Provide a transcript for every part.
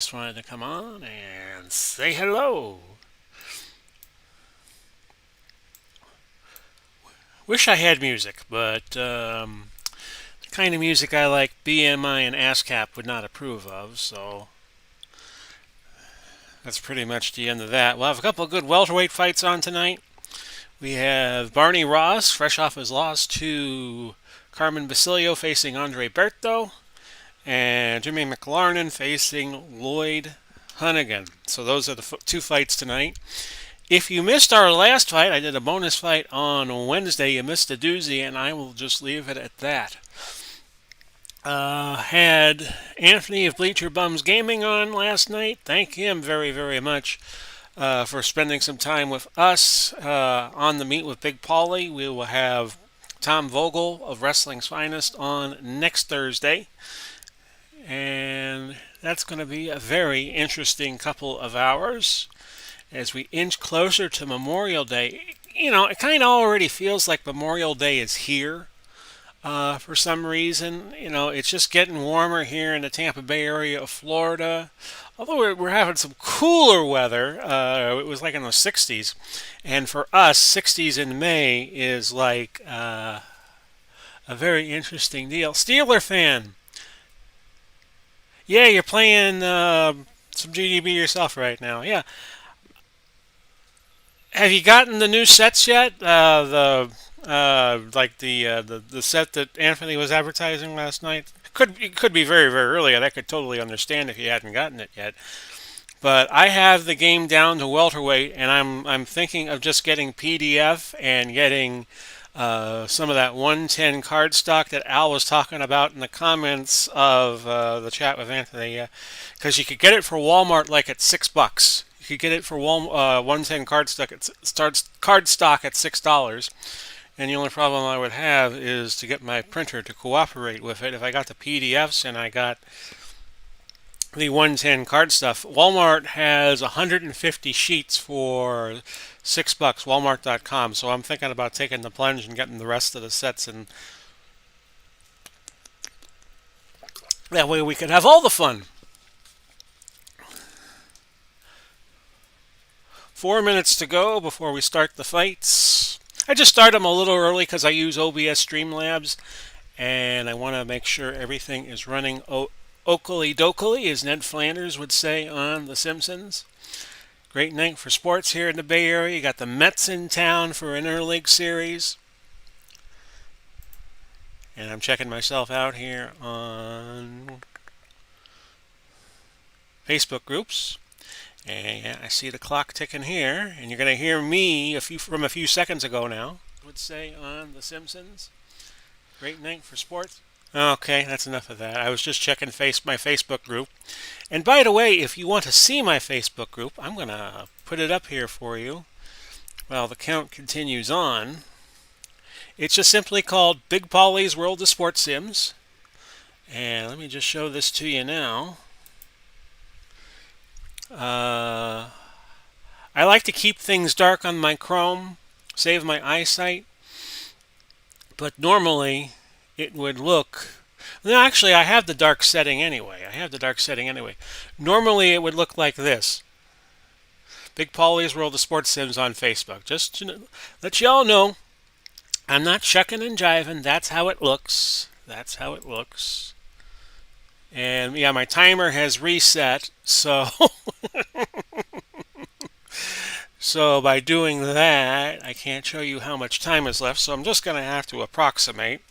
Just wanted to come on and say hello. Wish I had music, but the kind of music I like, BMI and ASCAP would not approve of, so that's pretty much the end of that. We'll have a couple of good welterweight fights on tonight. We have Barney Ross, fresh off his loss to Carmen Basilio, facing Andre Berto, and Jimmy McLarnin facing Lloyd Honeyghan. So those are the two fights tonight. If you missed our last fight, I did a bonus fight on Wednesday. You missed a doozy, and I will just leave it at that. Had Anthony of Bleacher Bums Gaming on last night. Thank him very, very much for spending some time with us on the Meet with Big Pauly. We will have Tom Vogel of Wrestling's Finest on next Thursday. And that's going to be a very interesting couple of hours as we inch closer to Memorial Day. You know, it kind of already feels like Memorial Day is here for some reason. You know, it's just getting warmer here in the Tampa Bay area of Florida. Although we're having some cooler weather, it was like in the 60s. And for us, 60s in May is like a very interesting deal. Steeler fan. Yeah, you're playing some GDB yourself right now. Yeah. Have you gotten the new sets yet? The set that Anthony was advertising last night. It could be very very early, and I could totally understand if you hadn't gotten it yet. But I have the game down to welterweight, and I'm thinking of just getting PDF and getting some of that 110 card stock that Al was talking about in the comments of the chat with Anthony. Because you could get it for Walmart like at $6. You could get it for 110 card stock. It starts card stock at $6. And the only problem I would have is to get my printer to cooperate with it. If I got the PDFs and I got the 110 card stuff, Walmart has 150 sheets for $6. Walmart.com. So I'm thinking about taking the plunge and getting the rest of the sets, and that way we could have all the fun. 4 minutes to go before we start the fights. I just start them a little early because I use OBS Streamlabs, and I want to make sure everything is running oakley dokley, as Ned Flanders would say on The Simpsons. Great night for sports here in the Bay Area. You got the Mets in town for an interleague series. And I'm checking myself out here on Facebook groups. And I see the clock ticking here. And you're going to hear me from a few seconds ago now. Would say on The Simpsons. Great night for sports. Okay, that's enough of that. I was just checking my Facebook group. And by the way, if you want to see my Facebook group, I'm going to put it up here for you while the count continues on. It's just simply called Big Pauly's World of Sports Sims. And let me just show this to you now. I like to keep things dark on my Chrome, save my eyesight. But normally it would look... No, actually, I have the dark setting anyway. Normally it would look like this. Big Pauly's World of Sports Sims on Facebook. Just to let y'all know, I'm not shucking and jiving. That's how it looks. And yeah, my timer has reset, so so by doing that, I can't show you how much time is left, so I'm just going to have to approximate.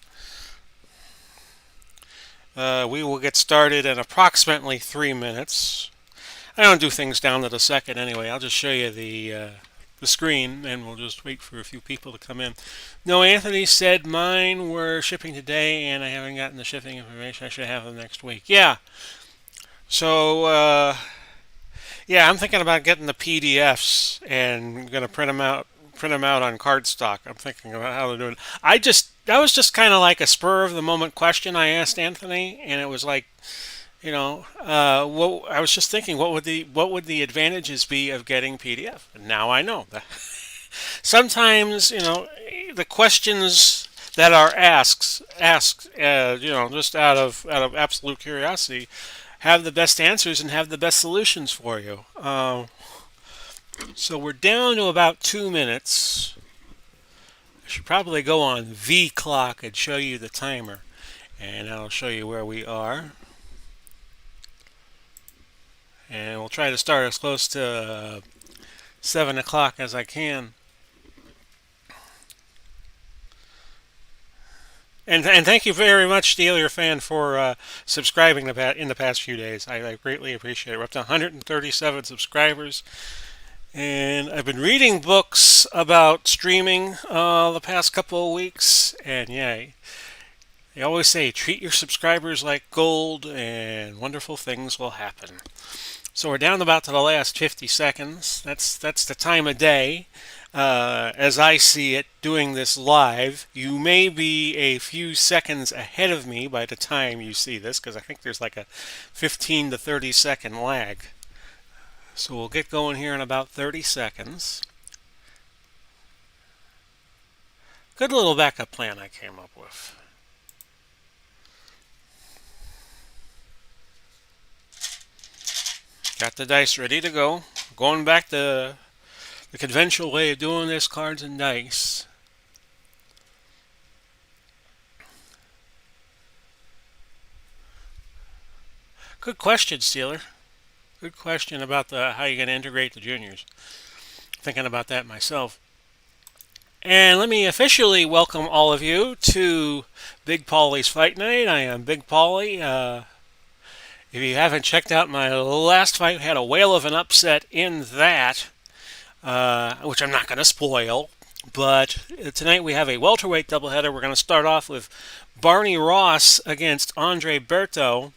We will get started in approximately 3 minutes. I don't do things down to the second anyway. I'll just show you the screen, and we'll just wait for a few people to come in. No, Anthony said mine were shipping today, and I haven't gotten the shipping information. I should have them next week. Yeah. So, yeah, I'm thinking about getting the PDFs and going to print them out on cardstock. I'm thinking about how to do it. That was just kind of like a spur of the moment question I asked Anthony, and it was like, I was just thinking, what would the advantages be of getting PDF? And now I know. Sometimes, the questions that are asked, just out of absolute curiosity, have the best answers and have the best solutions for you. So we're down to about 2 minutes. I should probably go on V clock and show you the timer, and I'll show you where we are. And we'll try to start as close to 7 o'clock as I can. And thank you very much, Steeler fan, for subscribing in the past few days. I greatly appreciate it. We're up to 137 subscribers. And I've been reading books about streaming the past couple of weeks. And yeah, they always say treat your subscribers like gold and wonderful things will happen. So we're down about to the last 50 seconds. That's the time of day. As I see it, doing this live, you may be a few seconds ahead of me by the time you see this, because I think there's like a 15 to 30 second lag. So we'll get going here in about 30 seconds. Good little backup plan I came up with. Got the dice ready to go. Going back to the conventional way of doing this, cards and dice. Good question, Steeler. Good question about how you're going to integrate the juniors. Thinking about that myself. And let me officially welcome all of you to Big Pauly's Fight Night. I am Big Pauly. If you haven't checked out my last fight, we had a whale of an upset in that, which I'm not going to spoil. But tonight we have a welterweight doubleheader. We're going to start off with Barney Ross against Berto.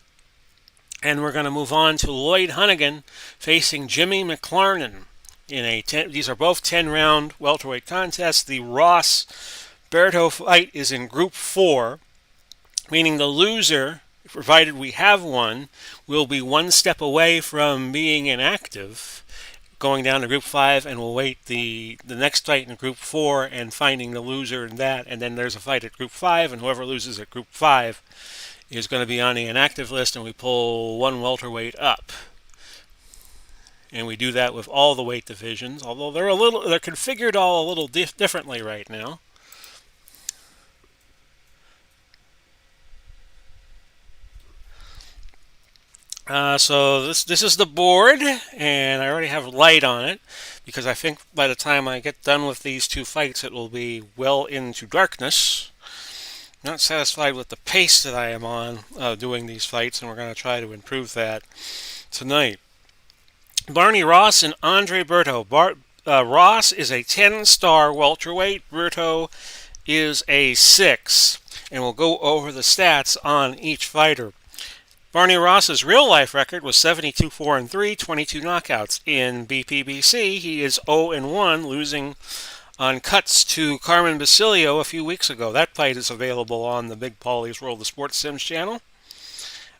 And we're going to move on to Lloyd Honeyghan facing Jimmy McLarnin. These are both 10-round welterweight contests. The Ross-Berto fight is in Group 4, meaning the loser, provided we have one, will be one step away from being inactive, going down to Group 5, and we'll wait the next fight in Group 4 and finding the loser in that. And then there's a fight at Group 5, and whoever loses at Group 5 is going to be on the inactive list, and we pull one welterweight up. And we do that with all the weight divisions, although they're configured all a little differently right now. So this is the board, and I already have light on it, because I think by the time I get done with these two fights, it will be well into darkness. Not satisfied with the pace that I am on doing these fights, and we're going to try to improve that tonight. Barney Ross and Berto. Ross is a 10-star welterweight. Berto is a 6. And we'll go over the stats on each fighter. Barney Ross's real-life record was 72-4-3, 22 knockouts. In BPBC, he is 0-1, losing on cuts to Carmen Basilio a few weeks ago. That fight is available on the Big Pauly's World of Sports Sims channel.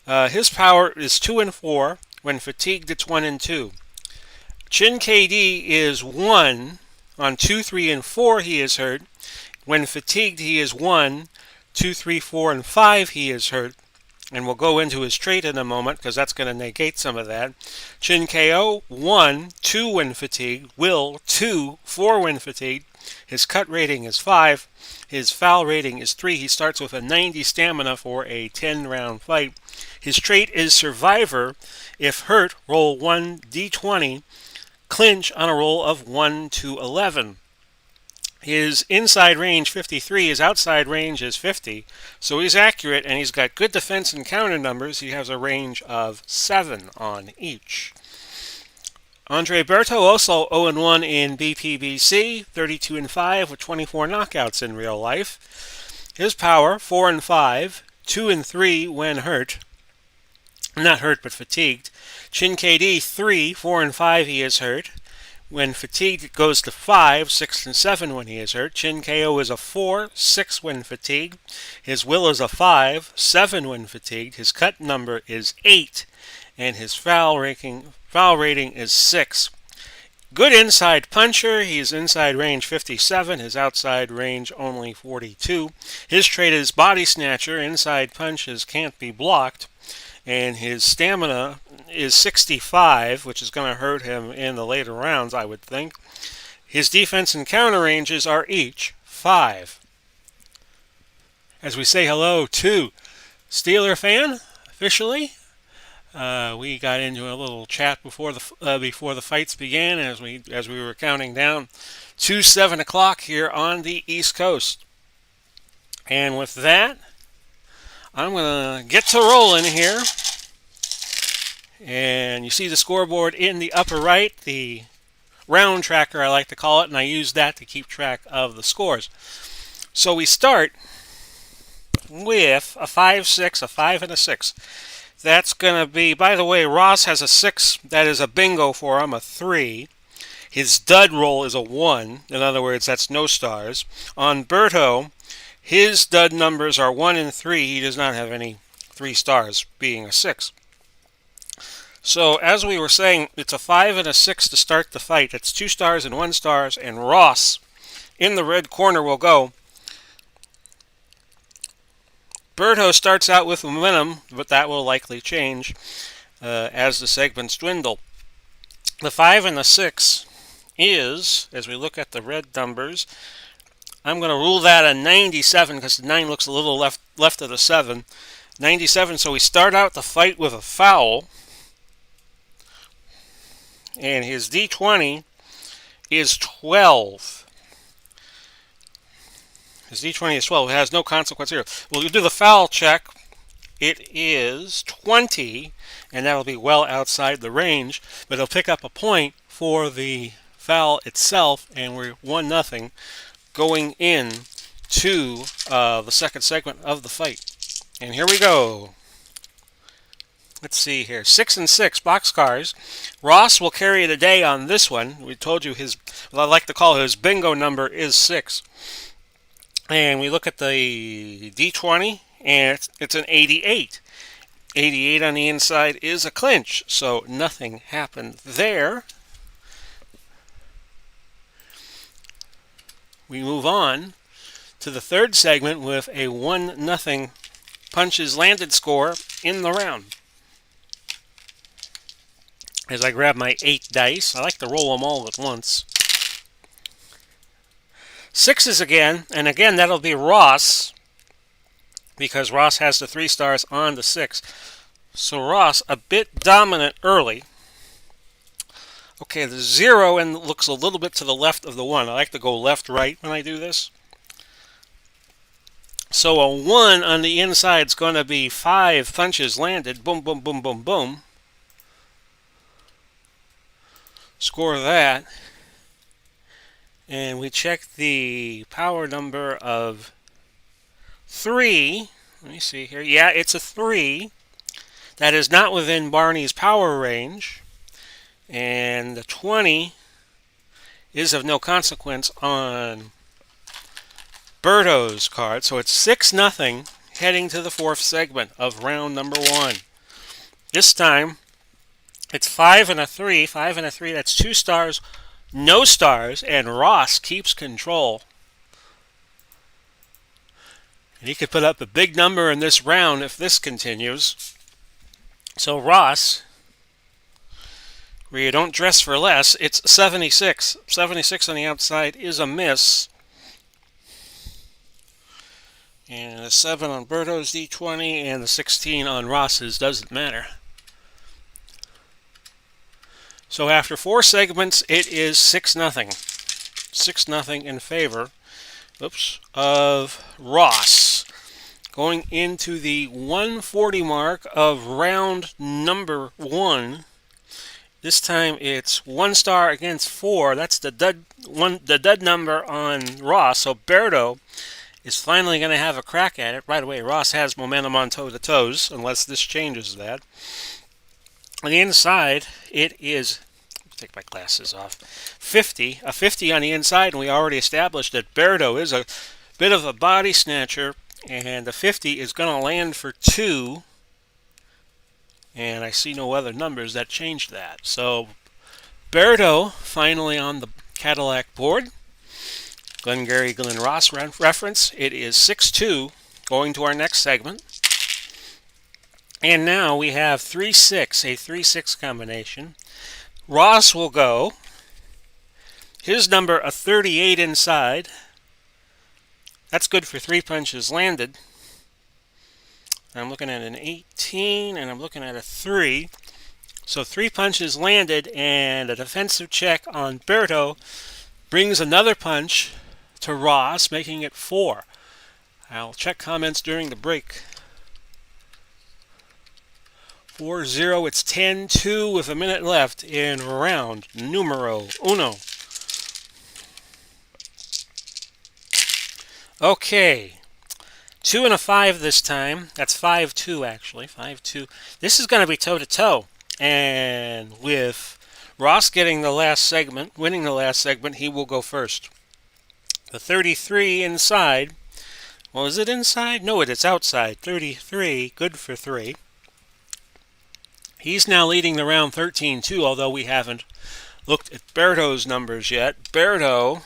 His power is 2-4. When fatigued, it's 1-2. Chin KD is 1. On 2, 3, and 4, he is hurt. When fatigued, he is 1. 2, 3, 4, and 5, he is hurt. And we'll go into his trait in a moment, because that's going to negate some of that. Chin KO, 1, 2 when fatigued. Will, 2, 4 when fatigued. His cut rating is 5. His foul rating is 3. He starts with a 90 stamina for a 10-round fight. His trait is Survivor. If hurt, roll 1 d20. Clinch on a roll of 1 to 11. His inside range 53, his outside range is 50. So he's accurate, and he's got good defense and counter numbers. He has a range of 7 on each. Berto also 0-1 in BPBC, 32-5 with 24 knockouts in real life. His power 4-5, 2-3 when hurt. Not hurt, but fatigued. Chin KD 3, 4-5 he is hurt. When fatigued, it goes to 5, 6, and 7 when he is hurt. Chin KO is a 4, 6 when fatigued. His will is a 5, 7 when fatigued. His cut number is 8, and his foul rating is 6. Good inside puncher. He's inside range 57. His outside range only 42. His trait is body snatcher. Inside punches can't be blocked. and his stamina is 65, which is going to hurt him in the later rounds, I would think. His defense and counter ranges are each 5. As we say hello to Steeler fan, officially, we got into a little chat before the fights began as we were counting down to 7 o'clock here on the East Coast. And with that, I'm going to get to rolling here. And you see the scoreboard in the upper right, the round tracker I like to call it, and I use that to keep track of the scores. So we start with a 5-6, a 5, and a 6. That's going to be, by the way, Ross has a 6. That is a bingo for him, a 3. His dud roll is a 1. In other words, that's no stars. On Berto, his dud numbers are 1 and 3. He does not have any 3 stars, being a 6. So, as we were saying, it's a 5 and a 6 to start the fight. It's 2 stars and 1 stars, and Ross in the red corner will go. Berto starts out with momentum, but that will likely change as the segments dwindle. The 5 and the 6 is, as we look at the red numbers, I'm going to rule that a 97 because the 9 looks a little left of the 7. 97, so we start out the fight with a foul. And his D20 is 12. His D20 is 12. It has no consequence here. We'll do the foul check. It is 20, and that'll be well outside the range. But it'll pick up a point for the foul itself, and we're 1-0 going in to the second segment of the fight. And here we go. Let's see here. 6 and 6 boxcars. Ross will carry the day on this one. We told you I like to call his bingo number is 6. And we look at the D20, and it's an 88. 88 on the inside is a clinch, so nothing happened there. We move on to the third segment with a 1-0 punches landed score in the round. As I grab my 8 dice, I like to roll them all at once. 6s again, and again that'll be Ross, because Ross has the 3 stars on the 6. So Ross, a bit dominant early. Okay, the 0 and looks a little bit to the left of the 1. I like to go left-right when I do this. So a 1 on the inside is going to be 5 punches landed. Boom, boom, boom, boom, boom. Score that. And we check the power number of 3. Let me see here. Yeah, it's a 3. That is not within Barney's power range. And the 20 is of no consequence on Berto's card. So it's 6-0 heading to the 4th segment of round number 1. This time, it's 5 and a 3. 5 and a 3, that's 2 stars, no stars, and Ross keeps control. And he could put up a big number in this round if this continues. So Ross, where you don't dress for less, it's 76. 76 on the outside is a miss. And a 7 on Berto's D20 and the 16 on Ross's doesn't matter. So after 4 segments, it is 6-0. 6-0 in favor of Ross. Going into the 140 mark of round number 1. This time it's 1 star against 4. That's the dud number on Ross. So Berto is finally going to have a crack at it. Right away, Ross has momentum on toe-to-toes, unless this changes that. On the inside, it is, take my glasses off, 50. A 50 on the inside, and we already established that Berto is a bit of a body snatcher, and the 50 is going to land for 2. And I see no other numbers that change that. So Berto finally on the Cadillac board. Glengarry Glen Ross reference. It is 6-2 going to our next segment. And now we have 3-6, a 3-6 combination. Ross will go. His number, a 38 inside. That's good for 3 punches landed. I'm looking at an 18, and I'm looking at a 3. So 3 punches landed, and a defensive check on Berto brings another punch to Ross, making it 4. I'll check comments during the break. 4-0, it's 10-2 with a minute left in round numero uno. Okay, 2 and a 5 this time. That's 5-2 actually, 5-2. This is going to be toe-to-toe. And with Ross getting the last segment, winning the last segment, he will go first. The 33 inside. Well, is it inside? No, it's outside. 33, good for 3. He's now leading the round 13-2, although we haven't looked at Berto's numbers yet. Berto,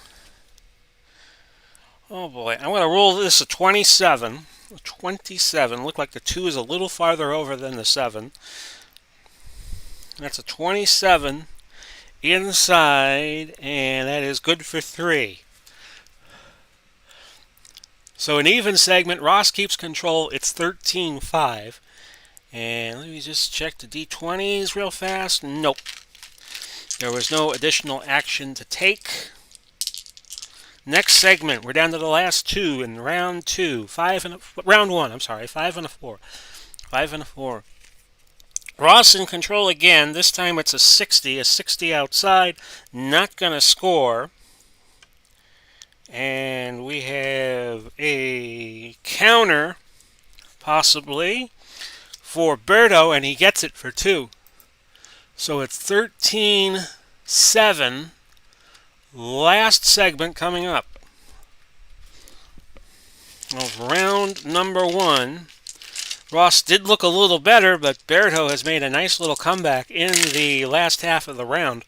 oh boy, I'm going to roll this a 27. 27, look like the 2 is a little farther over than the 7. That's a 27 inside, and that is good for 3. So an even segment, Ross keeps control, it's 13-5. And let me just check the D20s real fast. Nope. There was no additional action to take. Next segment, we're down to the last 2 in round 2. Round 1, I'm sorry, 5 and a 4. 5 and a 4. Ross in control again. This time it's a 60 outside. Not going to score. And we have a counter, possibly, for Berto, and he gets it for 2. So it's 13-7. Last segment coming up of round number 1. Ross did look a little better, but Berto has made a nice little comeback in the last half of the round.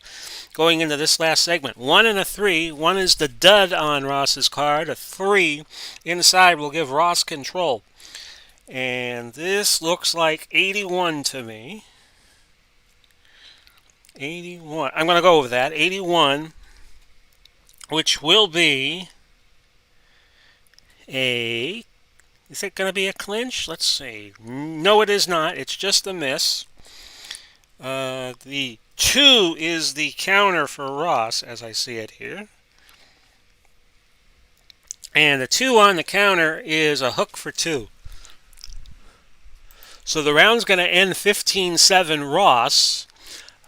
Going into this last segment, 1 and a 3. 1 is the dud on Ross's card. A 3 inside will give Ross control. And this looks like 81 to me. 81. I'm going to go with that. 81, which will be a... Is it going to be a clinch? Let's see. No, it is not. It's just a miss. The 2 is the counter for Ross, as I see it here. And the 2 on the counter is a hook for 2. So the round's going to end 15-7 Ross.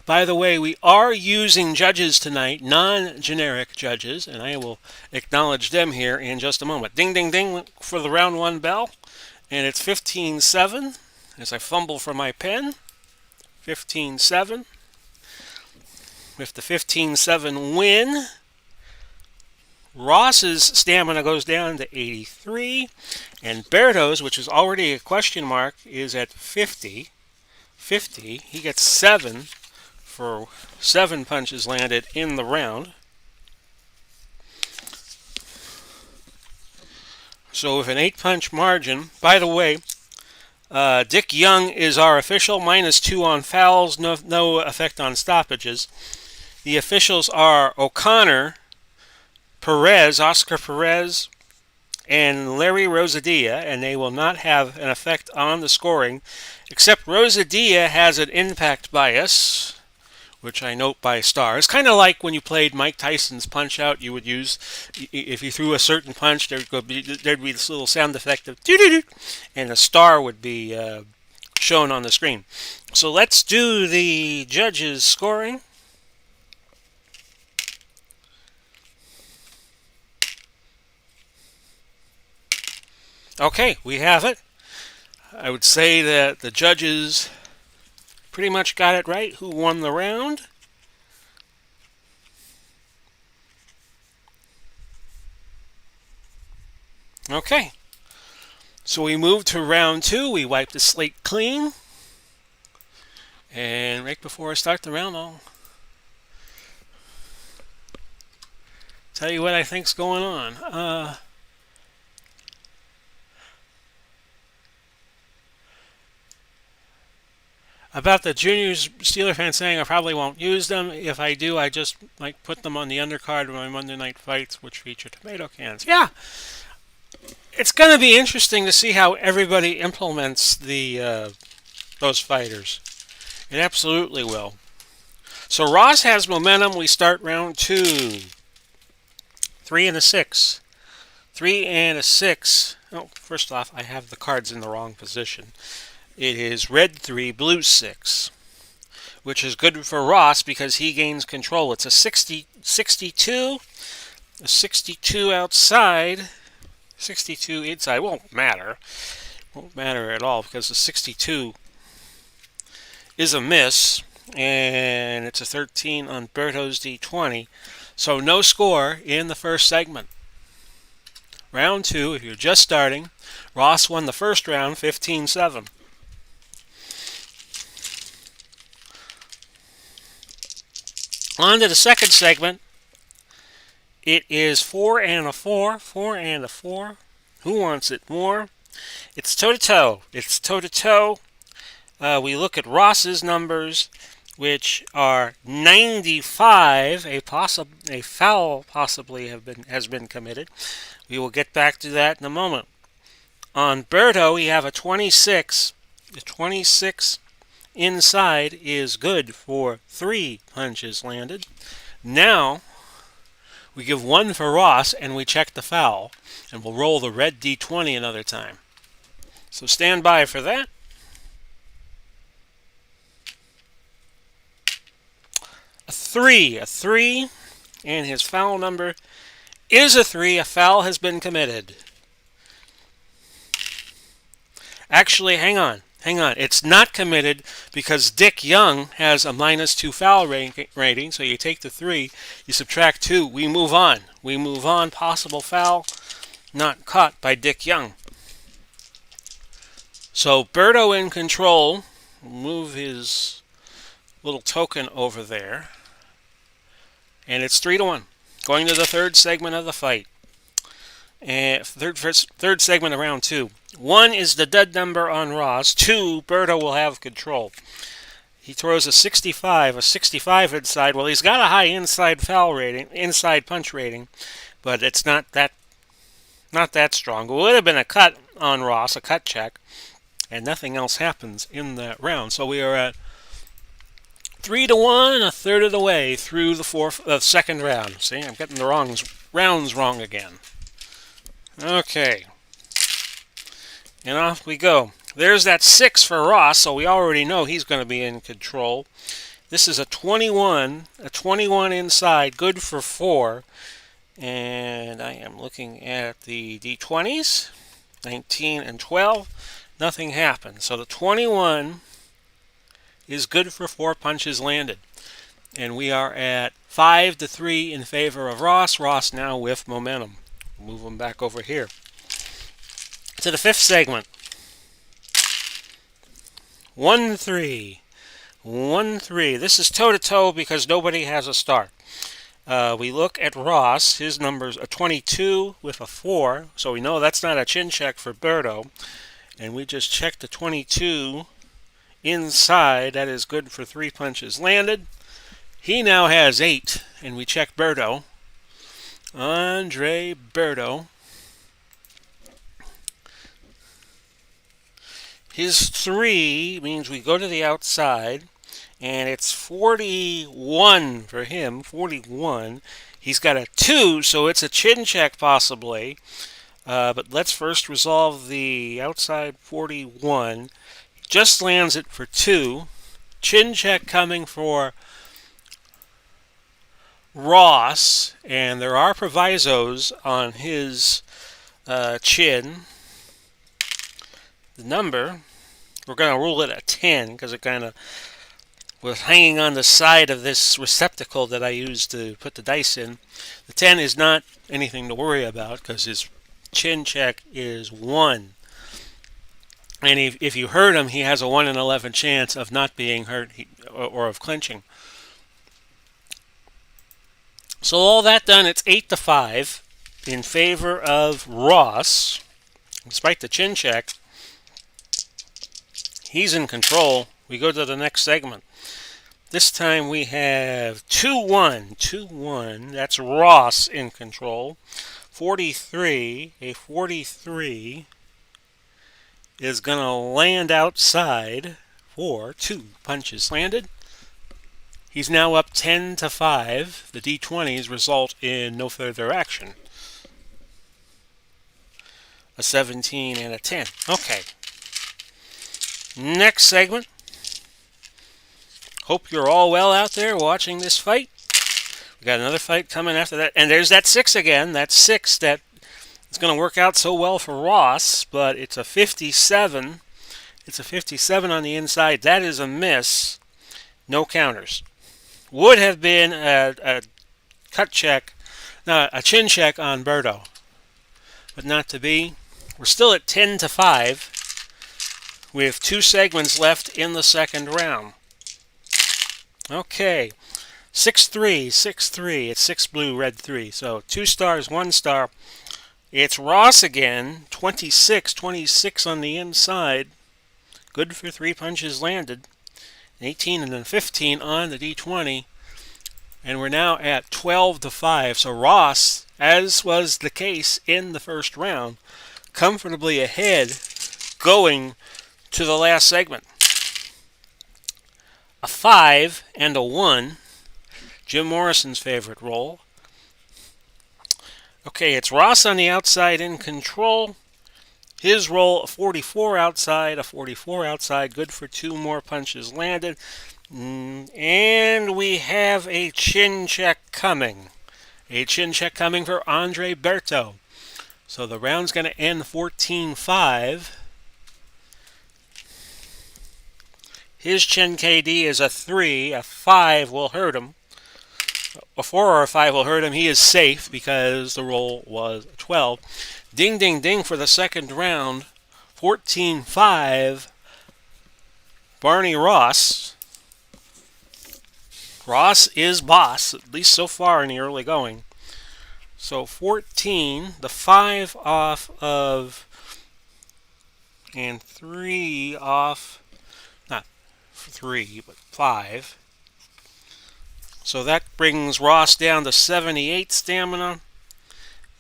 By the way, we are using judges tonight, non-generic judges, and I will acknowledge them here in just a moment. Ding, ding, ding for the round 1 bell. And it's 15-7 as I fumble for my pen. 15-7. With the 15-7 win, Ross's stamina goes down to 83, and Berto's, which is already a question mark, is at 50. 50. He gets 7 for 7 punches landed in the round. So with an 8-punch margin, by the way, Dick Young is our official, -2 on fouls, no effect on stoppages. The officials are O'Connor, Perez, Oscar Perez, and Larry Rosadilla, and they will not have an effect on the scoring, except Rosadilla has an impact bias, which I note by stars. Kind of like when you played Mike Tyson's Punch-Out, you would use, if you threw a certain punch, there'd be this little sound effect of doo-doo-doo, and a star would be shown on the screen. So let's do the judges' scoring. Okay, we have it. I would say that the judges pretty much got it right. Who won the round? Okay. So we move to round 2. We wipe the slate clean. And right before I start the round, I'll tell you what I think's going on. About the juniors, Steeler fans saying I probably won't use them. If I do, I just might put them on the undercard of my Monday night fights, which feature tomato cans. Yeah, it's going to be interesting to see how everybody implements the those fighters. It absolutely will. So Ross has momentum. We start round two. 3 and a 6. 3 and a 6. Oh, first off, I have the cards in the wrong position. It is red 3, blue 6, which is good for Ross because he gains control. It's a 62, a 62 outside, 62 inside. Won't matter. Won't matter at all because the 62 is a miss, and it's a 13 on Berto's D20. So no score in the first segment. Round two, if you're just starting, Ross won the first round 15-7. On to the second segment. It is 4 and a 4, 4 and a 4. Who wants it more? It's toe-to-toe. It's toe-to-toe. We look at Ross's numbers, which are 95. A foul possibly has been committed. We will get back to that in a moment. On Berto, we have a 26. The 26 inside is good for 3 punches landed. Now, we give 1 for Ross, and we check the foul, and we'll roll the red D20 another time. So stand by for that. A 3, and his foul number is a 3. A foul has been committed. Actually, hang on. It's not committed because Dick Young has a -2 foul rating, so you take the 3, you subtract 2, we move on. Possible foul, not caught by Dick Young. So Berto in control. Move his little token over there. And it's 3-1. Going to the third segment of the fight. And third segment of round 2. 1 is the dead number on Ross. 2, Berto will have control. He throws a 65 inside. Well, he's got a high inside punch rating, but it's not that strong. It would have been a cut on Ross, a cut check, and nothing else happens in that round. So we are at 3-1, a third of the way through the second round. See, I'm getting the rounds wrong again. Okay. And off we go. There's that 6 for Ross, so we already know he's going to be in control. This is a 21 inside, good for 4. And I am looking at the D20s, 19 and 12. Nothing happened. So the 21 is good for 4 punches landed. And we are at 5-3 in favor of Ross. Ross now with momentum. Move him back over here. To the fifth segment. 1-3. 1-3. This is toe-to-toe because nobody has a start. We look at Ross. His number's a 22 with a 4. So we know that's not a chin check for Berto. And we just check the 22 inside. That is good for 3 punches landed. He now has 8. And we check Berto. Andre Berto. His 3 means we go to the outside, and it's 41 for him, 41. He's got a 2, so it's a chin check possibly. But let's first resolve the outside 41. Just lands it for 2. Chin check coming for Ross, and there are provisos on his chin. The number, we're going to rule it a 10 because it kind of was hanging on the side of this receptacle that I used to put the dice in. The 10 is not anything to worry about because his chin check is 1. And if you hurt him, he has a 1 in 11 chance of not being hurt or of clinching. So all that done, it's 8-5 in favor of Ross. Despite the chin check, he's in control. We go to the next segment. This time we have 2-1. 2-1. That's Ross in control. 43. A 43 is going to land outside for 2 punches landed. He's now up 10-5. The D20s result in no further action. A 17 and a 10. Okay. Next segment. Hope you're all well out there watching this fight. We got another fight coming after that. And there's that 6 again. That 6 that is going to work out so well for Ross, but it's a 57. It's a 57 on the inside. That is a miss. No counters. Would have been a cut check, no, a chin check on Berto, but not to be. We're still at 10-5 with 2 segments left in the second round. Okay, 6-3, 6-3. It's 6 blue, red 3. So 2 stars, 1 star. It's Ross again, 26 on the inside. Good for 3 punches landed. 18 and then 15 on the D20. And we're now at 12-5. So Ross, as was the case in the first round, comfortably ahead going to the last segment. A 5 and a 1. Jim Morrison's favorite roll. Okay, it's Ross on the outside in control. His roll, a 44 outside, good for 2 more punches landed. And we have a chin check coming. A chin check coming for Andre Berto. So the round's going to end 14-5. His chin KD is a 3. A 5 will hurt him. A 4 or a 5 will hurt him. He is safe because the roll was a 12. Ding, ding, ding for the second round. 14-5. Barney Ross. Ross is boss, at least so far in the early going. So 14, the 5 off of, and 3 off, not 3, but 5. So that brings Ross down to 78 stamina.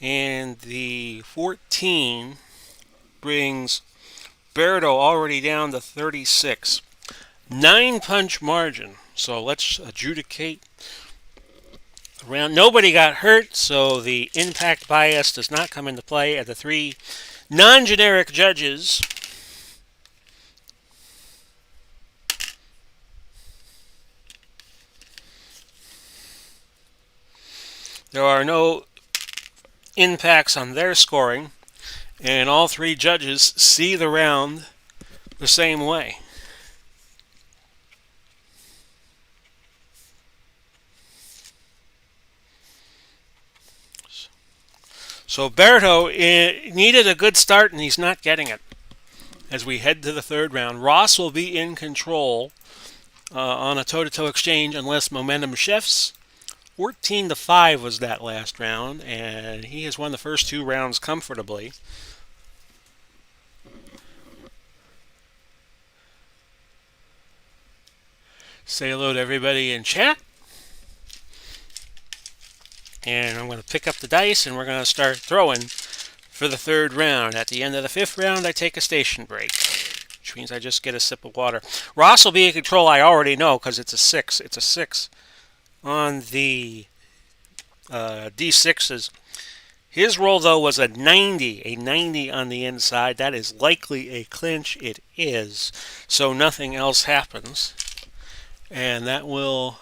And the 14 brings Berto already down to 36. 9 punch margin. So let's adjudicate the round. Nobody got hurt, so the impact bias does not come into play at the 3 non-generic judges. There are no impacts on their scoring, and all 3 judges see the round the same way. So Berto needed a good start, and he's not getting it. As we head to the third round, Ross will be in control on a toe-to-toe exchange unless momentum shifts. 14-5 was that last round, and he has won the first 2 rounds comfortably. Say hello to everybody in chat. And I'm going to pick up the dice, and we're going to start throwing for the third round. At the end of the 5th round, I take a station break, which means I just get a sip of water. Ross will be in control, I already know, because it's a 6. It's a 6 on the D6s. His roll, though, was a 90 on the inside. That is likely a clinch. It is. So nothing else happens. And that will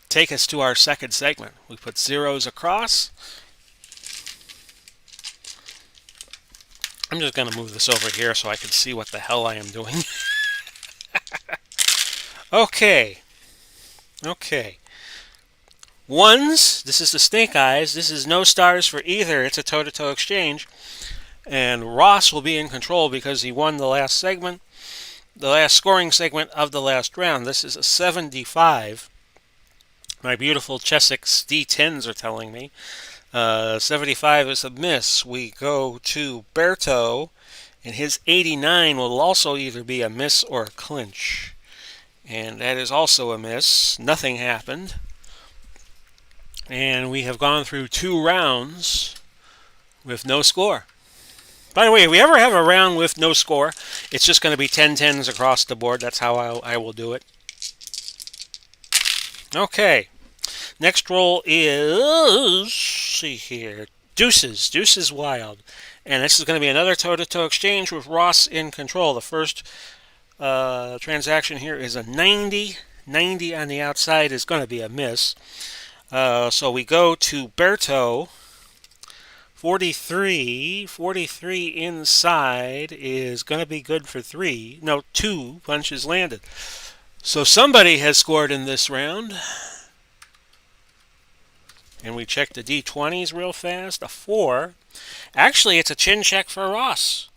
take us to our second segment. We put zeros across. I'm just going to move this over here so I can see what the hell I am doing. Okay. Ones, this is the snake eyes. This is no stars for either. It's a toe-to-toe exchange. And Ross will be in control because he won the last segment, the last scoring segment of the last round. This is a 75. My beautiful Chessex D10s are telling me. 75 is a miss. We go to Berto, And his 89 will also either be a miss or a clinch. And that is also a miss. Nothing happened. And we have gone through 2 rounds with no score. By the way, if we ever have a round with no score, it's just going to be 10-10s across the board. That's how I will do it. Okay. Next roll is, let's see here, deuces. Deuces wild. And this is going to be another toe-to-toe exchange with Ross in control. The first transaction here is a 90. 90 on the outside is going to be a miss. So we go to Berto. 43. 43 inside is going to be good for 3. No, 2 punches landed. So somebody has scored in this round. And we check the D20s real fast. A 4. Actually, it's a chin check for Ross.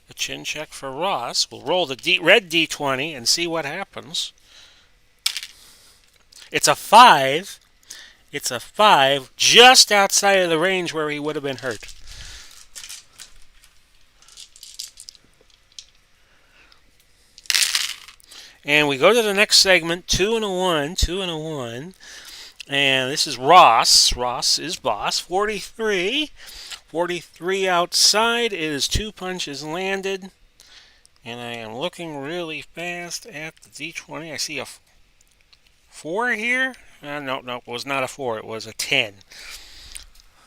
A chin check for Ross. We'll roll the red D20 and see what happens. It's a 5. It's a 5, just outside of the range where he would have been hurt. And we go to the next segment, 2 and a 1, 2 and a 1. And this is Ross. Ross is boss. 43. 43 outside is 2 punches landed. And I am looking really fast at the D20. I see a 4 here. No, it was not a 4. It was a 10.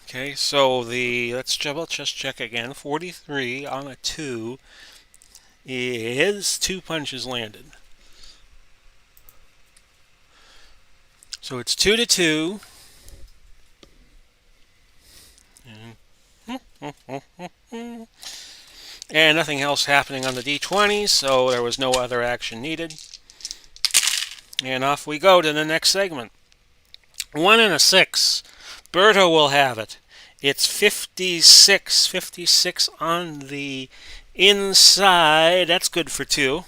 Okay, so let's just check again. 43 on a 2 is 2 punches landed. So it's 2-2. And nothing else happening on the D20s, so there was no other action needed. And off we go to the next segment. 1 and a 6. Berto will have it. It's 56. 56 on the inside. That's good for 2.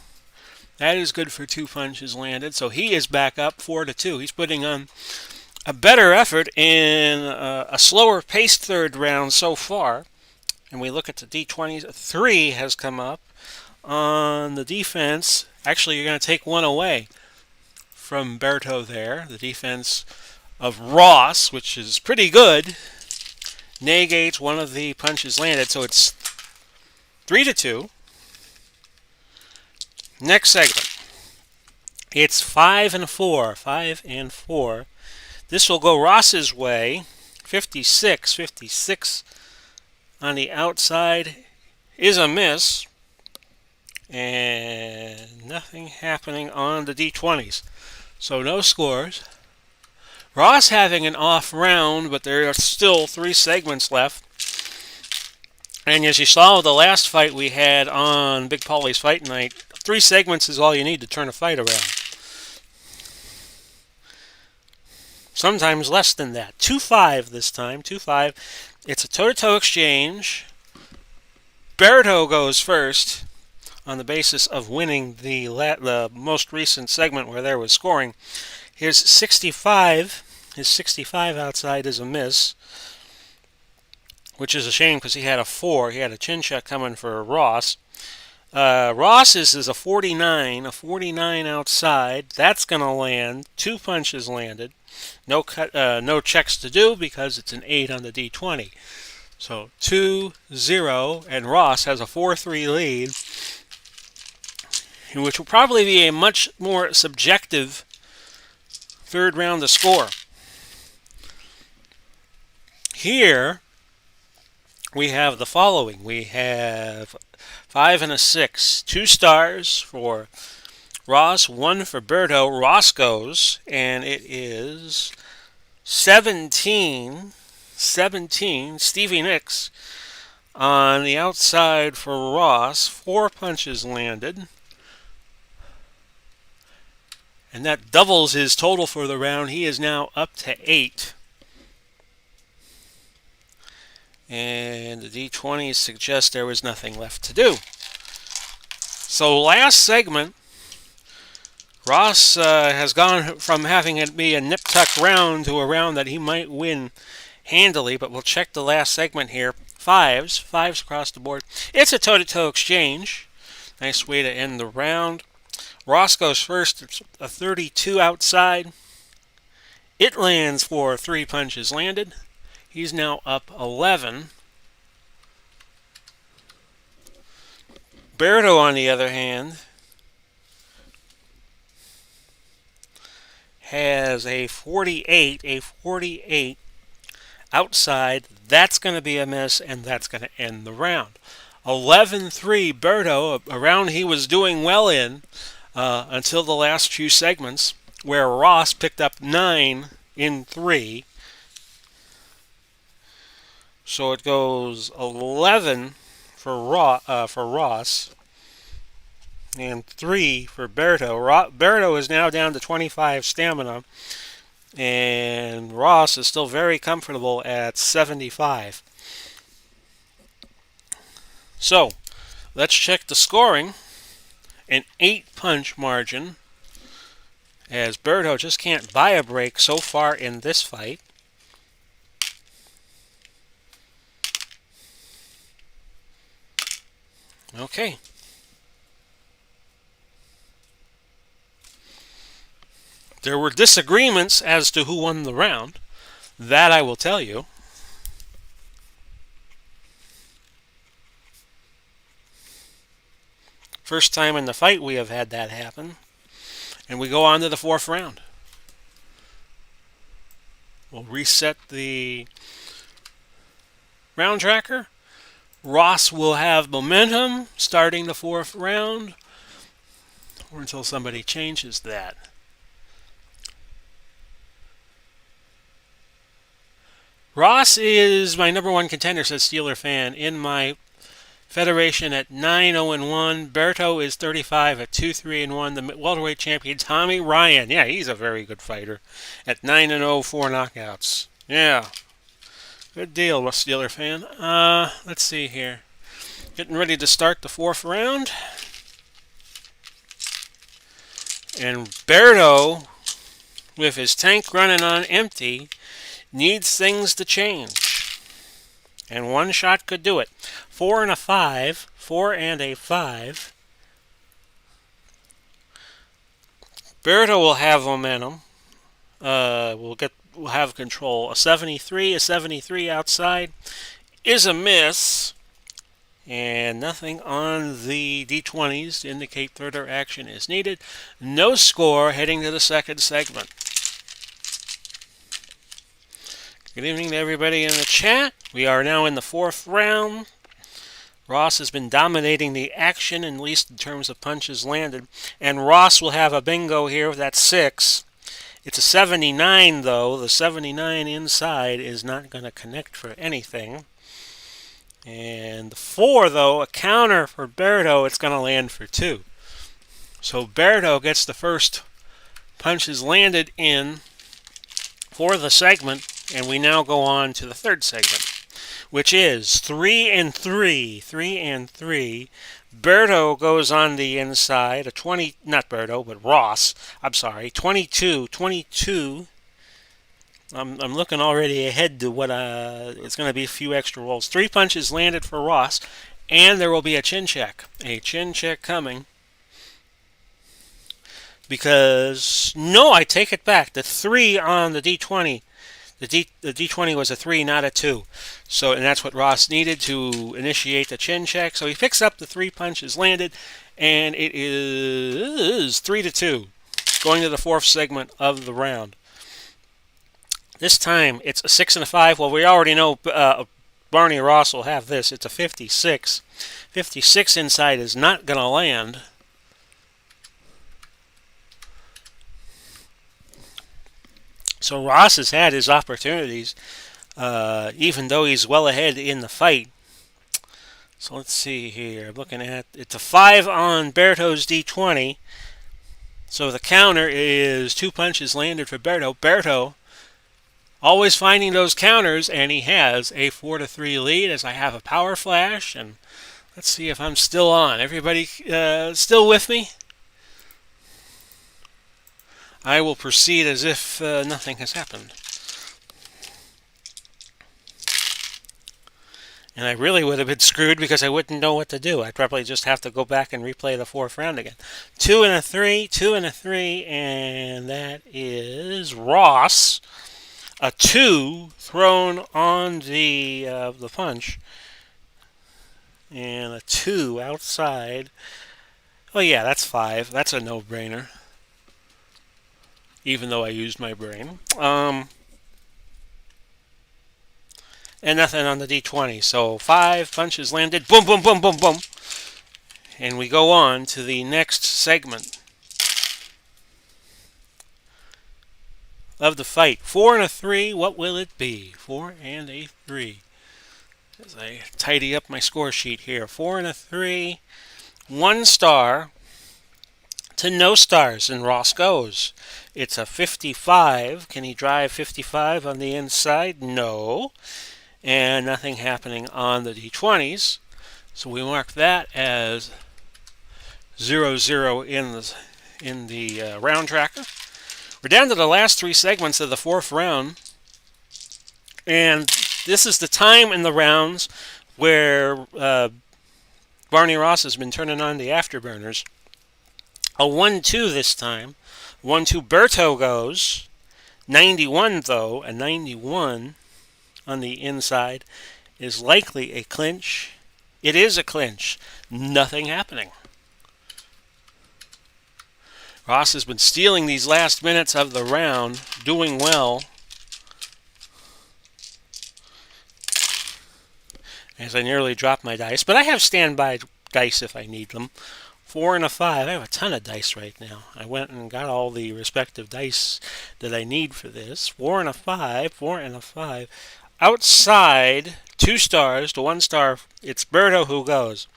That is good for 2 punches landed. So he is back up 4-2. He's putting on a better effort in a slower paced third round so far. And we look at the D20s. 3 has come up on the defense. Actually, you're going to take 1 away from Berto there. The defense of Ross, which is pretty good, negates 1 of the punches landed. So it's 3-2. Next segment. It's 5 and 4. 5 and 4. This will go Ross's way. 56. 56 on the outside is a miss. And nothing happening on the D20s. So no scores. Ross having an off round, but there are still 3 segments left. And as you saw the last fight we had on Big Pauly's Fight Night, 3 segments is all you need to turn a fight around. Sometimes less than that. 2-5 this time. 2-5. It's a toe-to-toe exchange. Berto goes first on the basis of winning the most recent segment where there was scoring. His 65 outside is a miss, which is a shame because he had a 4. He had a chin check coming for Ross. Ross's is a 49. A 49 outside. That's going to land. 2 punches landed. No checks to do because it's an 8 on the D20. So 2-0, and Ross has a 4-3 lead, which will probably be a much more subjective third round to score. Here we have the following. We have 5 and a 6. 2 stars for Ross, 1 for Berto. Ross goes, and it is 17. Stevie Nicks on the outside for Ross. 4 punches landed. And that doubles his total for the round. He is now up to 8. And the D20s suggest there was nothing left to do. So last segment, Ross has gone from having it be a nip-tuck round to a round that he might win handily, but we'll check the last segment here. Fives across the board. It's a toe-to-toe exchange. Nice way to end the round. Ross goes first. It's a 32 outside. It lands for 3 punches landed. He's now up 11. Berto, on the other hand, has a 48 outside. That's going to be a miss, and that's going to end the round. 11-3 Berto, a round he was doing well in until the last few segments, where Ross picked up 9 in 3. So it goes 11 for Ross and 3 for Berto. Berto is now down to 25 stamina, and Ross is still very comfortable at 75. So let's check the scoring. An 8-punch margin, as Berto just can't buy a break so far in this fight. Okay. There were disagreements as to who won the round. That I will tell you. First time in the fight we have had that happen. And we go on to the 4th round. We'll reset the round tracker. Ross will have momentum starting the 4th round, or until somebody changes that. Ross is my number 1 contender, says Steeler Fan, in my federation at 9-0-1. Berto is 35 at 2-3-1. The welterweight champion Tommy Ryan, yeah, he's a very good fighter, at 9-0, 4 knockouts. Yeah, good deal, Steeler Fan. Let's see here. Getting ready to start the 4th round. And Berto, with his tank running on empty, needs things to change. And one shot could do it. 4 and a 5. 4 and a 5. Berto will have momentum. We'll have control. A 73 outside is a miss. And nothing on the D20s to indicate further action is needed. No score heading to the 2nd segment. Good evening to everybody in the chat. We are now in the 4th round. Ross has been dominating the action, at least in terms of punches landed. And Ross will have a bingo here. That's 6. It's a 79, though. The 79 inside is not going to connect for anything. And the 4, though, a counter for Berto, it's going to land for 2. So Berto gets the first punches landed in for the segment, and we now go on to the 3rd segment, which is 3 and 3. 3 and 3. Berto goes on the inside, a 20, not Berto, but Ross, I'm sorry, 22. I'm looking already ahead to what it's going to be a few extra rolls. 3 punches landed for Ross, and there will be a chin check. A chin check coming. Because, no, I take it back. The 3 on the D20, the D20 was a 3, not a 2. So, and that's what Ross needed to initiate the chin check. So he picks up the 3 punches landed, and it is 3-2, going to the 4th segment of the round. This time, it's a 6 and a 5. Well, we already know Barney Ross will have this. It's a 56. 56 inside is not going to land. So Ross has had his opportunities, even though he's well ahead in the fight. So let's see here. I'm looking at, it's a 5 on Berto's D20. So the counter is 2 punches landed for Berto. Berto always finding those counters, and he has a 4-3 lead as I have a power flash. And let's see if I'm still on. Everybody still with me? I will proceed as if nothing has happened. And I really would have been screwed because I wouldn't know what to do. I'd probably just have to go back and replay the fourth round again. Two and a three, and that is Ross. A two thrown on the punch, and a two outside. Oh yeah, that's five. That's a no-brainer. Even though I used my brain. And nothing on the D20. So five punches landed. Boom, boom, boom, boom, boom. And we go on to the next segment of the fight. Four and a three. What will it be? Four and a three. As I tidy up my score sheet here. Four and a three. 1 star to no stars, and Ross goes. It's a 55. Can he drive 55 on the inside? No. And nothing happening on the D20s. So we mark that as 0-0 in the round tracker. We're down to the last three segments of the fourth round. And this is the time in the rounds where Barney Ross has been turning on the afterburners. A 1-2 this time. 1-2 Berto goes. 91 though, a 91 on the inside is likely a clinch. It is a clinch. Nothing happening. Ross has been stealing these last minutes of the round, doing well. As I nearly dropped my dice, but I have standby dice if I need them. 4 and a 5. I have a ton of dice right now. I went and got all the respective dice that I need for this. 4 and a 5. 4 and a 5. Outside, 2 stars to 1 star. It's Berto who goes.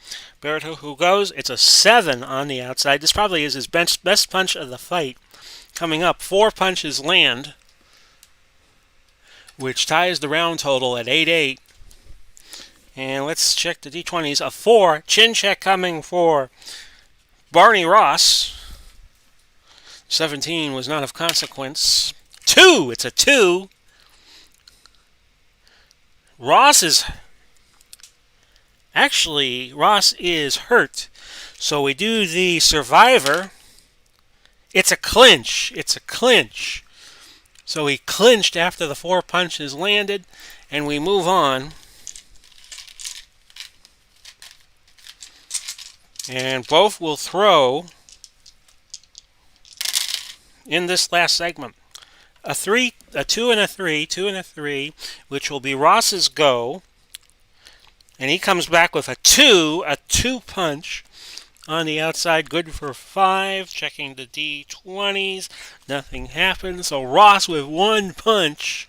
Berto who goes. It's a 7 on the outside. This probably is his best punch of the fight. Coming up, 4 punches land, which ties the round total at 8-8. And let's check the D20s. A 4. Chin check coming for Barney Ross. 17 was not of consequence. 2. It's a 2. Ross is hurt. So we do the survivor. It's a clinch. It's a clinch. So he clinched after the 4 punches landed, and we move on. And both will throw in this last segment. A 2 and a 3, which will be Ross's go. And he comes back with a 2 punch on the outside, good for 5. Checking the D20s, nothing happens. So Ross with 1 punch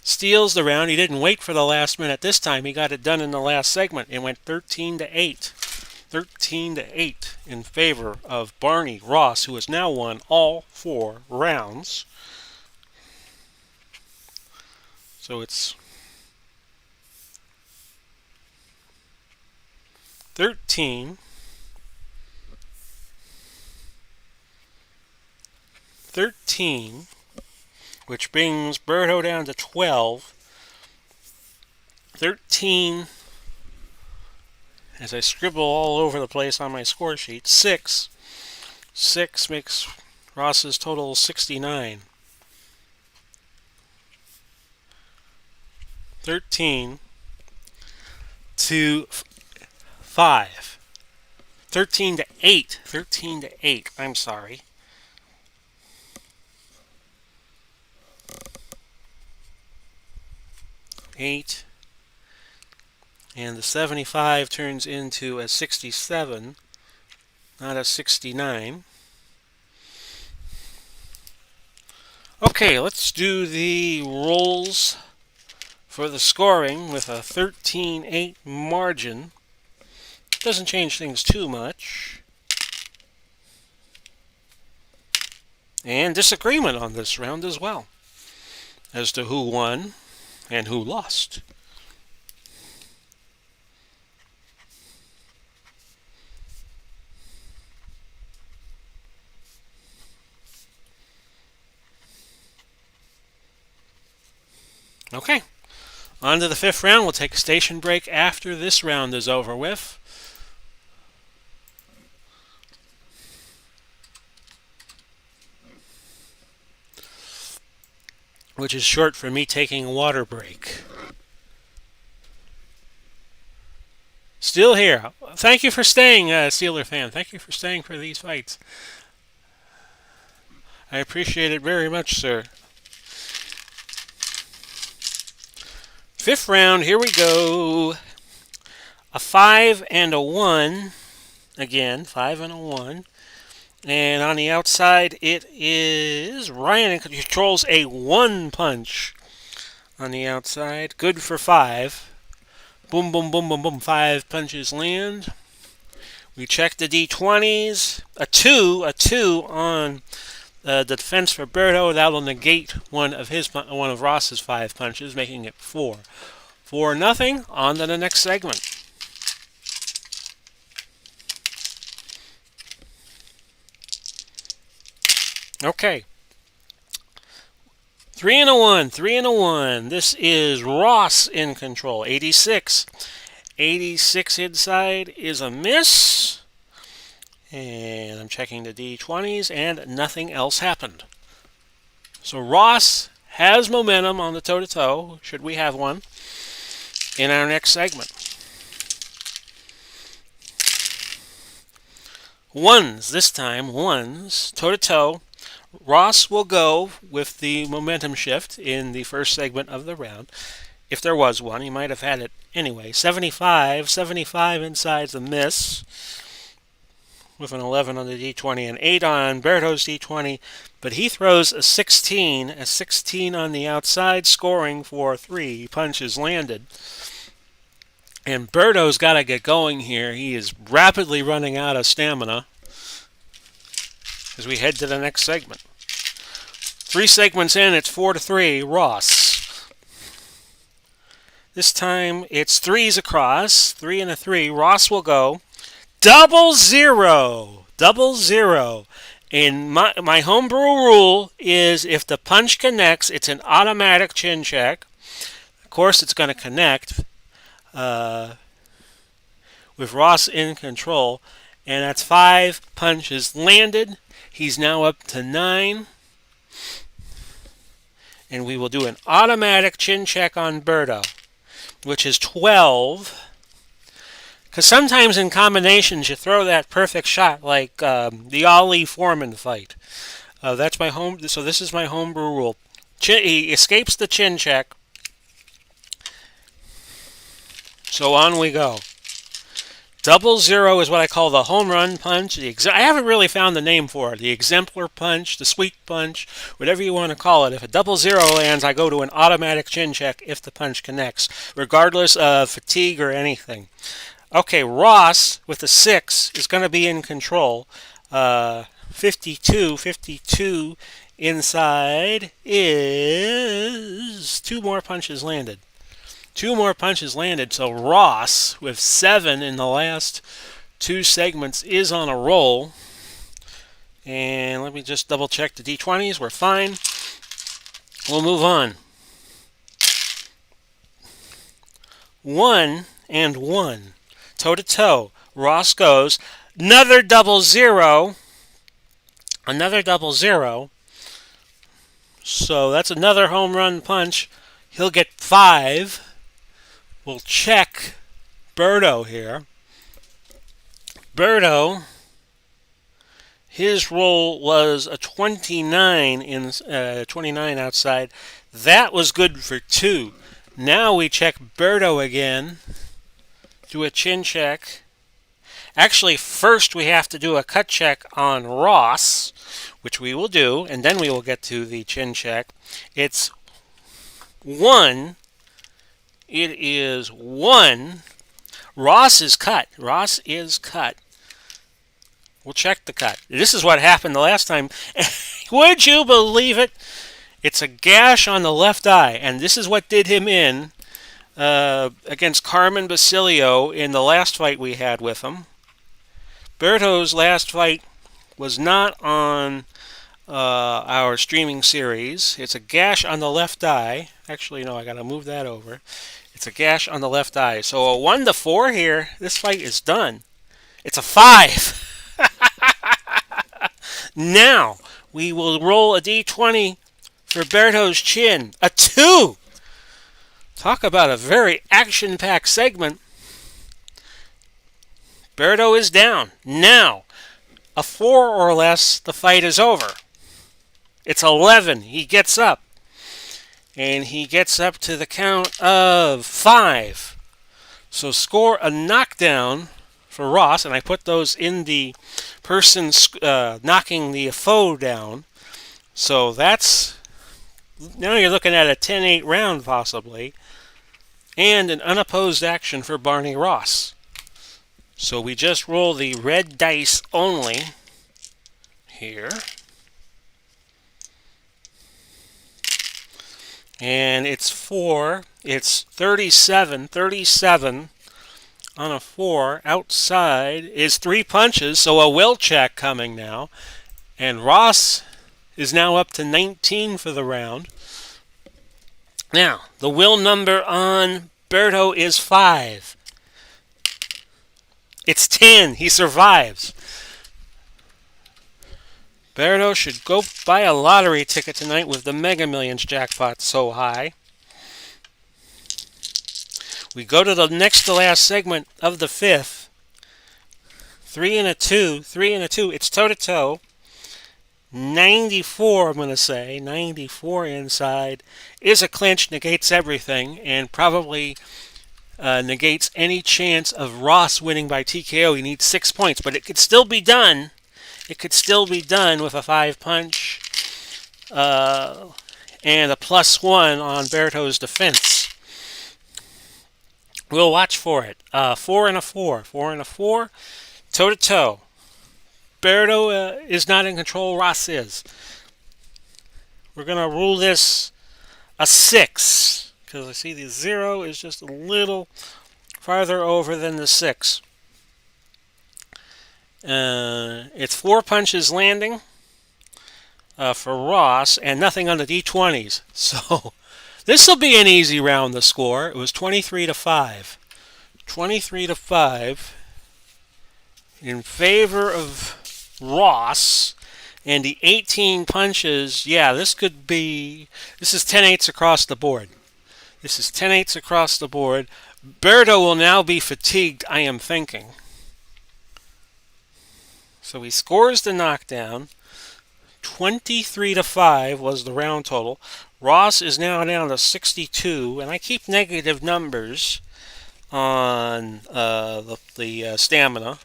steals the round. He didn't wait for the last minute this time. He got it done in the last segment. It went 13-8. 13-8 in favor of Barney Ross, who has now won all 4 rounds. So it's 13, which brings Berto down to 12. 13, as I scribble all over the place on my score sheet, 6. 6 makes Ross's total 69. 13 to 5. 13-8. 13-8. I'm sorry. Eight. And the 75 turns into a 67, not a 69. Okay, let's do the rolls for the scoring with a 13-8 margin. Doesn't change things too much. And disagreement on this round as well, as to who won and who lost. Okay, On to the 5th round. We'll take a station break after this round is over with. Which is short for me taking a water break. Still here. Thank you for staying, Steeler fan. Thank you for staying for these fights. I appreciate it very much, sir. 5th round, here we go. A 5 and a 1. Again, 5 and a 1. And on the outside, it is Ryan controls a 1 punch on the outside. Good for 5. Boom, boom, boom, boom, boom. 5 punches land. We check the D20s. A 2 on the defense for Berto. That will negate one of Ross's 5 punches, making it 4. 4-0. On to the next segment. Okay. 3 and a 1, 3 and a 1. This is Ross in control. 86. 86 inside is a miss. And I'm checking the D20s, and nothing else happened. So Ross has momentum on the toe-to-toe, should we have one, in our next segment. Ones, this time, ones, toe-to-toe. Ross will go with the momentum shift in the first segment of the round. If there was one, he might have had it anyway. 75 inside's a miss, with an 11 on the D20, an 8 on Berto's D20, but he throws a 16 on the outside, scoring for 3 punches landed. And Berto's got to get going here. He is rapidly running out of stamina as we head to the next segment. 3 segments in, it's 4-3, Ross. This time it's 3s across, 3 and a 3. Ross will go. 0-0. 0-0. And my homebrew rule is if the punch connects, it's an automatic chin check. Of course, it's going to connect with Ross in control. And that's 5 punches landed. He's now up to 9. And we will do an automatic chin check on Berto, which is 12. Because sometimes in combinations you throw that perfect shot like the Ali Foreman fight. That's my so this is my homebrew rule. He escapes the chin check. So on we go. 0-0 is what I call the home run punch. I haven't really found the name for it. The exemplar punch, the sweet punch, whatever you want to call it. If a 0-0 lands, I go to an automatic chin check if the punch connects, regardless of fatigue or anything. Okay, Ross with the 6 is going to be in control. 52 inside is 2 more punches landed. 2 more punches landed, so Ross with 7 in the last 2 segments is on a roll. And let me just double check the D20s. We're fine. We'll move on. 1 and 1. Toe-to-toe. Ross goes. Another 0-0. Another 0-0. So that's another home run punch. He'll get 5. We'll check Berto here. Berto, his roll was a 29 outside. That was good for 2. Now we check Berto again. Do a chin check. Actually, first we have to do a cut check on Ross, which we will do, and then we will get to the chin check. It's 1. It is 1. Ross is cut. Ross is cut. We'll check the cut. This is what happened the last time. Would you believe it? It's a gash on the left eye, and this is what did him in against Carmen Basilio in the last fight we had with him. Berto's last fight was not on our streaming series. It's a gash on the left eye. Actually, no, I got to move that over. It's a gash on the left eye. So a 1-4 here. This fight is done. It's a 5. Now, we will roll a d20 for Berto's chin. A 2. Talk about a very action-packed segment. Berto is down. Now, a 4 or less, the fight is over. It's 11. He gets up. And he gets up to the count of 5. So score a knockdown for Ross, and I put those in the person knocking the foe down. So that's, now you're looking at a 10-8 round possibly, and an unopposed action for Barney Ross. So we just roll the red dice only here. And it's 4. It's 37. 37 on a 4. Outside is 3 punches, so a will check coming now. And Ross is now up to 19 for the round. Now, the will number on Berto is 5. It's 10. He survives. Berto should go buy a lottery ticket tonight with the Mega Millions jackpot so high. We go to the next to last segment of the 5th. 3 and a 2. 3 and a 2. It's toe-to-toe. 94, I'm going to say. 94 inside. Is a clinch, negates everything, and probably negates any chance of Ross winning by TKO. He needs 6 points, but it could still be done. It could still be done with a 5 punch and a +1 on Berto's defense. We'll watch for it. 4 and a 4. 4 and a 4. Toe-to-toe. Berto is not in control. Ross is. We're going to rule this a 6, because I see the 0 is just a little farther over than the 6. It's 4 punches landing for Ross and nothing on the D20s. So this will be an easy round, the score. It was 23-5. 23-5 in favor of Ross. And the 18 punches, yeah, this is 10-8s across the board. This is 10-8s across the board. Berto will now be fatigued, I am thinking. So he scores the knockdown. 23-5 was the round total. Ross is now down to 62, and I keep negative numbers on the stamina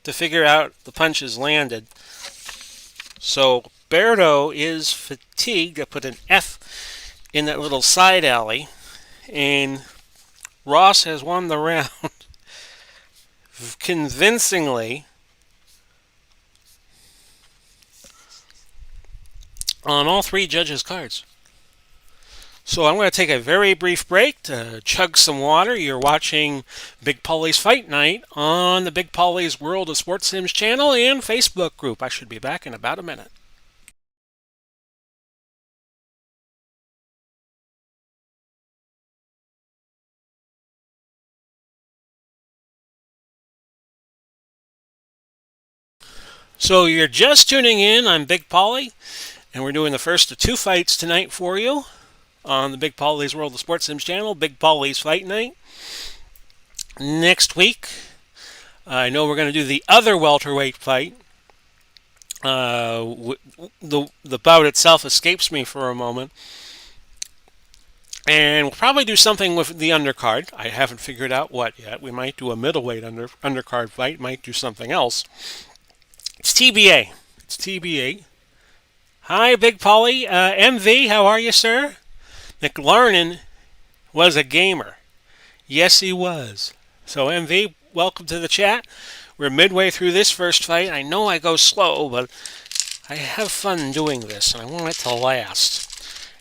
to figure out the punches landed. So Berto is fatigued. I put an F in that little side alley, and Ross has won the round convincingly on all 3 judges' cards. So I'm going to take a very brief break to chug some water. You're watching Big Pauly's Fight Night on the Big Pauly's World of Sports Sims channel and Facebook group. I should be back in about a minute. So you're just tuning in. I'm Big Pauly, and we're doing the first of 2 fights tonight for you on the Big Pauly's World of Sports Sims channel, Big Pauly's Fight Night. Next week, I know we're going to do the other welterweight fight. The bout itself escapes me for a moment. And we'll probably do something with the undercard. I haven't figured out what yet. We might do a middleweight undercard fight, might do something else. It's TBA. It's TBA. Hi, Big Pauly. MV, how are you, sir? McLarnin was a gamer. Yes, he was. So, MV, welcome to the chat. We're midway through this first fight. I know I go slow, but I have fun doing this, and I want it to last.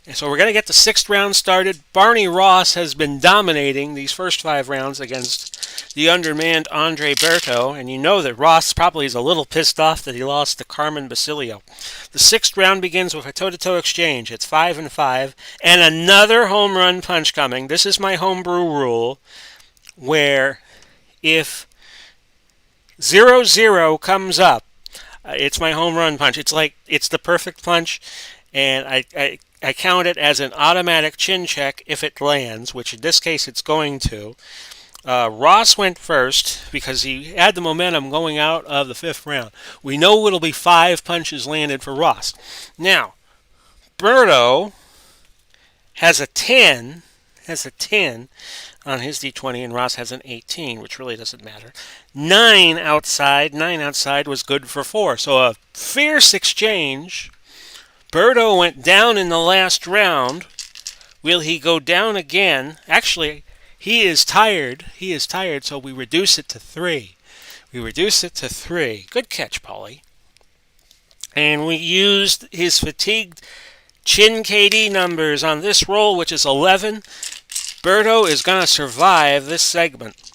And so we're going to get the 6th round started. Barney Ross has been dominating these first 5 rounds against the undermanned Andre Berto, and you know that Ross probably is a little pissed off that he lost to Carmen Basilio. The 6th round begins with a toe-to-toe exchange. It's 5 and 5, and another home run punch coming. This is my homebrew rule, where if 0-0 comes up, it's my home run punch. It's the perfect punch, and I count it as an automatic chin check if it lands, which in this case it's going to. Ross went first because he had the momentum going out of the 5th round. We know it'll be 5 punches landed for Ross. Now, Berto has a 10 on his D20, and Ross has an 18, which really doesn't matter. 9 outside was good for 4. So a fierce exchange. Berto went down in the last round. Will he go down again? Actually, he is tired, so we reduce it to 3. Good catch, Pauly. And we used his fatigued chin KD numbers on this roll, which is 11. Berto is going to survive this segment.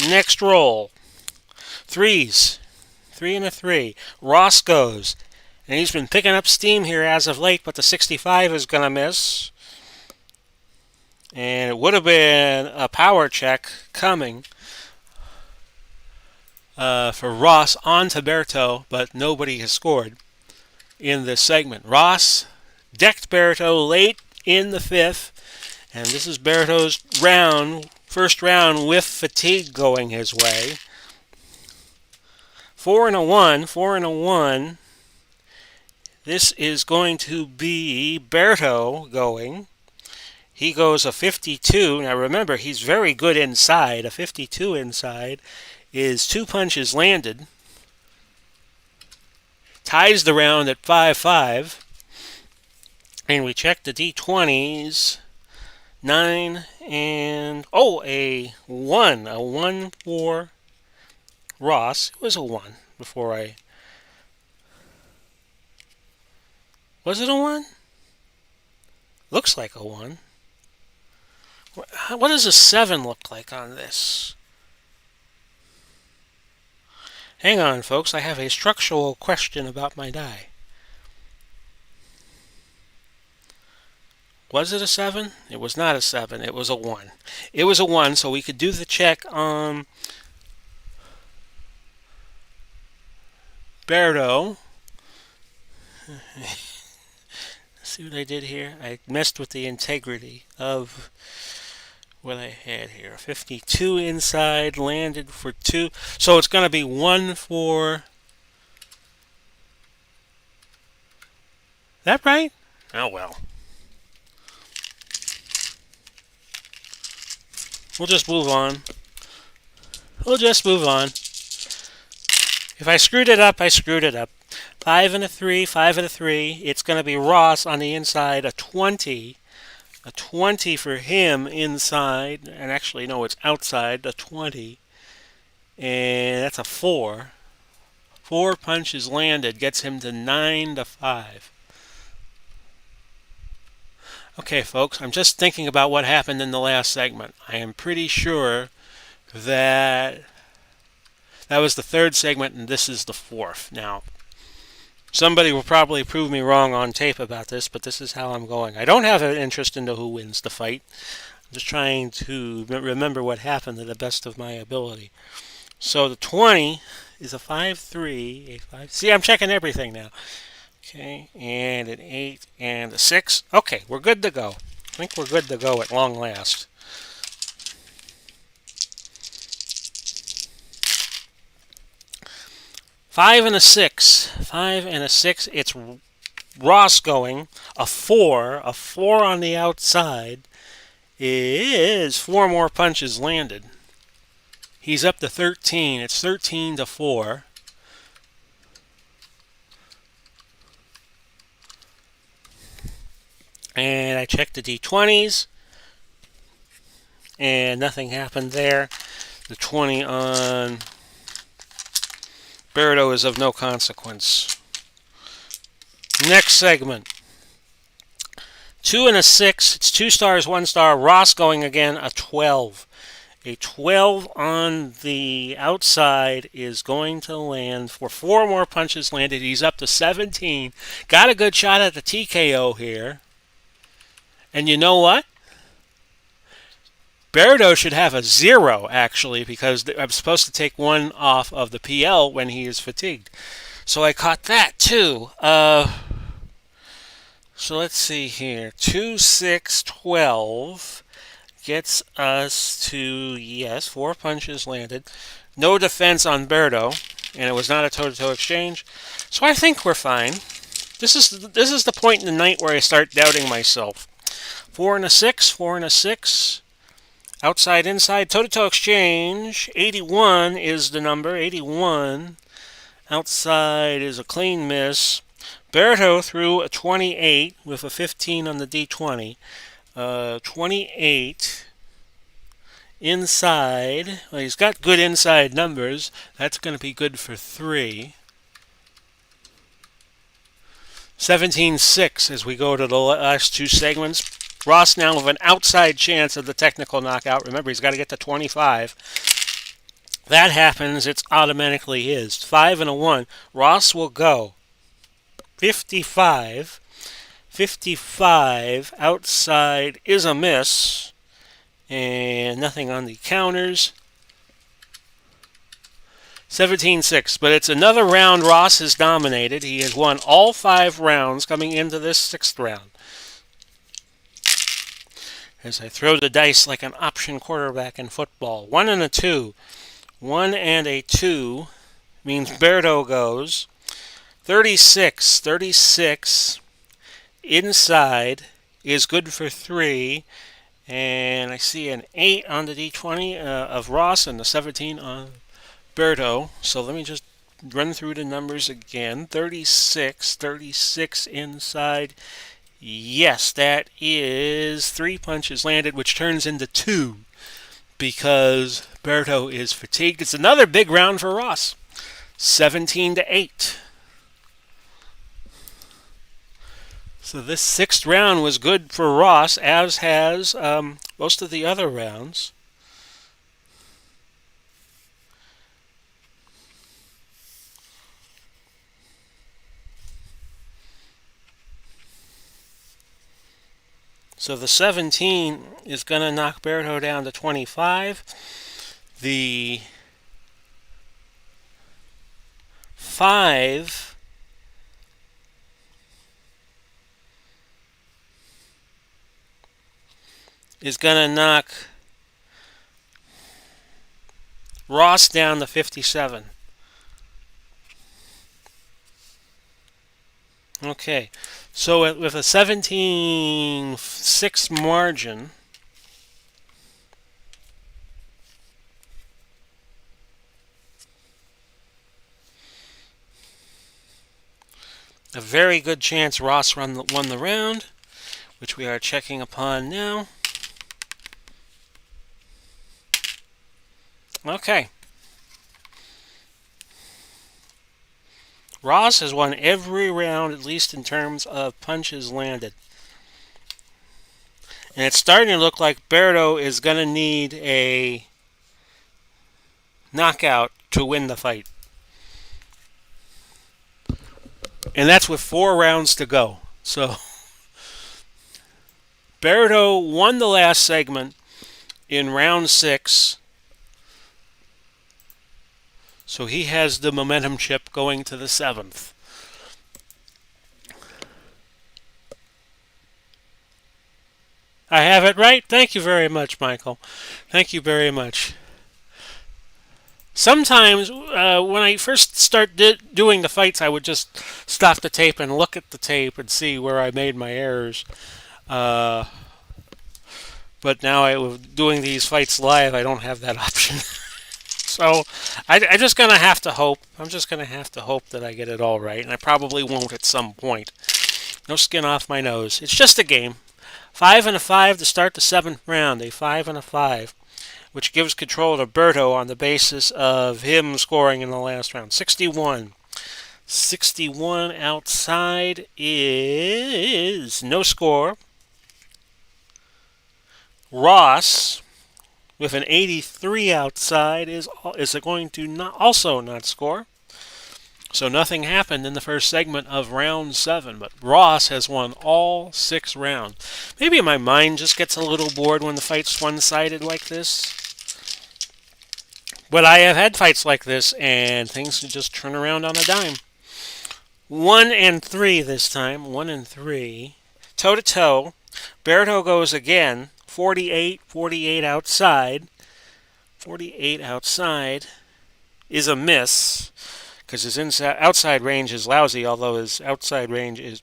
Next roll. 3s. 3 and a 3. Ross goes. And he's been picking up steam here as of late, but the 65 is going to miss. And it would have been a power check coming for Ross onto Berto, but nobody has scored in this segment. Ross decked Berto late in the 5th, and this is Berto's first round with fatigue going his way. 4 and a 1. This is going to be Berto going. He goes a 52. Now remember, he's very good inside. A 52 inside is 2 punches landed. Ties the round at 5-5. And we check the D20s. 9 and... a 1. A 1 for Ross. It was a 1 before I... Was it a 1? Looks like a 1. What does a 7 look like on this? Hang on, folks. I have a structural question about my die. Was it a 7? It was not a 7. It was a 1. It was a 1, so we could do the check on Berto. See what I did here? I messed with the integrity of what I had here. 52 inside, landed for 2. So it's going to be 1 for... That right? Oh, well. We'll just move on. If I screwed it up, I screwed it up. 5 and a 3. It's going to be Ross on the inside, a 20. A 20 for him inside, and actually, no, it's outside, a 20. And that's a 4. 4 punches landed, gets him to 9-5. Okay, folks, I'm just thinking about what happened in the last segment. I am pretty sure that was the 3rd segment, and this is the 4th. Now, somebody will probably prove me wrong on tape about this, but this is how I'm going. I don't have an interest into who wins the fight. I'm just trying to remember what happened to the best of my ability. So the 20 is a 5-3, a 5. See, I'm checking everything now. Okay, and an 8 and a 6. Okay, we're good to go. I think we're good to go at long last. Five and a 6. It's Ross going. A 4 on the outside is 4 more punches landed. He's up to 13. It's 13-4. And I checked the D20s, and nothing happened there. The 20 on Berto is of no consequence. Next segment. 2 and a 6. It's 2 stars, 1 star. Ross going again, a 12. A 12 on the outside is going to land for 4 more punches landed. He's up to 17. Got a good shot at the TKO here. And you know what? Berto should have a 0, actually, because I'm supposed to take 1 off of the PL when he is fatigued. So I caught that, too. So let's see here. 2, 6, 12 gets us to, yes, 4 punches landed. No defense on Berto, and it was not a toe-to-toe exchange. So I think we're fine. This is the point in the night where I start doubting myself. 4 and a 6, 4 and a 6. Outside, inside, toe-to-toe exchange. 81 is the number, 81. Outside is a clean miss. Berto threw a 28 with a 15 on the D20. 28 inside. Well, he's got good inside numbers. That's going to be good for 3. 17-6 as we go to the last 2 segments. Ross now with an outside chance of the technical knockout. Remember, he's got to get to 25. That happens, it's automatically his. 5 and a 1. Ross will go 55. 55 outside is a miss. And nothing on the counters. 17-6. But it's another round Ross has dominated. He has won all 5 rounds coming into this 6th round. As I throw the dice like an option quarterback in football. 1 and a 2. 1 and a 2 means Berto goes. 36. 36 inside is good for 3. And I see an 8 on the D20 of Ross and the 17 on Berto. So let me just run through the numbers again. 36. 36 inside. Yes, that is 3 punches landed, which turns into 2 because Berto is fatigued. It's another big round for Ross. 17-8. So this 6th round was good for Ross, as has most of the other rounds. So the 17 is going to knock Berto down to 25. The 5 is going to knock Ross down to 57. Okay, so with a 17-6 margin, a very good chance Ross won the round, which we are checking upon now. Okay. Ross has won every round, at least in terms of punches landed. And it's starting to look like Berto is going to need a knockout to win the fight. And that's with 4 rounds to go. So, Berto won the last segment in round 6. So he has the momentum chip going to the 7th. I have it right? Thank you very much, Michael. Thank you very much. Sometimes, when I first start doing the fights, I would just stop the tape and look at the tape and see where I made my errors. But now, doing these fights live, I don't have that option. So I'm just going to have to hope. I'm just going to have to hope that I get it all right, and I probably won't at some point. No skin off my nose. It's just a game. 5 and a 5 to start the 7th round. A 5 and a 5, which gives control to Berto on the basis of him scoring in the last round. 61. 61 outside is no score. Ross, with an 83 outside, is going to also not score. So nothing happened in the first segment of round 7, but Ross has won all 6 rounds. Maybe my mind just gets a little bored when the fight's one-sided like this. But I have had fights like this, and things can just turn around on a dime. 1 and 3 this time. 1 and 3. Toe-to-toe. Berto goes again. 48 outside. 48 outside is a miss, because his outside range is lousy, although his inside range is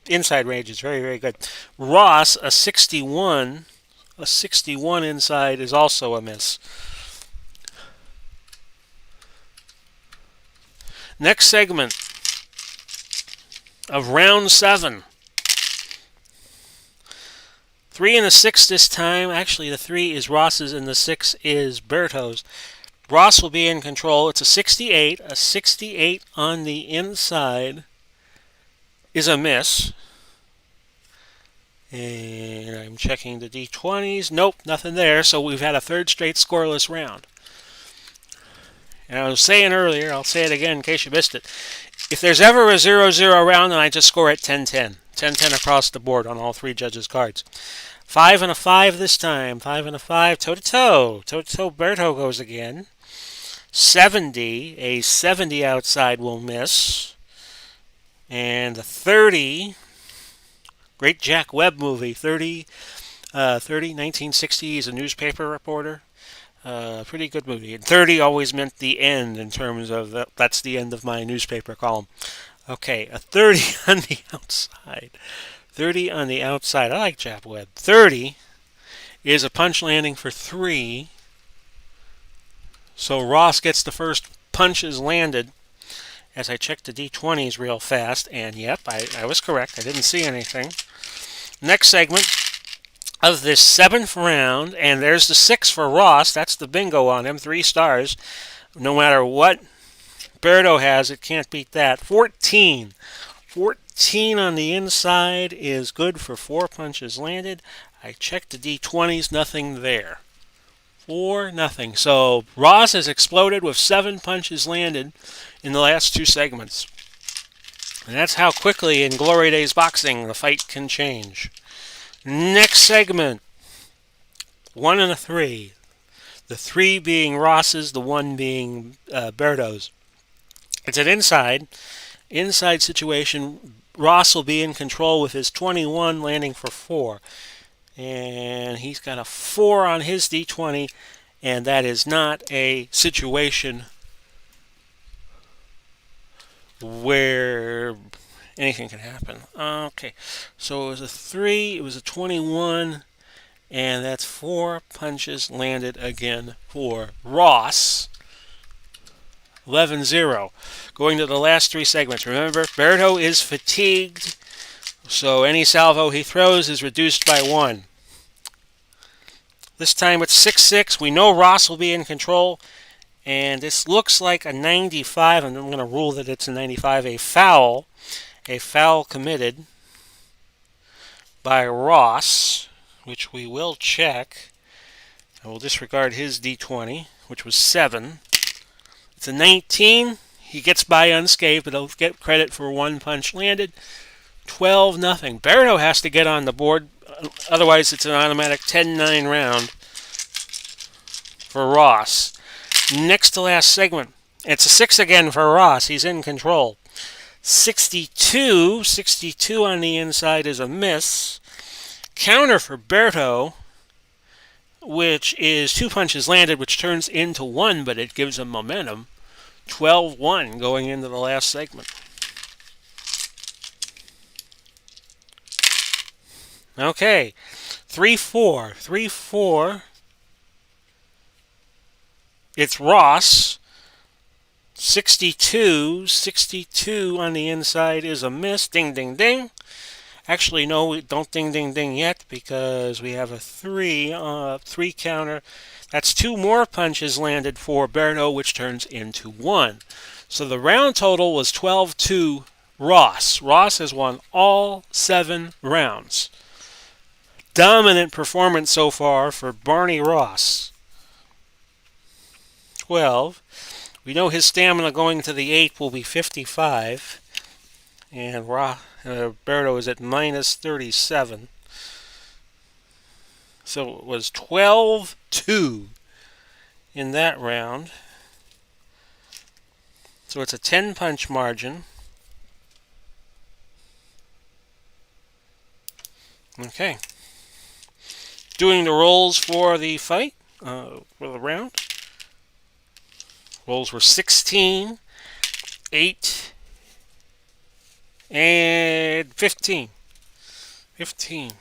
very, very good. Ross, a 61 inside is also a miss. Next segment of round 7. 3 and a 6 this time. Actually, the 3 is Ross's and the 6 is Berto's. Ross will be in control. It's a 68. A 68 on the inside is a miss. And I'm checking the D20s. Nope, nothing there. So we've had a third straight scoreless round. And I was saying earlier, I'll say it again in case you missed it. If there's ever a 0-0 round, then I just score at 10-10. 10-10 across the board on all 3 judges' cards. 5 and a 5 this time. 5 and a 5. Toe-to-toe. Toe-to-toe. Berto goes again. 70. A 70 outside will miss. And a 30. Great Jack Webb movie. 30, 1960. He's a newspaper reporter. Pretty good movie. And 30 always meant the end in terms of that's the end of my newspaper column. Okay, a 30 on the outside. 30 on the outside. I like Jack Webb. 30 is a punch landing for 3. So Ross gets the first punches landed. As I checked the D20s real fast, and yep, I was correct. I didn't see anything. Next segment of this 7th round, and there's the 6 for Ross. That's the bingo on him. 3 stars. No matter what Berto has, it can't beat that. 14. 14 on the inside is good for 4 punches landed. I checked the D20s, nothing there. 4-0. So Ross has exploded with 7 punches landed in the last 2 segments. And that's how quickly in Glory Days boxing the fight can change. Next segment. 1 and a 3. The 3 being Ross's, the 1 being Berto's. It's an inside situation. Ross will be in control with his 21 landing for 4. And he's got a 4 on his D20, and that is not a situation where anything can happen. Okay, so it was a 3, it was a 21, and that's 4 punches landed again for Ross. 11-0. Going to the last 3 segments. Remember, Berto is fatigued, so any salvo he throws is reduced by 1. This time it's 6-6. We know Ross will be in control. And this looks like a 95. And I'm going to rule that it's a 95. A foul committed by Ross, which we will check. I will disregard his D20, which was 7. It's a 19. He gets by unscathed, but he'll get credit for 1 punch landed. 12-0. Berto has to get on the board. Otherwise, it's an automatic 10-9 round for Ross. Next to last segment. It's a 6 again for Ross. He's in control. 62 on the inside is a miss. Counter for Berto, which is 2 punches landed, which turns into 1, but it gives him momentum. 12-1 going into the last segment. Okay, 3-4. It's Ross. 62 on the inside is a miss. Ding, ding, ding. Actually, no, we don't ding, ding, ding yet because we have a 3 counter. That's 2 more punches landed for Berto, which turns into 1. So the round total was 12-2 Ross. Ross has won all 7 rounds. dominant performance so far for Barney Ross. 12. We know his stamina going to the 8th will be 55. And Berto is at minus 37. So it was 12-2 in that round. So it's a 10-punch margin. Okay. Doing the rolls for the fight, for the round. Rolls were 16, 8, and 15. 15.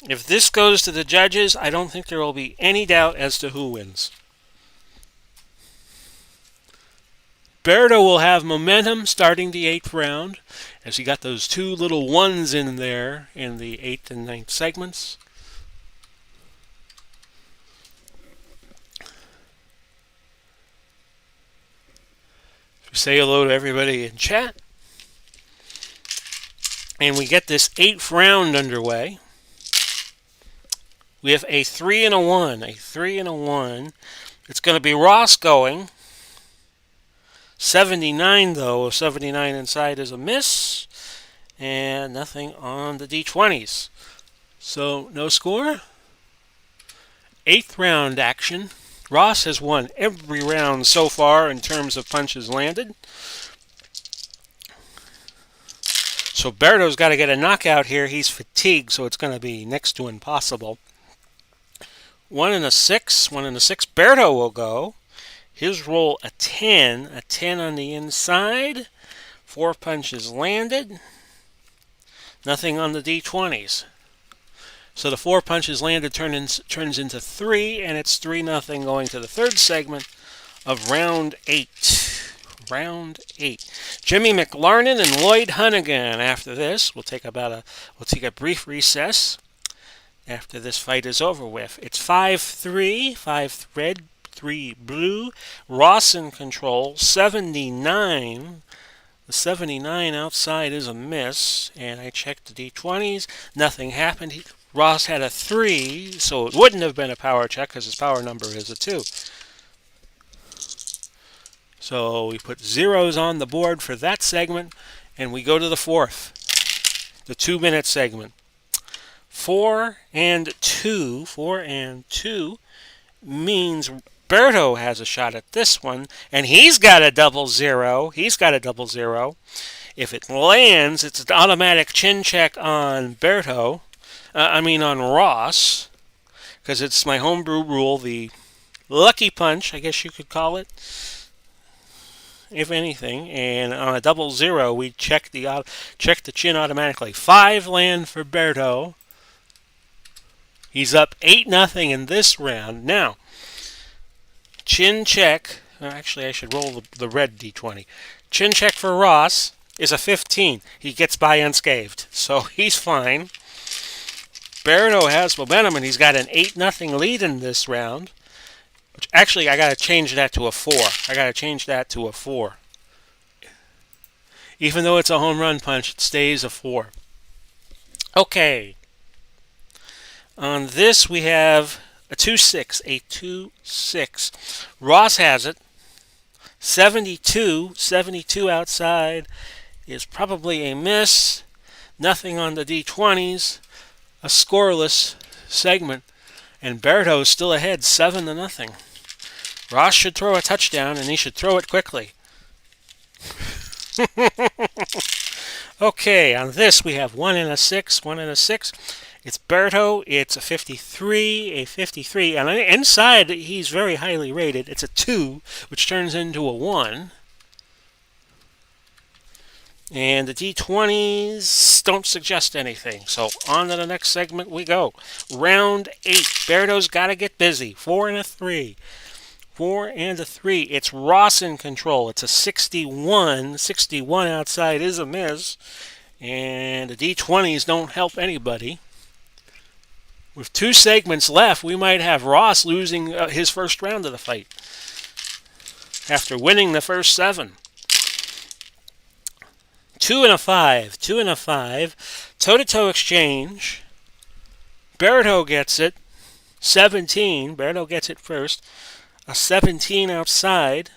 If this goes to the judges, I don't think there will be any doubt as to who wins. Berto will have momentum starting the 8th round, as he got those two little ones in there in the 8th and 9th segments. Say hello to everybody in chat. And we get this 8th round underway. We have a 3 and a 1. A 3 and a 1. It's going to be Ross going. 79, though. 79 inside is a miss. And nothing on the D20s. So, no score. 8th round action. Ross has won every round so far in terms of punches landed. So Berto's got to get a knockout here. He's fatigued, so it's going to be next to impossible. 1 and a 6. 1 and a 6. Berto will go. His roll a 10. A 10 on the inside. 4 punches landed. Nothing on the D20s. So the 4 punches landed turns into 3, and it's 3-0 going to the 3rd segment of round 8. Round 8. Jimmy McLarnin and Lloyd Honeyghan. After this, we'll take a brief recess after this fight is over with. It's 5-3, 5 red, 3 blue. Ross in control, 79. The 79 outside is a miss, and I checked the D20s. Nothing happened. Ross had a 3, so it wouldn't have been a power check because his power number is a 2. So we put zeros on the board for that segment, and we go to the 4th, the 2-minute segment. 4 and 2. 4 and 2 means Berto has a shot at this one, and he's got a double zero. He's got a double zero. If it lands, it's an automatic chin check on Berto. On Ross, because it's my homebrew rule, the lucky punch, I guess you could call it, if anything. And on a double zero, we check the chin automatically. 5 land for Berto. He's up 8-0 in this round. Now, chin check. Actually, I should roll the red D20. Chin check for Ross is a 15. He gets by unscathed, so he's fine. Berto has momentum, and he's got an 8-0 lead in this round. Which actually, I got to change that to a 4. I got to change that to a 4. Even though it's a home run punch, it stays a 4. Okay. On this, we have a 2-6. A 2-6. Ross has it. 72. 72 outside is probably a miss. Nothing on the D20s. A scoreless segment, and Berto's still ahead 7-0. Ross should throw a touchdown, and he should throw it quickly. Okay, on this we have 1 and a 6, 1 and a 6. It's Berto, it's a 53, and inside he's very highly rated. It's a 2, which turns into a 1. And the D20s don't suggest anything. So on to the next segment we go. Round 8. Berto's got to get busy. 4 and a 3. 4 and a 3. It's Ross in control. It's a 61. 61 outside is a miss. And the D20s don't help anybody. With 2 segments left, we might have Ross losing his first round of the fight after winning the first 7. 2 and a 5. 2 and a 5. Toe-to-toe exchange. Berto gets it. 17. Berto gets it first. A 17 outside.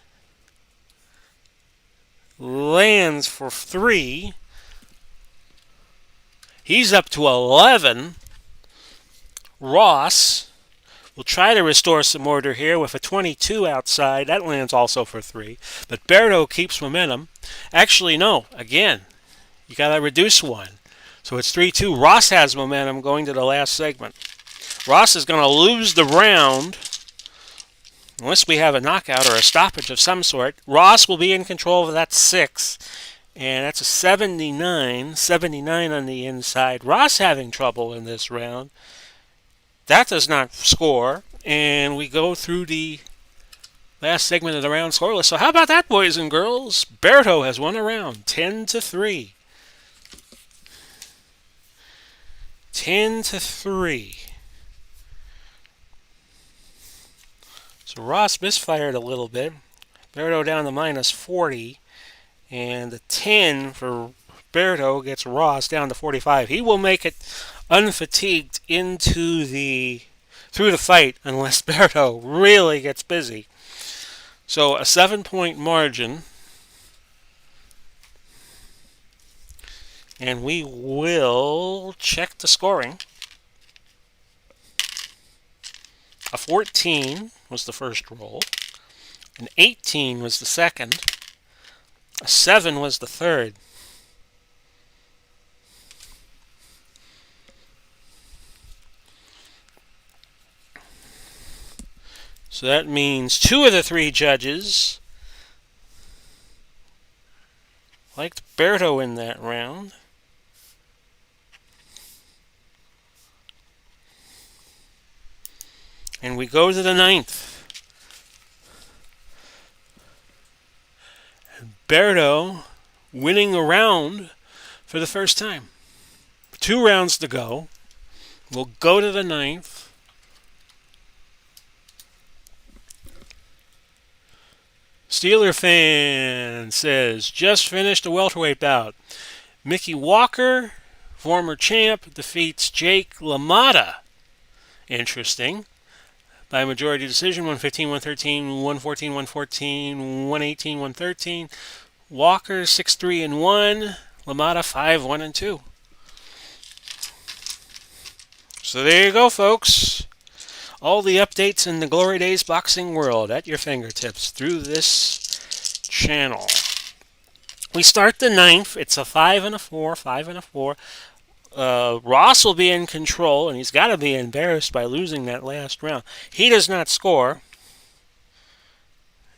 Lands for 3. He's up to 11. Ross will try to restore some order here with a 22 outside. That lands also for 3. But Berto keeps momentum. Actually, no. Again, you got to reduce 1. So it's 3-2. Ross has momentum going to the last segment. Ross is going to lose the round unless we have a knockout or a stoppage of some sort. Ross will be in control of that 6. And that's a 79. 79 on the inside. Ross having trouble in this round. That does not score. And we go through the last segment of the round scoreless. So how about that, boys and girls? Berto has won a round. 10-3. 10-3. So Ross misfired a little bit. Berto down to minus 40. And the 10 for Berto gets Ross down to 45. He will make it unfatigued through the fight unless Berto really gets busy. So a 7-point margin. And we will check the scoring. A 14 was the first roll. An 18 was the second. A 7 was the third. So that means 2 of the 3 judges liked Berto in that round. And we go to the 9th. Berto winning a round for the first time. 2 rounds to go. We'll go to the 9th. Steeler fan says, just finished a welterweight bout. Mickey Walker, former champ, defeats Jake LaMotta. Interesting. By majority decision, 115, 113, 114, 114, 118, 113. Walker 6-3-1. LaMotta 5-1-2. So there you go, folks. All the updates in the Glory Days boxing world at your fingertips through this channel. We start the 9th. It's a 5 and a 4, 5 and a 4. Ross will be in control, and he's got to be embarrassed by losing that last round. He does not score,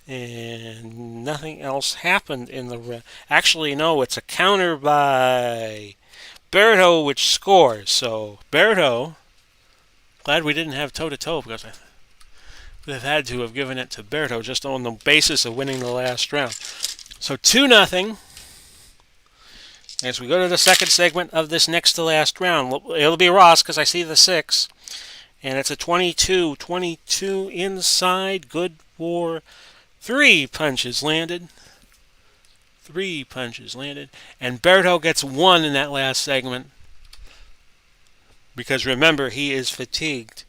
and nothing else happened in the round. Actually, no, it's a counter by Berto, which scores. So, Berto, glad we didn't have toe-to-toe, because I would have had to have given it to Berto just on the basis of winning the last round. So, 2-0. As we go to the second segment of this next to last round, it'll be Ross because I see the 6. And it's a 22. 22 inside. Good for 3 punches landed. 3 punches landed. And Berto gets 1 in that last segment. Because remember, he is fatigued.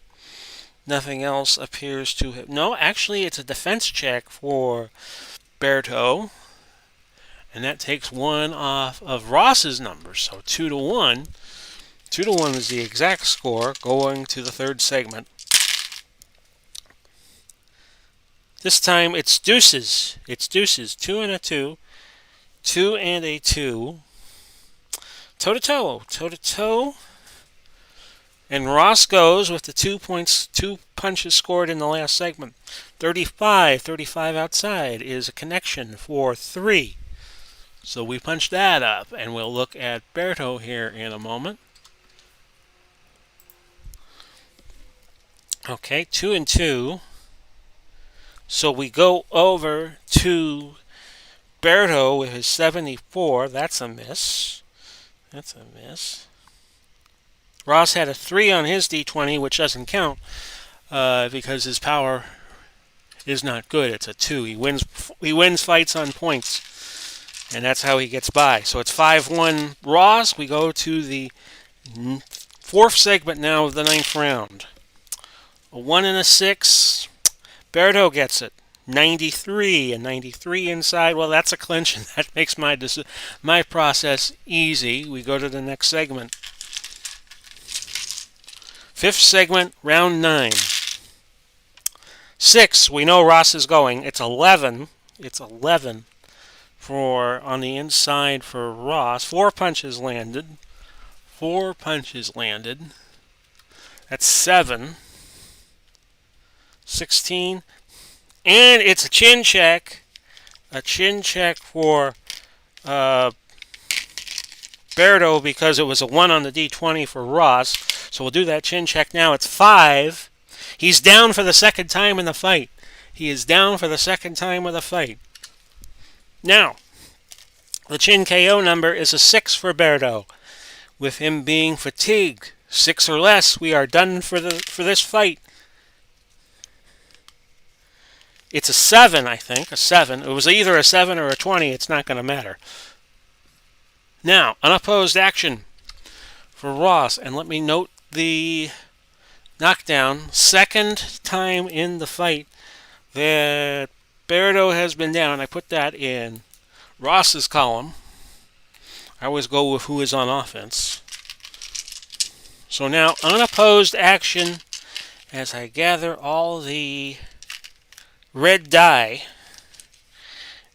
Nothing else appears to have... No, actually, it's a defense check for Berto. And that takes 1 off of Ross's numbers. So 2-1. 2-1 is the exact score going to the third segment. This time it's deuces. It's deuces. 2 and a 2. 2 and a 2. Toe-to-toe. Toe-to-toe. And Ross goes with the 2 points, 2 punches scored in the last segment. 35. 35 outside is a connection for 3. So we punch that up, and we'll look at Berto here in a moment. Okay, 2 and 2. So we go over to Berto with his 74. That's a miss. That's a miss. Ross had a 3 on his D20, which doesn't count because his power is not good. It's a 2. He wins fights on points. And that's how he gets by. So it's 5-1 Ross. We go to the fourth segment now of the ninth round. A 1 and a 6. Berto gets it. 93 and 93 inside. Well, that's a clinch, and that makes my process easy. We go to the next segment. Fifth segment, round 9. 6, we know Ross is going. It's 11. It's 11 for on the inside for Ross. 4 punches landed. 4 punches landed. That's 7. 16. And it's a chin check. A chin check for Berto because it was a 1 on the D20 for Ross. So we'll do that chin check now. It's 5. He's down for the second time in the fight. He is down for the second time of the fight. Now, the chin KO number is a 6 for Berto. With him being fatigued, 6 or less, we are done for this fight. It's a 7, I think, a 7. It was either a 7 or a 20. It's not going to matter. Now, unopposed action for Ross. And let me note the knockdown. Second time in the fight that Berto has been down. I put that in Ross's column. I always go with who is on offense. So now, unopposed action as I gather all the red die.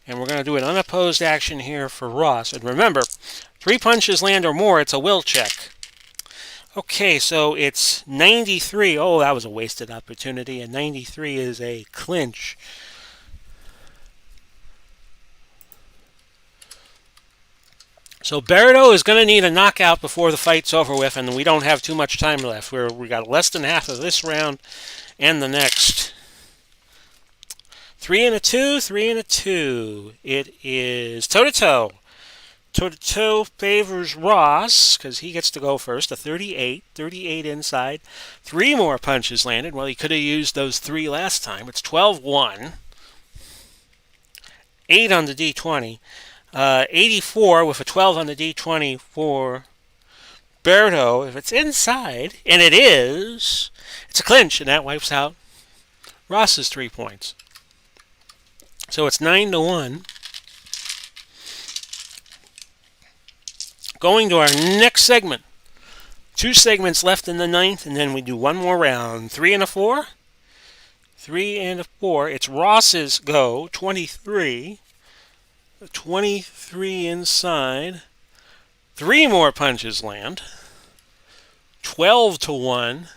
And we're going to do an unopposed action here for Ross. And remember, 3 punches land or more, it's a will check. Okay, so it's 93. Oh, that was a wasted opportunity. And 93 is a clinch. So Berto is going to need a knockout before the fight's over with, and we don't have too much time left. We got less than half of this round and the next. 3 and a 2, 3 and a 2. It is toe-to-toe. Toe-to-toe favors Ross, because he gets to go first. A 38. 38 inside. 3 more punches landed. Well, he could have used those 3 last time. It's 12-1. 8 on the D20. 84 with a 12 on the D20 for Berto. If it's inside, and it is, it's a clinch, and that wipes out Ross's 3 points. So it's 9-1. Going to our next segment. 2 segments left in the ninth, and then we do one more round. 3 and a 4. 3 and a 4. It's Ross's go. 23. 23 inside. 3 more punches land. 12-1.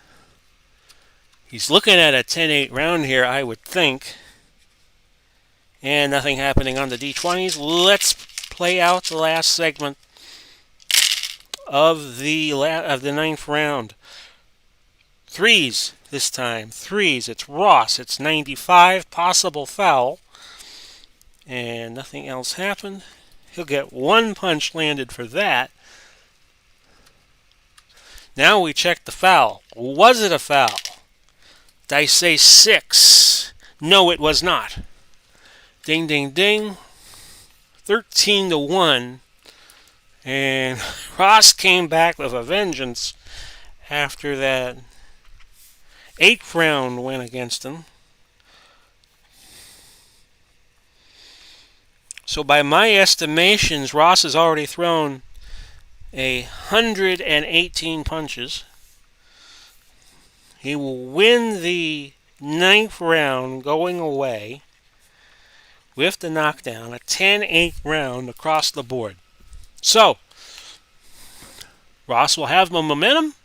He's looking at a 10-8 round here, I would think. And nothing happening on the D20s. Let's play out the last segment of the ninth round. 3s this time. 3s. It's Ross. It's 95. Possible foul. And nothing else happened. He'll get 1 punch landed for that. Now we check the foul. Was it a foul? Dice say 6. No, it was not. Ding, ding, ding. 13-1. And Ross came back with a vengeance after that 8th round win against him. So by my estimations, Ross has already thrown 118 punches. He will win the 9th round going away with the knockdown, a 10-8 round across the board. So, Ross will have momentum,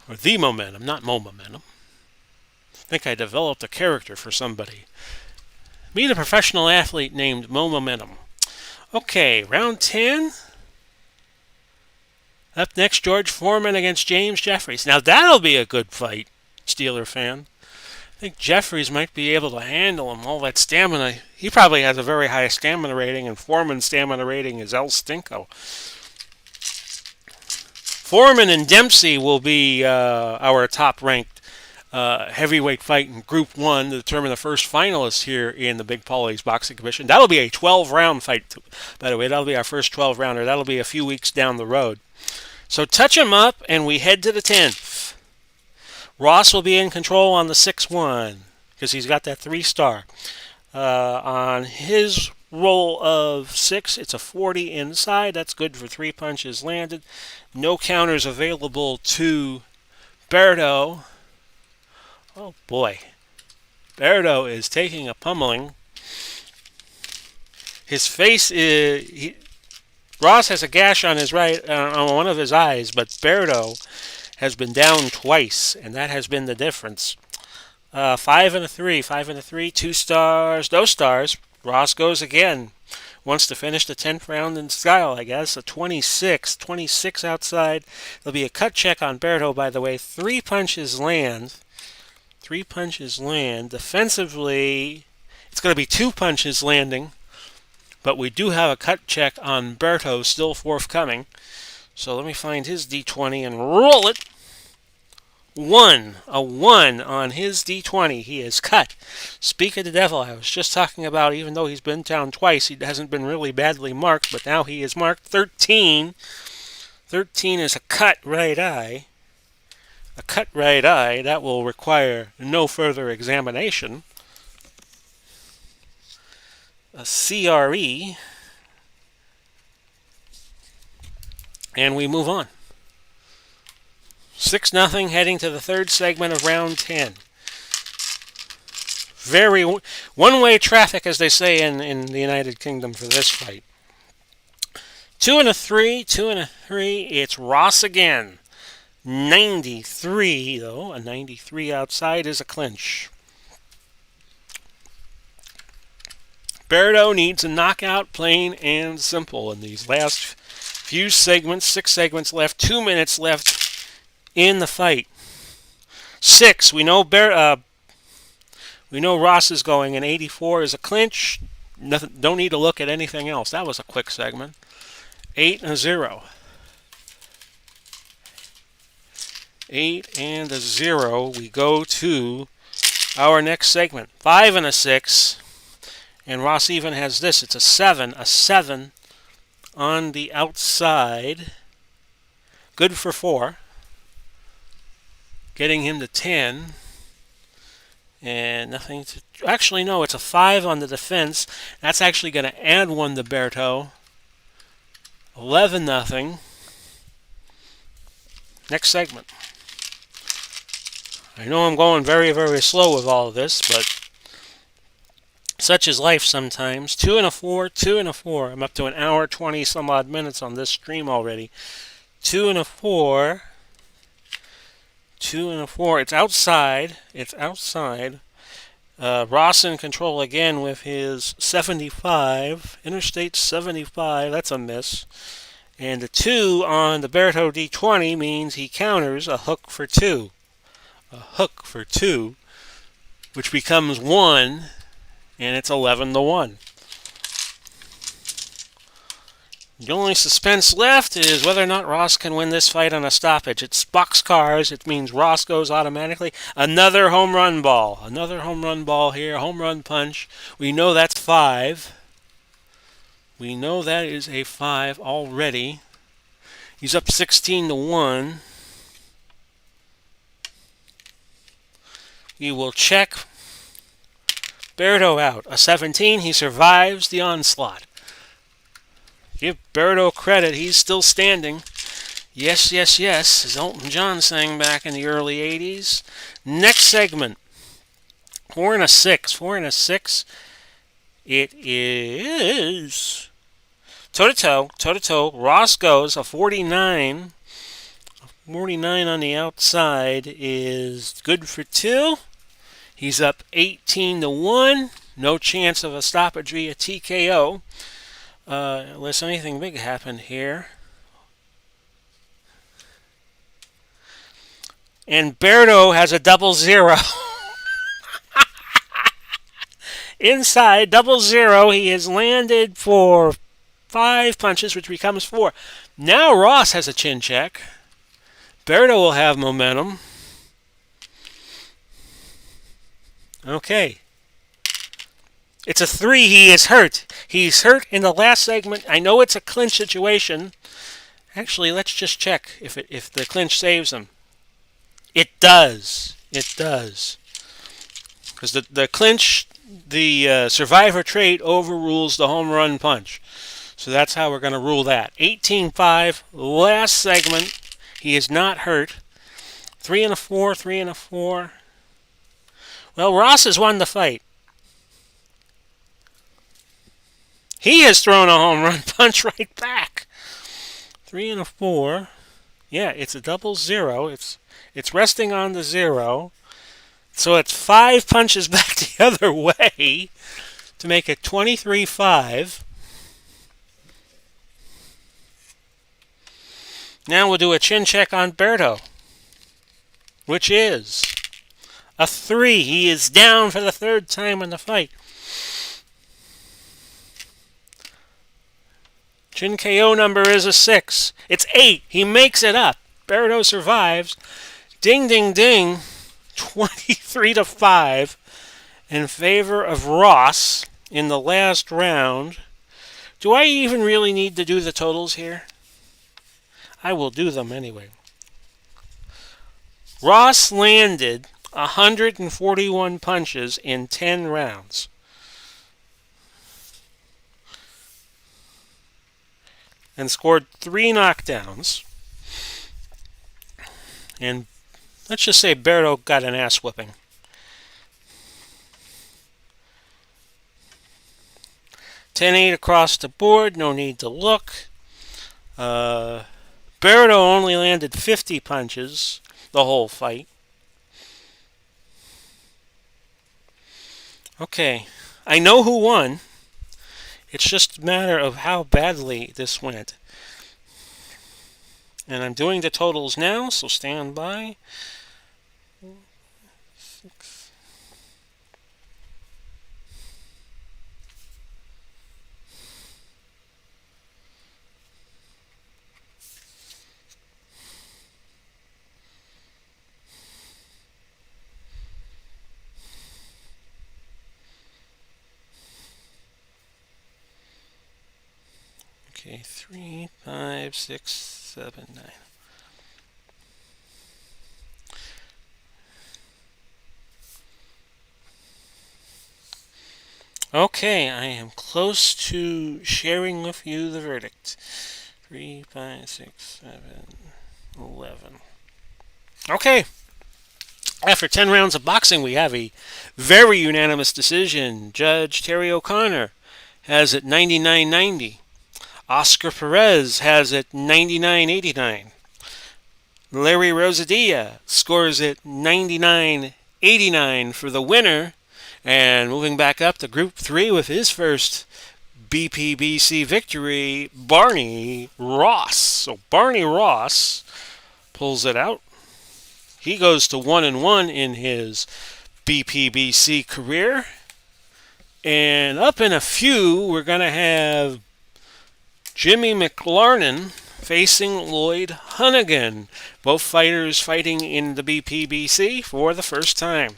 or the momentum, not momentum. I think I developed a character for somebody. Meet a professional athlete named Momentum. Okay, round 10. Up next, George Foreman against James Jeffries. Now that'll be a good fight, Steeler fan. I think Jeffries might be able to handle him. All that stamina. He probably has a very high stamina rating, and Foreman's stamina rating is El Stinko. Foreman and Dempsey will be our top-ranked heavyweight fight in Group 1 to determine the first finalist here in the Big Pauly's boxing commission. That'll be a 12-round fight, by the way. That'll be our first 12-rounder. That'll be a few weeks down the road. So touch him up, and we head to the 10th. Ross will be in control on the 6-1 because he's got that 3-star. On his roll of 6, it's a 40 inside. That's good for 3 punches landed. No counters available to Berto. Oh boy. Berto is taking a pummeling. His face is... Ross has a gash on his on one of his eyes, but Berto has been down twice, and that has been the difference. 5 and a 3, 5 and a 3, 2 stars, no stars. Ross goes again. Wants to finish the 10th round in style, I guess. A 26 outside. There'll be a cut check on Berto, by the way. 3 punches land. 3 punches land. Defensively, it's going to be 2 punches landing. But we do have a cut check on Berto still forthcoming. So let me find his D20 and roll it. 1. A 1 on his D20. He is cut. Speak of the devil, I was just talking about, even though he's been down twice, he hasn't been really badly marked, but now he is marked 13. 13 is a cut right eye. A cut right eye. That will require no further examination. A CRE. And we move on. 6-0 heading to the 3rd segment of round 10. Very one-way traffic, as they say in the United Kingdom for this fight. 2 and a 3, 2 and a 3. It's Ross again. 93, though. A 93 outside is a clinch. Berto needs a knockout, plain and simple, in these last few segments. 6 segments left, 2 minutes left in the fight. 6, we know Ross is going, and 84 is a clinch. Nothing, don't need to look at anything else. That was a quick segment. 8 and a 0. 8 and a 0. We go to our next segment. 5 and a 6. And Ross even has this. It's a 7. A 7 on the outside. Good for 4. Getting him to 10. And nothing to... Actually, no, it's a 5 on the defense. That's actually going to add 1 to Berto. 11-0. Next segment. I know I'm going very, very slow with all of this, but such is life sometimes. 2 and a 4, 2 and a 4. I'm up to an hour, 20 some odd minutes on this stream already. 2 and a 4. 2 and a 4. It's outside. It's outside. Ross in control again with his 75. Interstate 75. That's a miss. And the 2 on the Berto D20 means he counters a hook for 2. A hook for 2, which becomes 1, and it's 11-1. The only suspense left is whether or not Ross can win this fight on a stoppage. It's boxcars. It means Ross goes automatically. Another home run ball. Another home run ball here. Home run punch. We know that's 5. We know that is a 5 already. He's up 16-1. We will check Berto out. A 17. He survives the onslaught. Give Berto credit. He's still standing. Yes, yes, yes, as Elton John sang back in the early 80s. Next segment. 4 and a 6. 4 and a 6. It is toe-to-toe. Toe-to-toe. Ross goes. A 49. A 49 on the outside is good for 2. He's up 18-1. No chance of a stoppage via TKO. Unless anything big happened here. And Berto has a 0-0. Inside, 0-0. He has landed for 5 punches, which becomes 4. Now Ross has a chin check. Berto will have momentum. Okay. It's a 3. He is hurt. He's hurt in the last segment. I know it's a clinch situation. Actually, let's just check if the clinch saves him. It does. It does. Because the clinch, the survivor trait overrules the home run punch. So that's how we're going to rule that. 18-5, last segment. He is not hurt. 3 and a 4, 3 and a 4. Well, Ross has won the fight. He has thrown a home run punch right back. 3 and a 4. Yeah, it's a double zero. It's resting on the zero. So it's 5 punches back the other way to make it 23-5. Now we'll do a chin check on Berto, which is a 3. He is down for the third time in the fight. Chin KO number is a 6. It's 8. He makes it up. Berto survives. Ding, ding, ding. 23-5 in favor of Ross in the last round. Do I even really need to do the totals here? I will do them anyway. Ross landed 141 punches in 10 rounds. And scored 3 knockdowns. And let's just say Berto got an ass whipping. $10-8 across the board, no need to look. Berto only landed 50 punches the whole fight. Okay, I know who won. It's just a matter of how badly this went. And I'm doing the totals now, so stand by. 6. Okay, 3, 5, 6, 7, 9. Okay, I am close to sharing with you the verdict. 3, 5, 6, 7, 11. Okay. After 10 rounds of boxing, we have a very unanimous decision. Judge Terry O'Connor has it 99-90. Oscar Perez has it 99-89. Larry Rosadilla scores it 99-89 for the winner. And moving back up to Group 3 with his first BPBC victory, Barney Ross. So Barney Ross pulls it out. He goes to 1-1 in his BPBC career. And up in a few, we're going to have Jimmy McLarnin facing Lloyd Honeyghan. Both fighters fighting in the BPBC for the first time.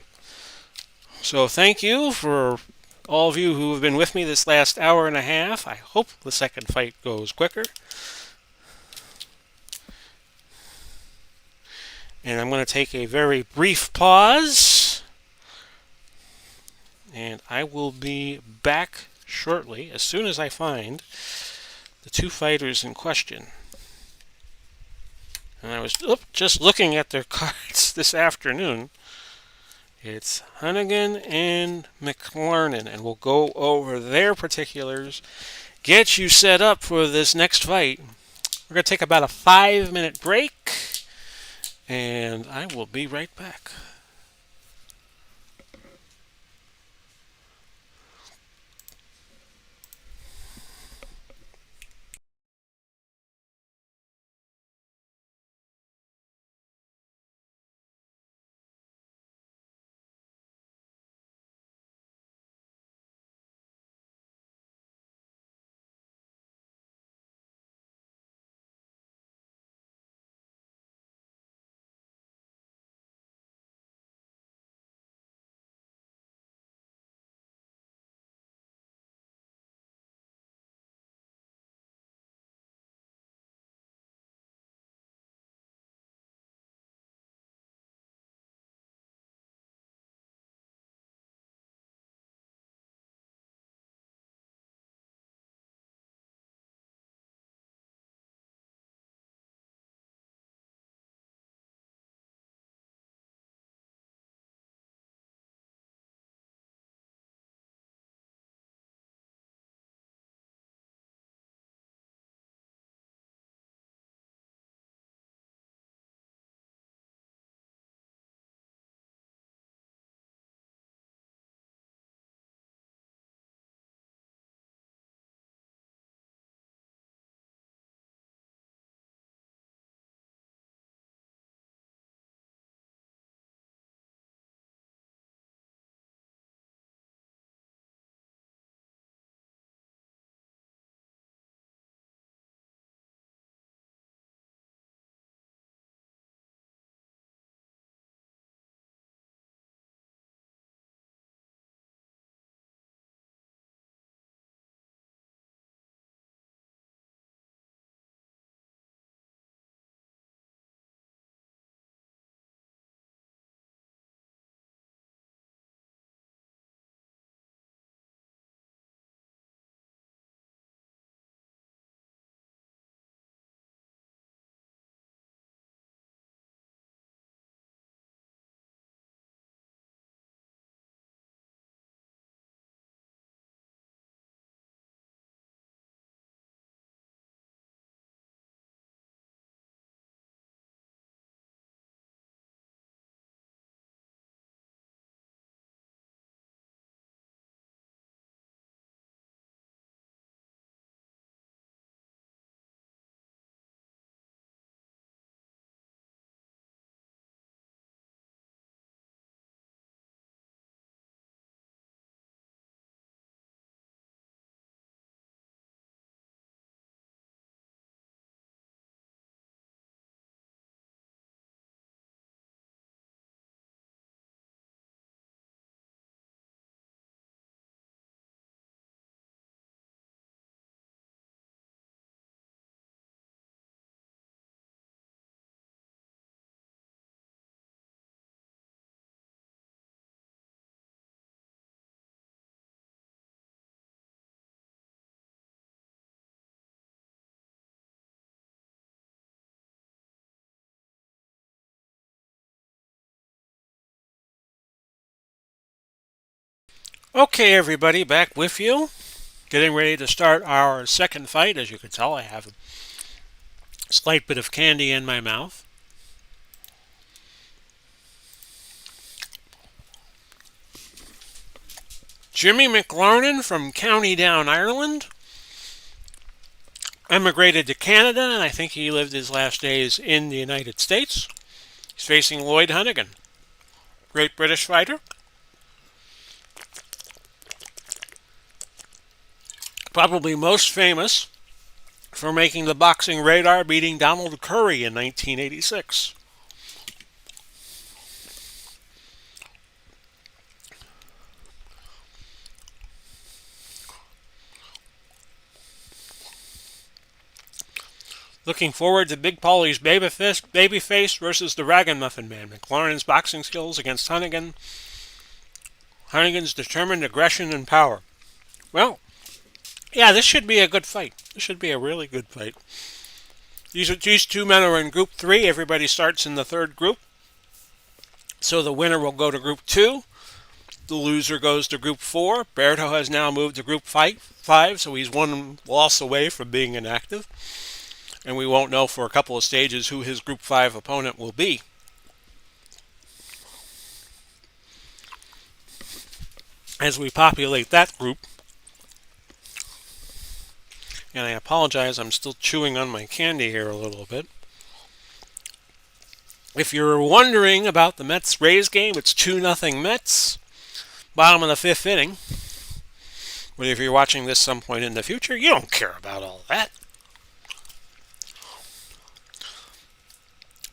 So thank you for all of you who have been with me this last hour and a half. I hope the second fight goes quicker. And I'm going to take a very brief pause. And I will be back shortly as soon as I find the two fighters in question. And I was just looking at their cards this afternoon. It's Honeyghan and McLarnin, and we'll go over their particulars, get you set up for this next fight. We're going to take about a 5-minute break, and I will be right back. Okay, everybody, back with you. Getting ready to start our second fight. As you can tell, I have a slight bit of candy in my mouth. Jimmy McLarnin from County Down, Ireland, emigrated to Canada, and I think he lived his last days in the United States. He's facing Lloyd Honeyghan, great British fighter. Probably most famous for making the boxing radar beating Donald Curry in 1986. Looking forward to Big Pauly's babyface versus the Ragamuffin Man. McLaren's boxing skills against Honeyghan. Honeyghan's determined aggression and power. Well, yeah, this should be a good fight. This should be a really good fight. These two men are in Group 3. Everybody starts in the third group. So the winner will go to Group 2. The loser goes to Group 4. Berto has now moved to Group 5, so he's one loss away from being inactive. And we won't know for a couple of stages who his Group 5 opponent will be. As we populate that group, and I apologize, I'm still chewing on my candy here a little bit. If you're wondering about the Mets-Rays game, it's 2-0 Mets. Bottom of the fifth inning. But if you're watching this some point in the future, you don't care about all that.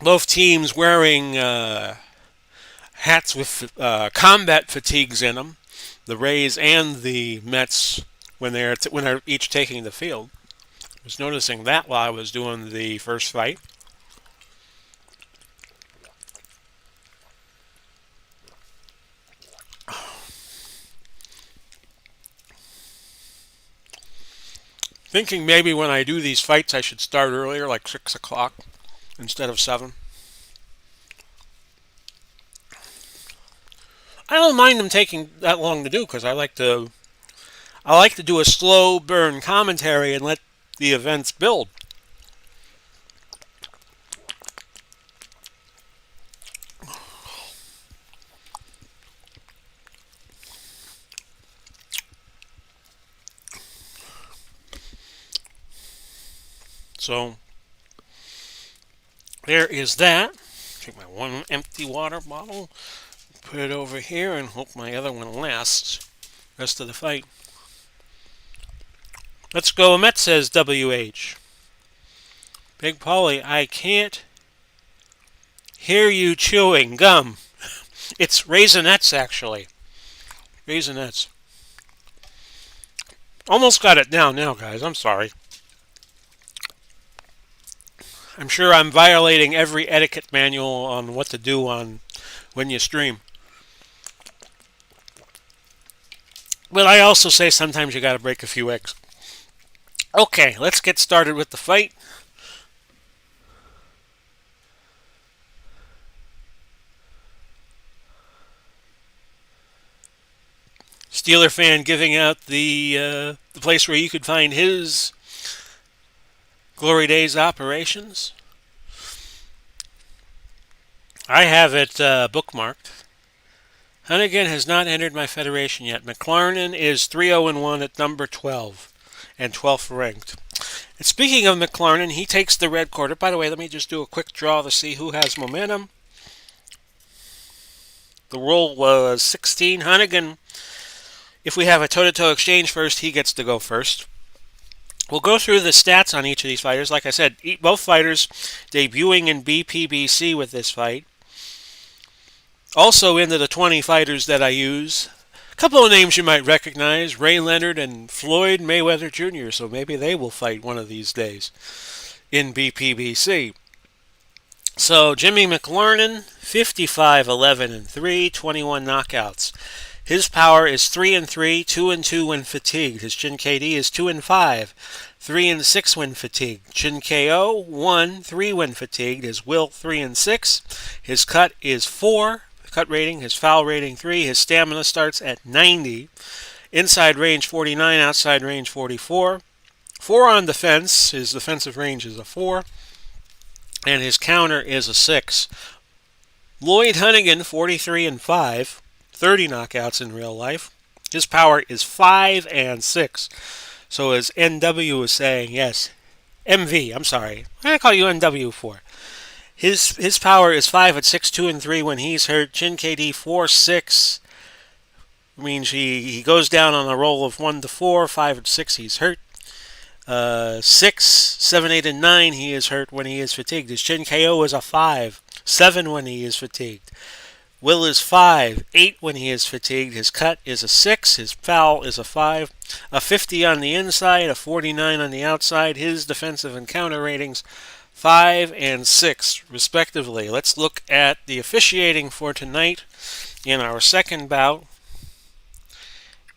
Both teams wearing hats with combat fatigues in them. The Rays and the Mets when they're each taking the field. I was noticing that while I was doing the first fight. Thinking maybe when I do these fights I should start earlier, like 6 o'clock instead of 7. I don't mind them taking that long to do because I like to do a slow burn commentary and let the events build. So there is that. Take my one empty water bottle, put it over here, and hope my other one lasts the rest of the fight. Let's go, Mets, says WH. Big Pauly, I can't hear you chewing gum. It's Raisinets, actually. Raisinets. Almost got it down now, guys. I'm sorry. I'm sure I'm violating every etiquette manual on what to do on when you stream. But I also say sometimes you gotta break a few eggs. Okay, let's get started with the fight. Steeler fan giving out the place where you could find his Glory Days operations. I have it bookmarked. Honeyghan has not entered my federation yet. McLarnin is 3-0-1 at number 12 and 12th ranked. And speaking of McLarnin, he takes the red quarter. By the way, let me just do a quick draw to see who has momentum. The roll was 16. Honeyghan, if we have a toe-to-toe exchange first, he gets to go first. We'll go through the stats on each of these fighters. Like I said, both fighters debuting in BPBC with this fight. Also into the 20 fighters that I use. A couple of names you might recognize, Ray Leonard and Floyd Mayweather Jr., so maybe they will fight one of these days in BPBC. So Jimmy McLarnin, 55-11-3, 21 knockouts. His power is 3-3, 2-2 when fatigued. His Chin KD is 2-5, 3-6 when fatigued. Chin KO 1, 3 when fatigued. His Will 3-6. His cut is 4, cut rating, his foul rating 3, his stamina starts at 90, inside range 49, outside range 44. 4 on defense, his defensive range is a 4, and his counter is a 6. Lloyd Honeyghan, 43 and 5, 30 knockouts in real life. His power is 5 and 6. So as NW is saying, yes, MV, I'm sorry. What did I call you NW for? His power is 5 at 6, 2 and 3 when he's hurt. Chin KD 4, 6. Means he goes down on a roll of 1 to 4, 5 and 6 he's hurt. 6, 7, 8 and 9 he is hurt when he is fatigued. His chin KO is a 5, 7 when he is fatigued. Will is 5, 8 when he is fatigued. His cut is a 6, his foul is a 5, a 50 on the inside, a 49 on the outside. His defensive and counter ratings 5 and 6 respectively. Let's look at the officiating for tonight in our second bout.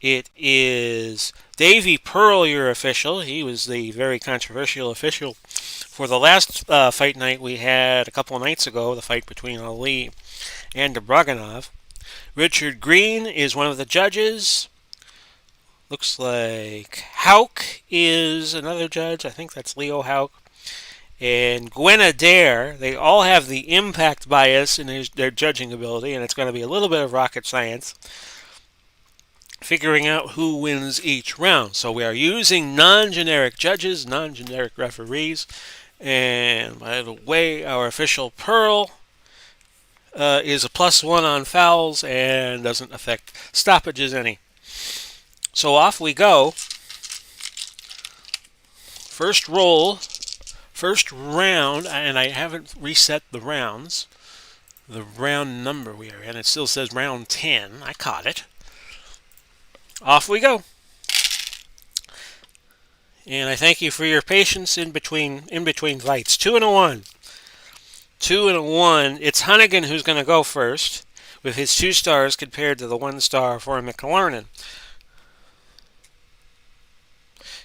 It is Davey Pearl, your official. He was the very controversial official for the last fight night we had a couple of nights ago, the fight between Ali and Dragunov. Richard Green is one of the judges. Looks like Hauk is another judge. I think that's Leo Hauk. And Gwen Adair, they all have the impact bias in their judging ability, and it's going to be a little bit of rocket science figuring out who wins each round. So we are using non-generic judges, non-generic referees. And by the way, our official Pearl is a +1 on fouls and doesn't affect stoppages any. So off we go. First roll, first round, and I haven't reset the rounds. The round number we are in, it still says round 10. I caught it. Off we go. And I thank you for your patience in between fights. 2 and a 1. 2 and a 1. It's Honeyghan who's going to go first, with his 2 stars compared to the 1 star for McLarnin.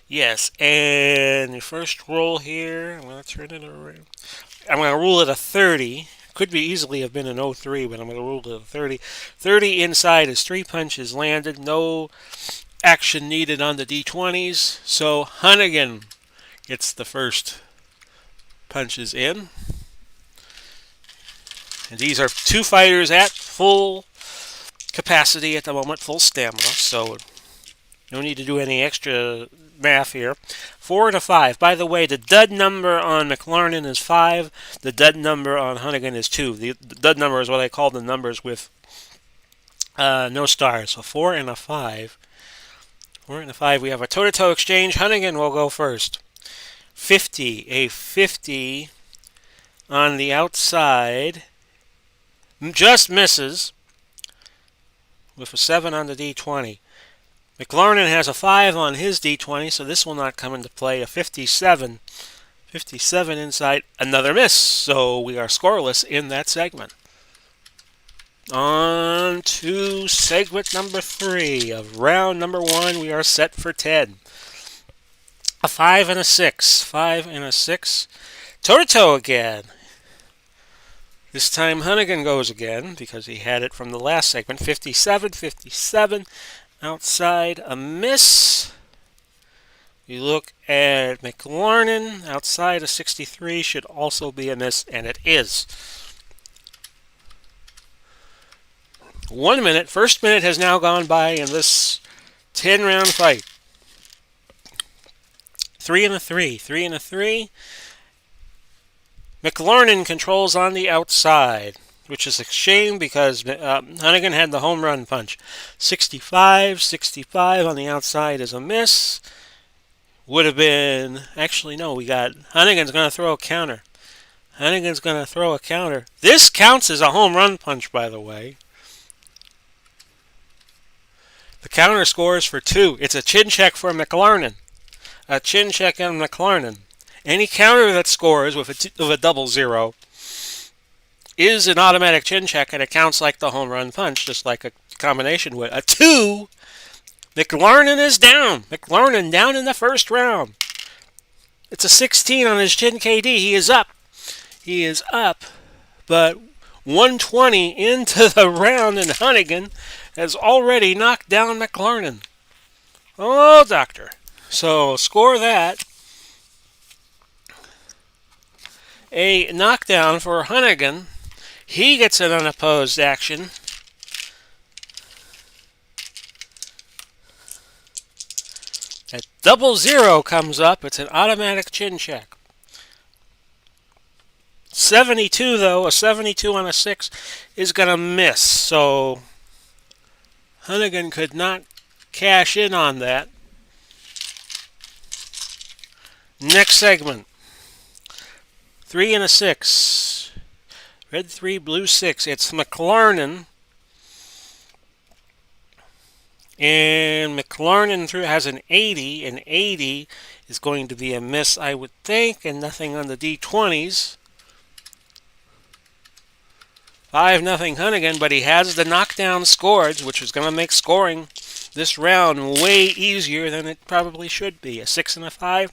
Yes, and the first roll here, I'm going to turn it around. I'm going to rule it a 30. Could be easily have been an 03, but I'm going to rule it a 30. 30 inside is 3 punches landed. No action needed on the D20s. So Honeyghan gets the first punches in. And these are 2 fighters at full capacity at the moment, full stamina. So no need to do any extra math here. 4 and a 5. By the way, the dud number on McLarnin is 5. The dud number on Honeyghan is 2. The dud number is what I call the numbers with no stars. So 4 and a 5. 4 and a 5. We have a toe-to-toe exchange. Honeyghan will go first. 50. A 50 on the outside. Just misses with a 7 on the D20. McLarnin has a 5 on his D20, so this will not come into play. A 57. 57 inside. Another miss. So we are scoreless in that segment. On to segment number 3 of round number 1. We are set for 10. A 5 and a 6. 5 and a 6. Toe-to-toe again. This time Honeyghan goes again because he had it from the last segment. 57. 57. Outside, a miss. You look at McLarnin. Outside, a 63 should also be a miss, and it is. 1 minute. First minute has now gone by in this 10-round fight. 3 and a 3. 3 and a 3. McLarnin controls on the outside, which is a shame because Honeyghan had the home run punch. 65, 65 on the outside is a miss. Would have been... Actually, no, we got... Honeyghan's going to throw a counter. Honeyghan's going to throw a counter. This counts as a home run punch, by the way. The counter scores for 2. It's a chin check for McLarnin. A chin check on McLarnin. Any counter that scores with a 00 is an automatic chin check, and it counts like the home run punch, just like a combination would. A 2, McLarnin is down. McLarnin down in the first round. It's a 16 on his chin KD. He is up. He is up, but 120 into the round, and Honeyghan has already knocked down McLarnin. Oh, doctor. So score that. A knockdown for Honeyghan. He gets an unopposed action. At 00 comes up. It's an automatic chin check. 72, though, a 72 on a 6 is going to miss. So Honeyghan could not cash in on that. Next segment. 3 and a 6. Red 3, blue 6. It's McLarnin. And McLarnin has an 80. An 80 is going to be a miss, I would think, and nothing on the D20s. 5-0 Honeyghan, but he has the knockdown scored, which is going to make scoring this round way easier than it probably should be. A 6 and a 5.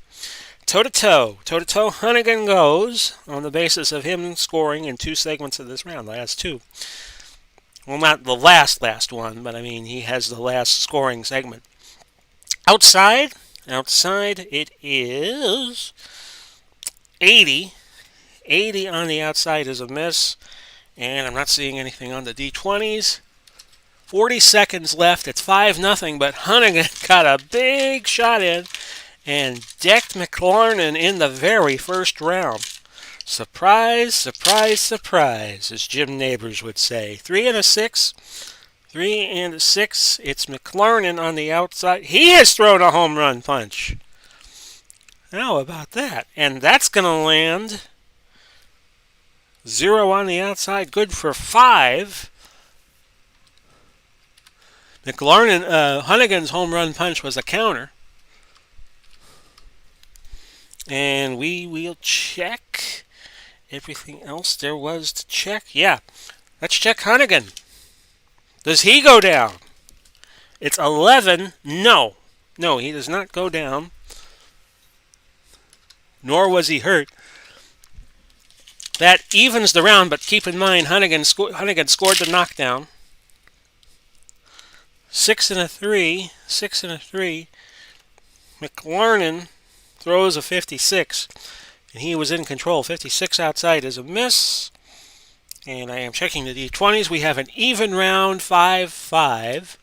Toe-to-toe. Toe-to-toe, Honeyghan goes on the basis of him scoring in 2 segments of this round, the last 2. Well, not the last one, but I mean, he has the last scoring segment. Outside it is 80. 80 on the outside is a miss, and I'm not seeing anything on the D20s. 40 seconds left. It's 5-0, but Honeyghan got a big shot in and decked McLarnin in the very first round. Surprise, surprise, surprise, as Jim Neighbors would say. 3 and a 6. 3 and a 6. It's McLarnin on the outside. He has thrown a home run punch. How about that? And that's going to land 0 on the outside. Good for 5. Honeyghan's home run punch was a counter. And we will check everything else there was to check. Yeah, let's check Honeyghan. Does he go down? It's 11. No, he does not go down. Nor was he hurt. That evens the round, but keep in mind Honeyghan scored the knockdown. 6 and a 3. 6 and a 3. McLarnin throws a 56, and he was in control. 56 outside is a miss. And I am checking the D20s. We have an even round, 5-5.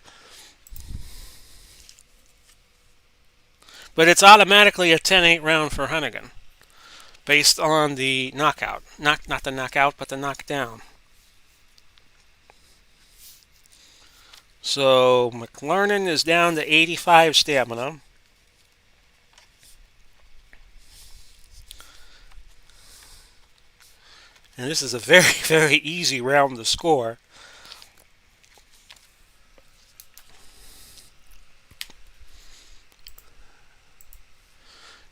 But it's automatically a 10-8 round for Honeyghan, based on the knockout. Not the knockout, but the knockdown. So McLarnin is down to 85 stamina. And this is a very, very easy round to score.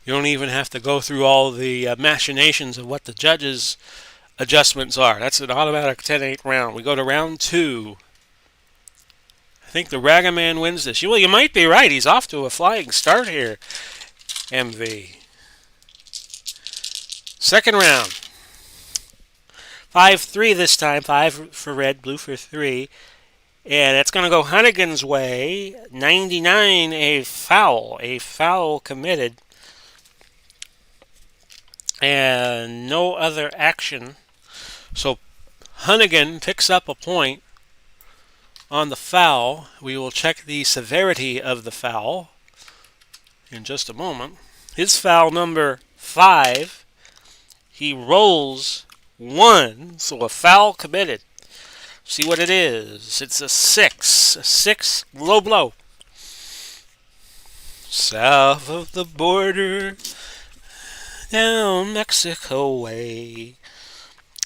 You don't even have to go through all the machinations of what the judges' adjustments are. That's an automatic 10-8 round. We go to round 2. I think the Ragaman wins this. Well, you might be right. He's off to a flying start here, MV. Second round. 5-3 this time. 5 for red, blue for 3. And that's going to go Honeyghan's way. 99, a foul. A foul committed. And no other action. So Honeyghan picks up a point on the foul. We will check the severity of the foul in just a moment. His foul number 5. He rolls 1, so a foul committed. See what it is. It's a 6. A 6, low blow. South of the border, down Mexico way.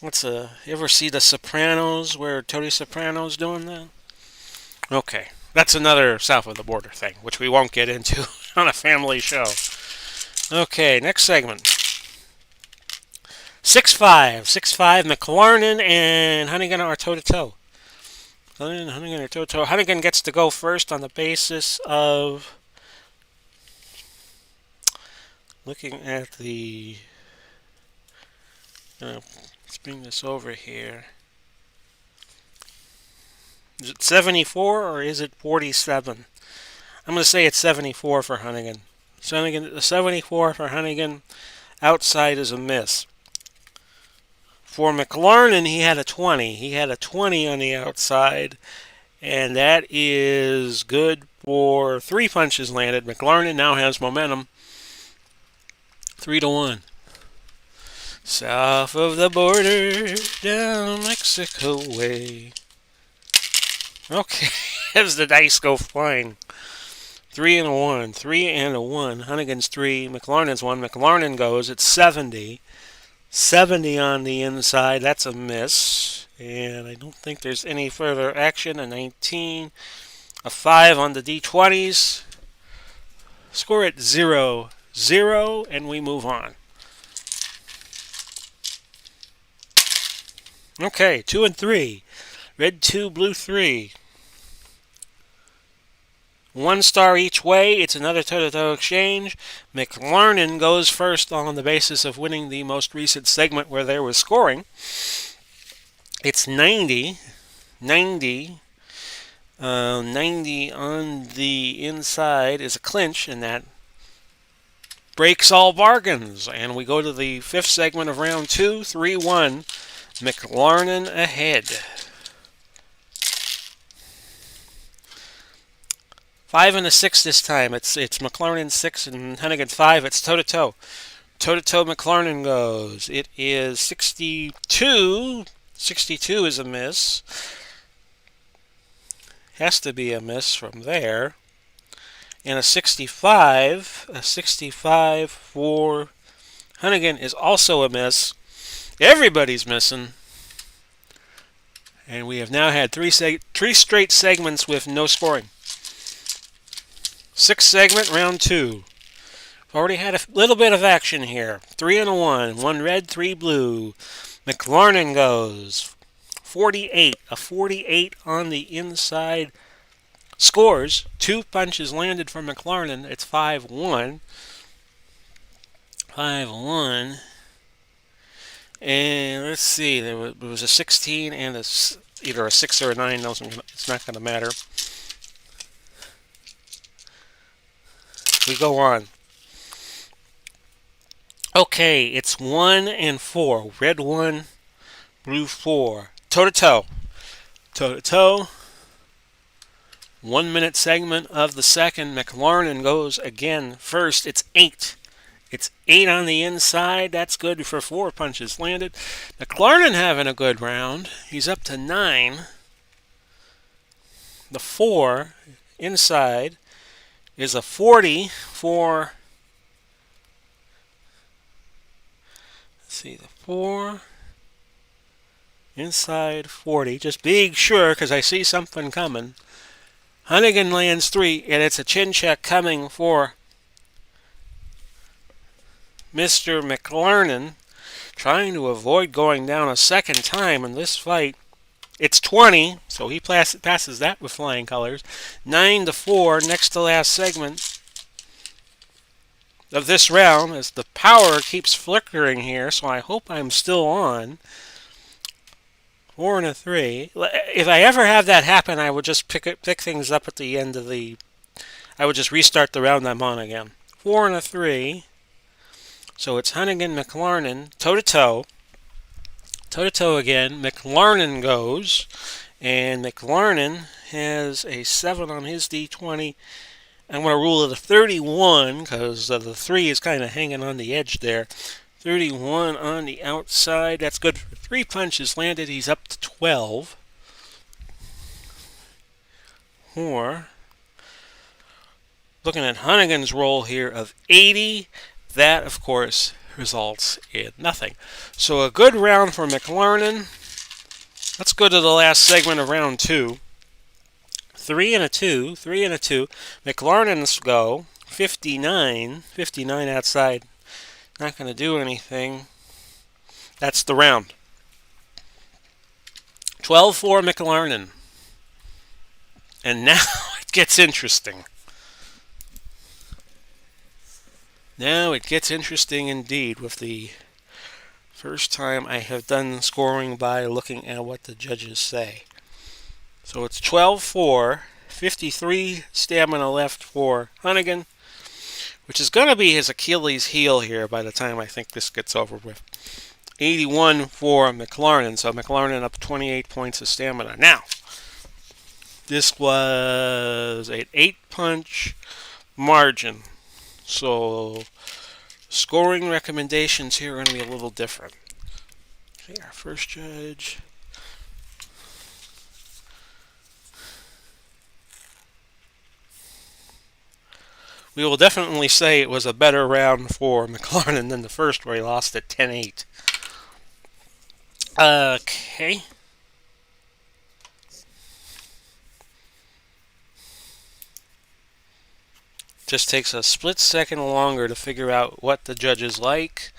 You ever see The Sopranos, where Tony Soprano's doing that? Okay, that's another south of the border thing, which we won't get into on a family show. Okay, next segment. 6-5. 6-5, McLarnin and Honeyghan are toe-to-toe. Honeyghan are toe-to-toe. Honeyghan gets to go first on the basis of looking at the... let's bring this over here. Is it 74 or is it 47? I'm going to say it's 74 for Honeyghan. 74 for Honeyghan. Outside is a miss. For McLarnin, he had a 20. He had a 20 on the outside, and that is good for 3 punches landed. McLarnin now has momentum. 3-1. South of the border, down Mexico way. Okay, as the dice go flying. 3-1. 3-1. Honeyghan's 3. McLarnin's 1. McLarnin goes. It's 70. 70 on the inside. That's a miss. And I don't think there's any further action. A 19. A 5 on the D20s. Score it 0-0. And we move on. Okay, 2 and 3. Red 2, blue 3. 1 star each way. It's another toe-to-toe exchange. McLarnin goes first on the basis of winning the most recent segment where there was scoring. It's 90. 90. 90 on the inside is a clinch, and that breaks all bargains. And we go to the 5th segment of round 2. 3-1. McLarnin ahead. 5 and a 6 this time. It's McLarnin 6 and Honeyghan 5. It's toe-to-toe. Toe-to-toe McLarnin goes. It is 62. 62 is a miss. Has to be a miss from there. And a 65. A 65 for Honeyghan is also a miss. Everybody's missing. And we have now had three straight segments with no scoring. 6th segment, round 2. Already had a little bit of action here. 3-1. 1 red, 3 blue. McLarnin goes. 48. A 48 on the inside. Scores. 2 punches landed from McLarnin. It's 5-1. 5-1. And let's see. There was a 16 and either a 6 or a 9. It's not going to matter. We go on. Okay, it's 1 and 4. Red 1, blue 4. Toe-to-toe. Toe-to-toe. 1 minute segment of the second. McLarnin goes again first. It's 8. It's 8 on the inside. That's good for 4 punches landed. McLarnin having a good round. He's up to 9. The 4 inside is a 40 for, let's see, the 4 inside 40. Just being sure because I see something coming. Honeyghan lands 3, and it's a chin check coming for Mr. McLarnin, trying to avoid going down a second time in this fight. It's 20, so he passes that with flying colors. 9-4, next to last segment of this round, as the power keeps flickering here, so I hope I'm still on. 4 and a 3. If I ever have that happen, I would just pick things up at the end of the... I would just restart the round I'm on again. 4 and a 3. So it's Honeyghan, McLarnin, toe-to-toe. Toe-to-toe again. McLarnin goes. And McLarnin has a 7 on his D20. I'm going to rule it a 31 because the 3 is kind of hanging on the edge there. 31 on the outside. That's good for 3 punches landed. He's up to 12. Or, looking at Honeyghan's roll here of 80. That, of course, results in nothing. So a good round for McLarnin. Let's go to the last segment of round 2. 3 and a 2. 3 and a 2. McLarnin's go. 59. 59 outside. Not going to do anything. That's the round. 12-4 McLarnin. And now it gets interesting. Now it gets interesting indeed with the first time I have done scoring by looking at what the judges say. So it's 12-4, 53 stamina left for Honeyghan, which is going to be his Achilles heel here by the time I think this gets over with. 81 for McLarnin, so McLarnin up 28 points of stamina. Now, this was an 8-punch margin, so scoring recommendations here are going to be a little different. Okay, our first judge. We will definitely say it was a better round for McLarnin than the first, where he lost at 10-8. Okay. Just takes a split second longer to figure out what the judges like.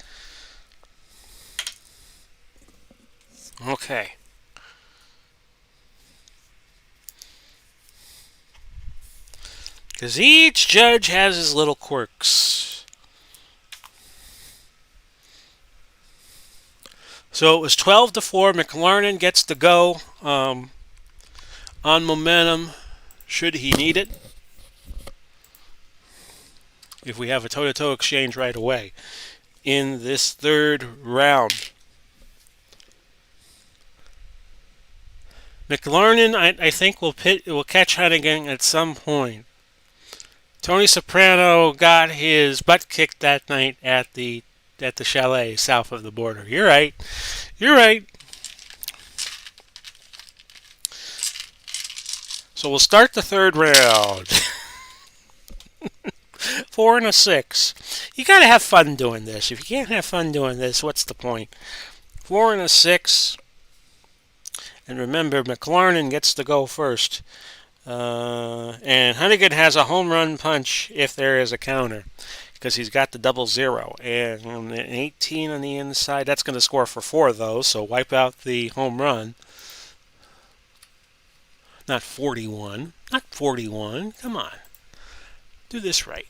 Okay. Because each judge has his little quirks. So it was 12-4. McLarnin gets to go on momentum, should he need it. If we have a toe-to-toe exchange right away in this third round. McLarnin, I think, will catch Honeyghan at some point. Tony Soprano got his butt kicked that night at the chalet south of the border. You're right. You're right. So we'll start the third round. 4 and a 6. You gotta have fun doing this. If you can't have fun doing this, what's the point? 4 and a 6. And remember, McLarnin gets to go first. And Honeyghan has a home run punch if there is a counter, because he's got the 00. And an 18 on the inside. That's going to score for 4, though, so wipe out the home run. Not 41. Not 41. Come on. Do this right.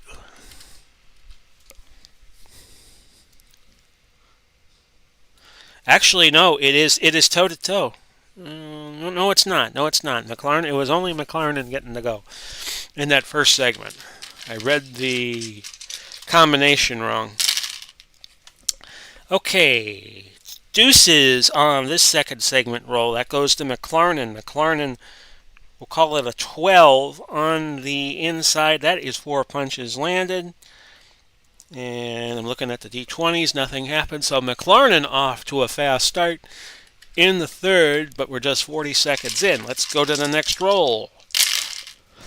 Actually, no, it is toe-to-toe. No, it's not. No, it's not. McLarnin. It was only McLarnin getting to go in that first segment. I read the combination wrong. Okay, deuces on this second segment roll. That goes to McLarnin. McLarnin, we'll call it a 12 on the inside. That is 4 punches landed. And I'm looking at the D20s. Nothing happened. So McLarnin off to a fast start in the third, but we're just 40 seconds in. Let's go to the next roll.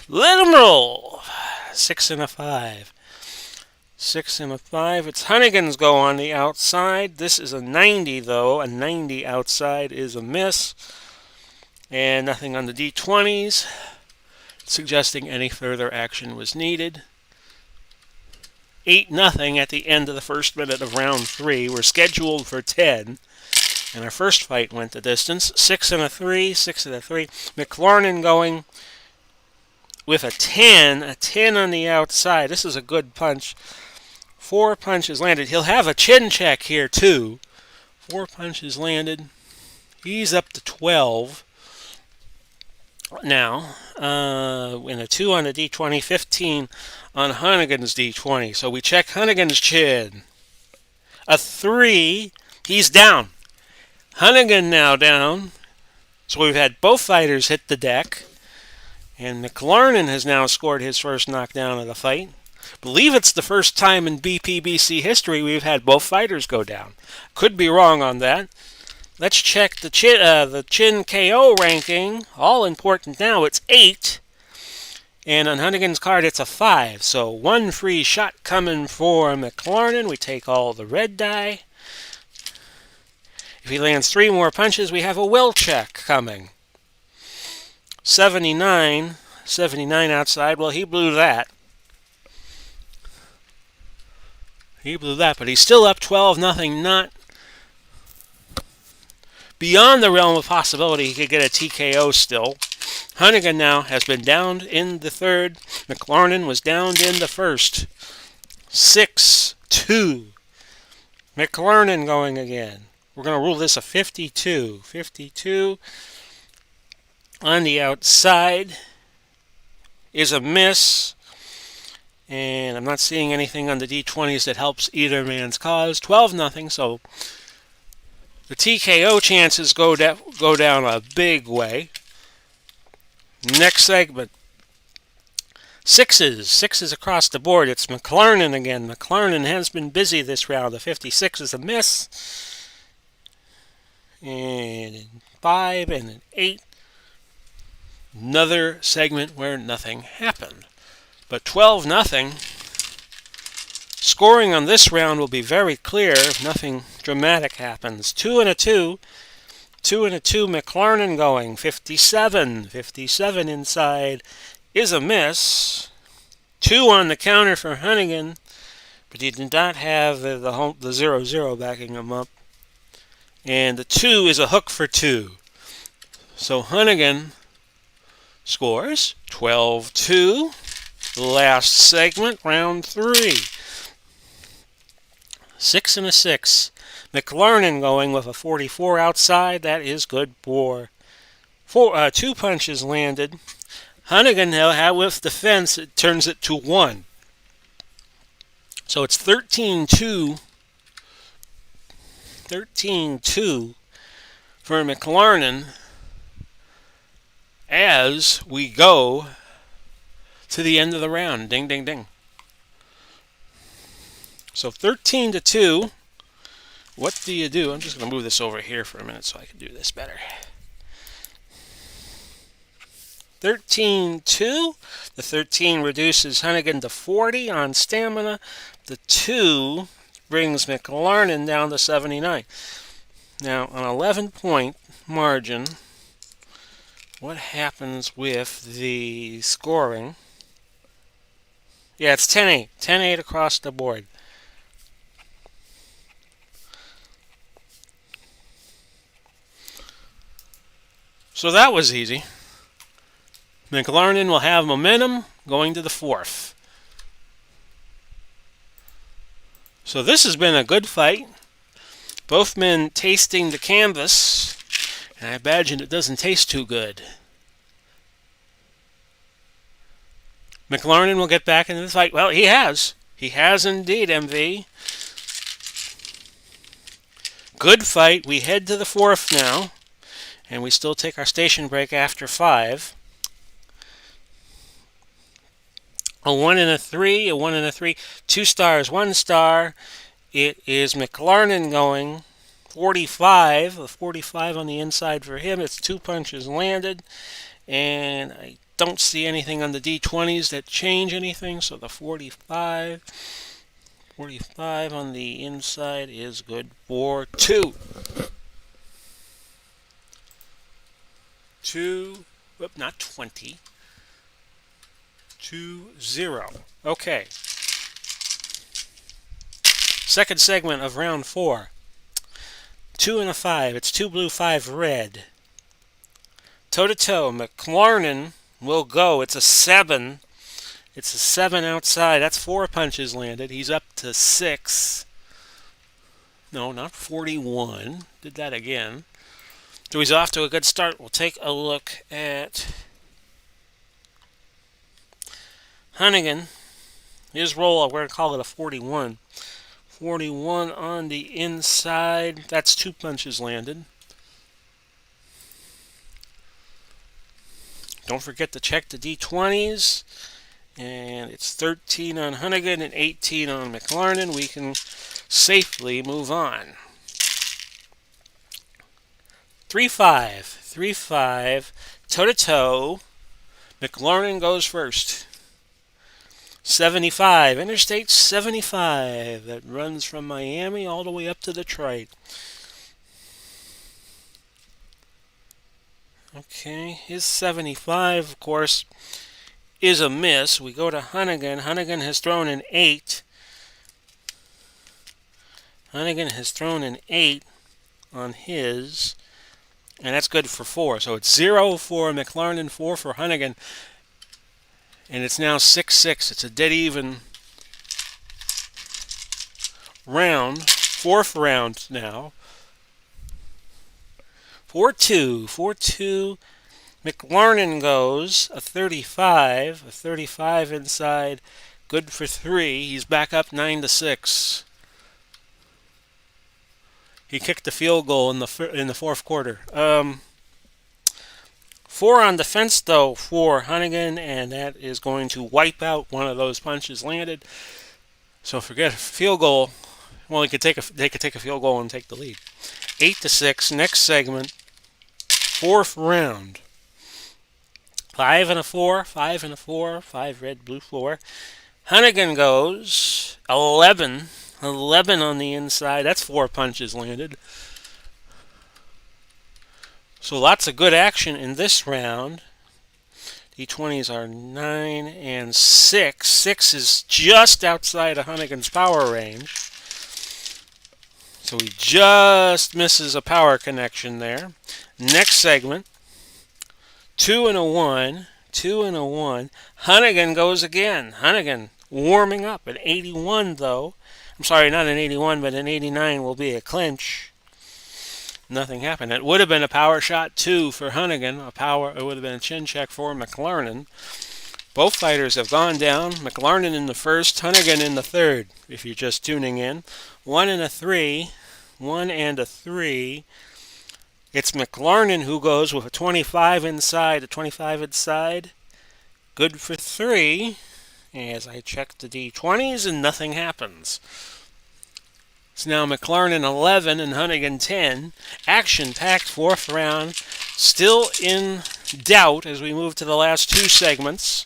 Let him roll. 6 and a 5. 6 and a 5. It's Honeyghan's go on the outside. This is a 90, though. A 90 outside is a miss. And nothing on the D20s, suggesting any further action was needed. 8-0 at the end of the first minute of round 3. We're scheduled for 10. And our first fight went the distance. 6 and a 3. 6 and a 3. McLarnin going with a 10. A 10 on the outside. This is a good punch. 4 punches landed. He'll have a chin check here, too. 4 punches landed. He's up to 12 now. And a 2 on the D20. 15 on Honeyghan's D20. So we check Honeyghan's chin. A 3. He's down. Honeyghan now down. So we've had both fighters hit the deck. And McLarnin has now scored his first knockdown of the fight. Believe it's the first time in BPBC history we've had both fighters go down. Could be wrong on that. Let's check the chin KO ranking. All important now. It's 8. And on Honeyghan's card, it's a 5. So 1 free shot coming for McLarnin. We take all the red die. If he lands 3 more punches, we have a will check coming. 79. 79 outside. Well, he blew that. He blew that, but he's still up 12-0. Not beyond the realm of possibility he could get a TKO still. Honeyghan now has been downed in the third. McLarnin was downed in the first. 6-2. McLarnin going again. We're going to rule this a 52. 52. on the outside is a miss. And I'm not seeing anything on the D20s that helps either man's cause. 12-0, so the TKO chances go down a big way. Next segment. Sixes across the board. It's McLarnin again. McLarnin has been busy this round. The 56 is a miss. And 5 and an 8. Another segment where nothing happened. But 12-0. Scoring on this round will be very clear if nothing dramatic happens. 2 and a 2. 2 and a 2. McLarnin going. 57. 57 inside is a miss. 2 on the counter for Honeyghan, but he did not have the 0-0 backing him up. And the 2 is a hook for 2. So Honeyghan scores 12-2. Last segment, round 3. 6 and a 6. McLarnin going with a 44 outside. That is good for 2 punches landed. Honeyghan, now, with the fence, it turns it to 1. So it's 13-2. 13-2 for McLarnin as we go to the end of the round. Ding, ding, ding. So 13-2. What do you do? I'm just going to move this over here for a minute so I can do this better. 13-2. The 13 reduces Honeyghan to 40 on stamina. The 2 brings McLarnin down to 79. Now, an 11-point margin, what happens with the scoring? Yeah, it's 10-8. 10-8 across the board. So that was easy. McLarnin will have momentum going to the 4th. So this has been a good fight. Both men tasting the canvas. And I imagine it doesn't taste too good. McLarnin will get back into the fight. Well, he has. He has indeed, MV. Good fight. We head to the 4th now. And we still take our station break after 5. A 1 and a 3, a 1 and a 3, 2 stars, 1 star. It is McLarnin going. 45, a 45 on the inside for him. It's 2 punches landed. And I don't see anything on the D20s that change anything. So the 45 on the inside is good for 2. 2, not 20. 2-0. Okay. Second segment of round 4. 2 and a 5. It's 2 blue, 5 red. Toe-to-toe. McLarnin will go. It's a 7. It's a 7 outside. That's 4 punches landed. He's up to 6. No, not 41. Did that again. So he's off to a good start. We'll take a look at Honeyghan. His roll, we're going to call it a 41. 41 on the inside. That's 2 punches landed. Don't forget to check the D20s. And it's 13 on Honeyghan and 18 on McLarnin. We can safely move on. 3-5. 3-5. Toe-to-toe. McLarnin goes first. 75. Interstate 75. That runs from Miami all the way up to Detroit. Okay, his 75, of course, is a miss. We go to Honeyghan. Honeyghan has thrown an 8. Honeyghan has thrown an 8 on his, and that's good for 4. So it's 0 for McLarnin, 4 for Honeyghan, and it's now 6-6. It's a dead even round, 4th round now. 4-2. 4-2. McLarnin goes a 35 inside, good for 3. He's back up 9-6. He kicked the field goal in the fourth quarter. 4 on defense though for Honeyghan, and that is going to wipe out one of those punches landed. So forget field goal. Well, they could take a field goal and take the lead. 8-6. Next segment, fourth round. 5 and a 4, 5 and a 4, 5 red, blue 4. Honeyghan goes 11 on the inside. That's 4 punches landed. So lots of good action in this round. D20s are 9 and 6. 6 is just outside of Honeyghan's power range. So he just misses a power connection there. Next segment, 2 and a 1. Honeyghan goes again. Honeyghan warming up at 81 though. I'm sorry, not an 81, but an 89 will be a clinch. Nothing happened. It would have been a power shot 2 for Honeyghan. It would have been a chin check for McLarnin. Both fighters have gone down. McLarnin in the first, Honeyghan in the third, if you're just tuning in. 1 and a 3. It's McLarnin who goes with a 25 inside. Good for 3. As I check the D20s and nothing happens. It's now McLarnin 11 and Honeyghan 10. Action-packed fourth round. Still in doubt as we move to the last 2 segments.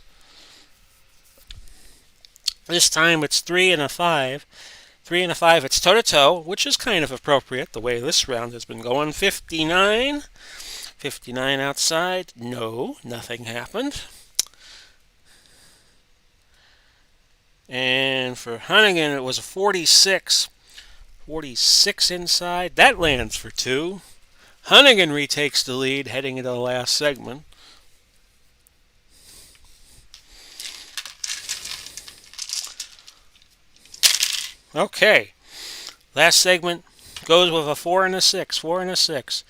This time it's 3 and a 5. 3 and a 5, it's toe-to-toe, which is kind of appropriate the way this round has been going. 59 outside. No, nothing happened. And for Honeyghan, it was a 46 inside. That lands for 2. Honeyghan retakes the lead heading into the last segment. Okay, last segment goes with a 4 and a 6.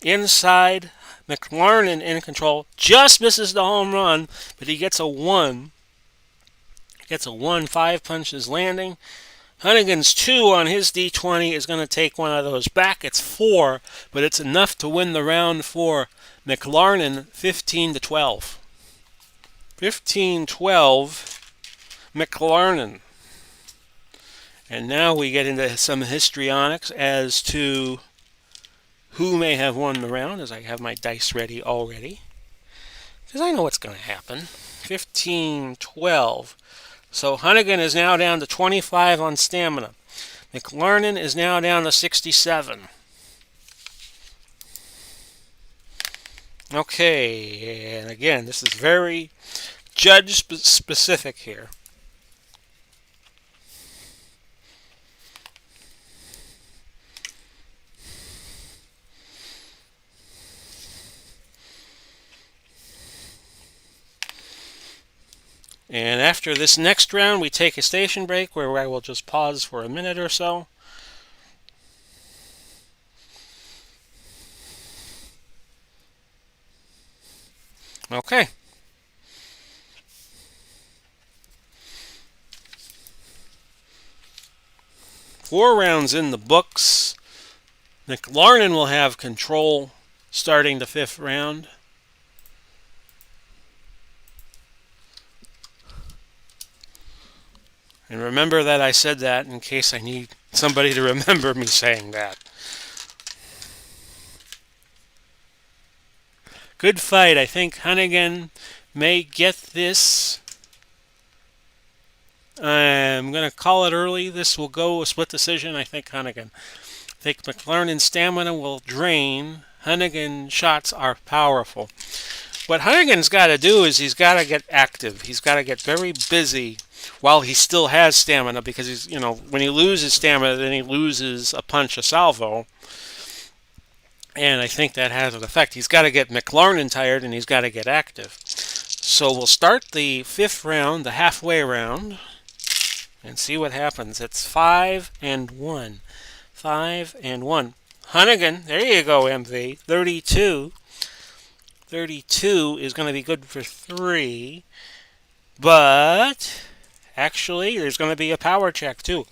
Inside, McLarnin in control, just misses the home run, but he gets a 1. 5 punches landing. Honeyghan's 2 on his D20 is going to take one of those back. It's 4, but it's enough to win the round for McLarnin 15-12. 15-12, McLarnin. And now we get into some histrionics as to who may have won the round, as I have my dice ready already. Because I know what's going to happen. 15-12. So Honeyghan is now down to 25 on stamina. McLarnin is now down to 67. Okay, and again, this is very judge-specific here. And after this next round, we take a station break where I will just pause for a minute or so. Okay. Four rounds in the books. McLarnin will have control starting the 5th round. And remember that I said that in case I need somebody to remember me saying that. Good fight. I think Honeyghan may get this. I'm going to call it early. This will go a split decision. I think Honeyghan. I think McLarnin's stamina will drain. Honeyghan shots are powerful. What Honeyghan's got to do is he's got to get active. He's got to get very busy while he still has stamina, because he's, when he loses stamina, then he loses a punch, a salvo. And I think that has an effect. He's got to get McLarnin tired, and he's got to get active. So we'll start the 5th round, the halfway round, and see what happens. It's 5 and 1. 5 and 1. Honeyghan, there you go, MV. 32. 32 is going to be good for 3. But actually, there's going to be a power check too.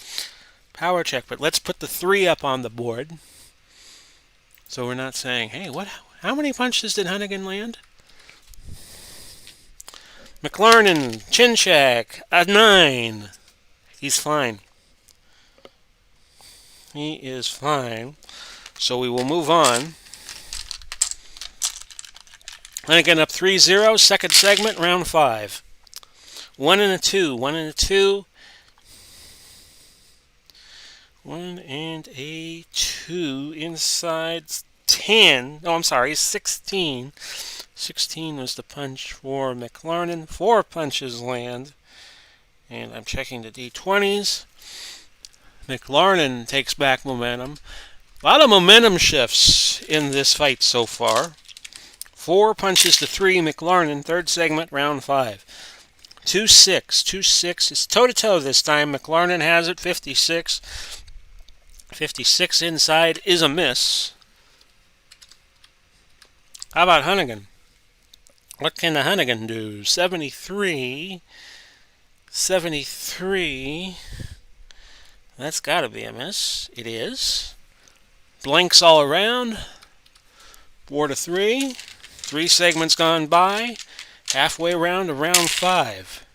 Power check, but let's put the 3 up on the board. So we're not saying, hey, how many punches did Honeyghan land? McLarnin, chin check, a 9. He's fine. He is fine. So we will move on. Honeyghan up 3-0, second segment, round 5. 1 and a 2, 1 and a 2. 1 and a 2 inside 10. Oh, I'm sorry, 16. 16 was the punch for McLarnin. 4 punches land. And I'm checking the D20s. McLarnin takes back momentum. A lot of momentum shifts in this fight so far. 4 punches to 3, McLarnin, third segment, round 5. 2-6, 2-6. It's toe-to-toe this time. McLarnin has it, 56. 56 inside is a miss. How about Honeyghan? What can the Honeyghan do? 73. 73. That's got to be a miss. It is. Blanks all around. 4-3. 3 segments gone by. Halfway around to round 5.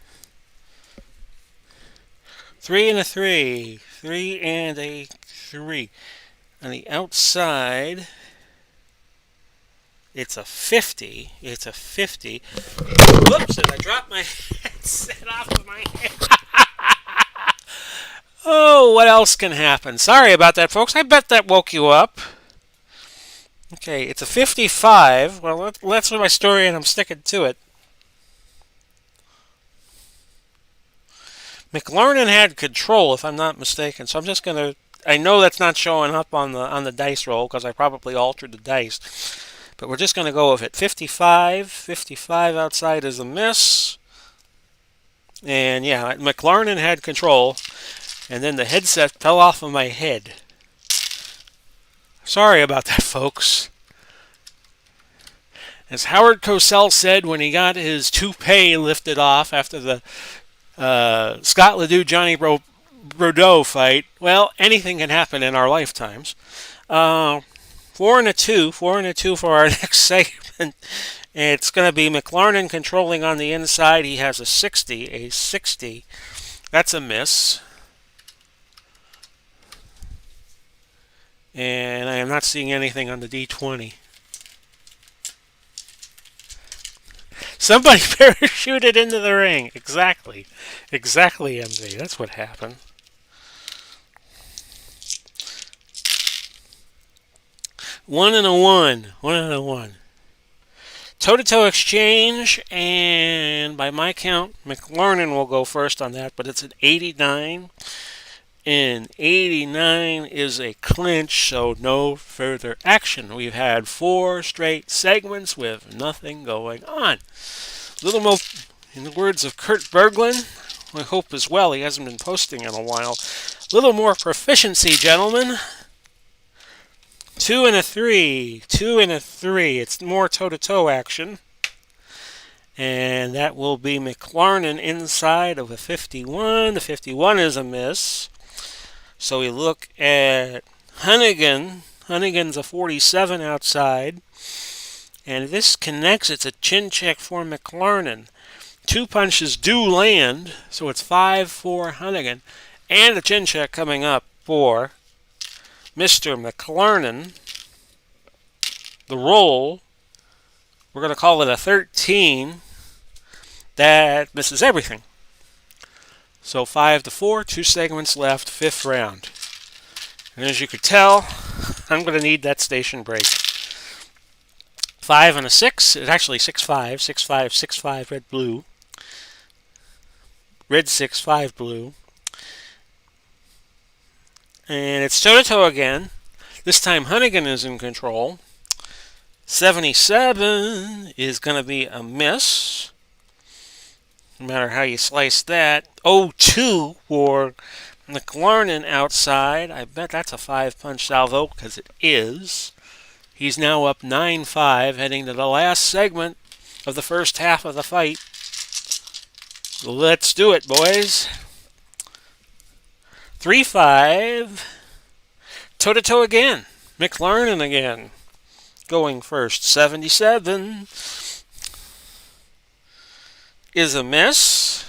3 and a 3. 3 and a 3. On the outside, it's a 50. It's a 50. Whoops, and I dropped my headset off of my head. Oh, what else can happen? Sorry about that, folks. I bet that woke you up. Okay, it's a 55. Well, that's my story, and I'm sticking to it. McLarnin had control, if I'm not mistaken, so I'm just going to... I know that's not showing up on the dice roll, because I probably altered the dice. But we're just going to go with it. 55. 55 outside is a miss. And, yeah, McLarnin had control, and then the headset fell off of my head. Sorry about that, folks. As Howard Cosell said when he got his toupee lifted off after the Scott Ledoux-Johnny Bordeaux fight, well, anything can happen in our lifetimes. 4 and a 2. 4 and a 2 for our next segment. It's going to be McLarnin controlling on the inside. He has a 60. A 60. That's a miss. And I am not seeing anything on the D20. Somebody parachuted into the ring. Exactly. Exactly, MZ. That's what happened. One and a 1. 1 and a 1. Toe-to-toe exchange, and by my count, McLarnin will go first on that, but it's an 89. And 89 is a clinch, so no further action. We've had 4 straight segments with nothing going on. A little more, in the words of Kurt Berglund, I hope as well, he hasn't been posting in a while. A little more proficiency, gentlemen. 2 and a 3. 2 and a 3. It's more toe-to-toe action. And that will be McLarnin inside of a 51. The 51 is a miss. So we look at Honeyghan. Honeyghan's a 47 outside. And this connects. It's a chin check for McLarnin. 2 punches do land. So it's 5 for Honeyghan. And a chin check coming up for Mr. McLarnin. The roll, we're going to call it a 13. That misses everything. So 5-4, 2 segments left, 5th round. And as you could tell, I'm going to need that station break. 5 and a 6. It's actually 6-5. 6-5, 6-5, red, blue. Red 6, 5, blue. And it's toe-to-toe again. This time Honeyghan is in control. 77 is going to be a miss. No matter how you slice that. 0-2 for McLarnin outside. I bet that's a 5-punch salvo because it is. He's now up 9-5, heading to the last segment of the first half of the fight. Let's do it, boys. 3-5. Toe-to-toe again. McLarnin again. Going first. 77 is a miss.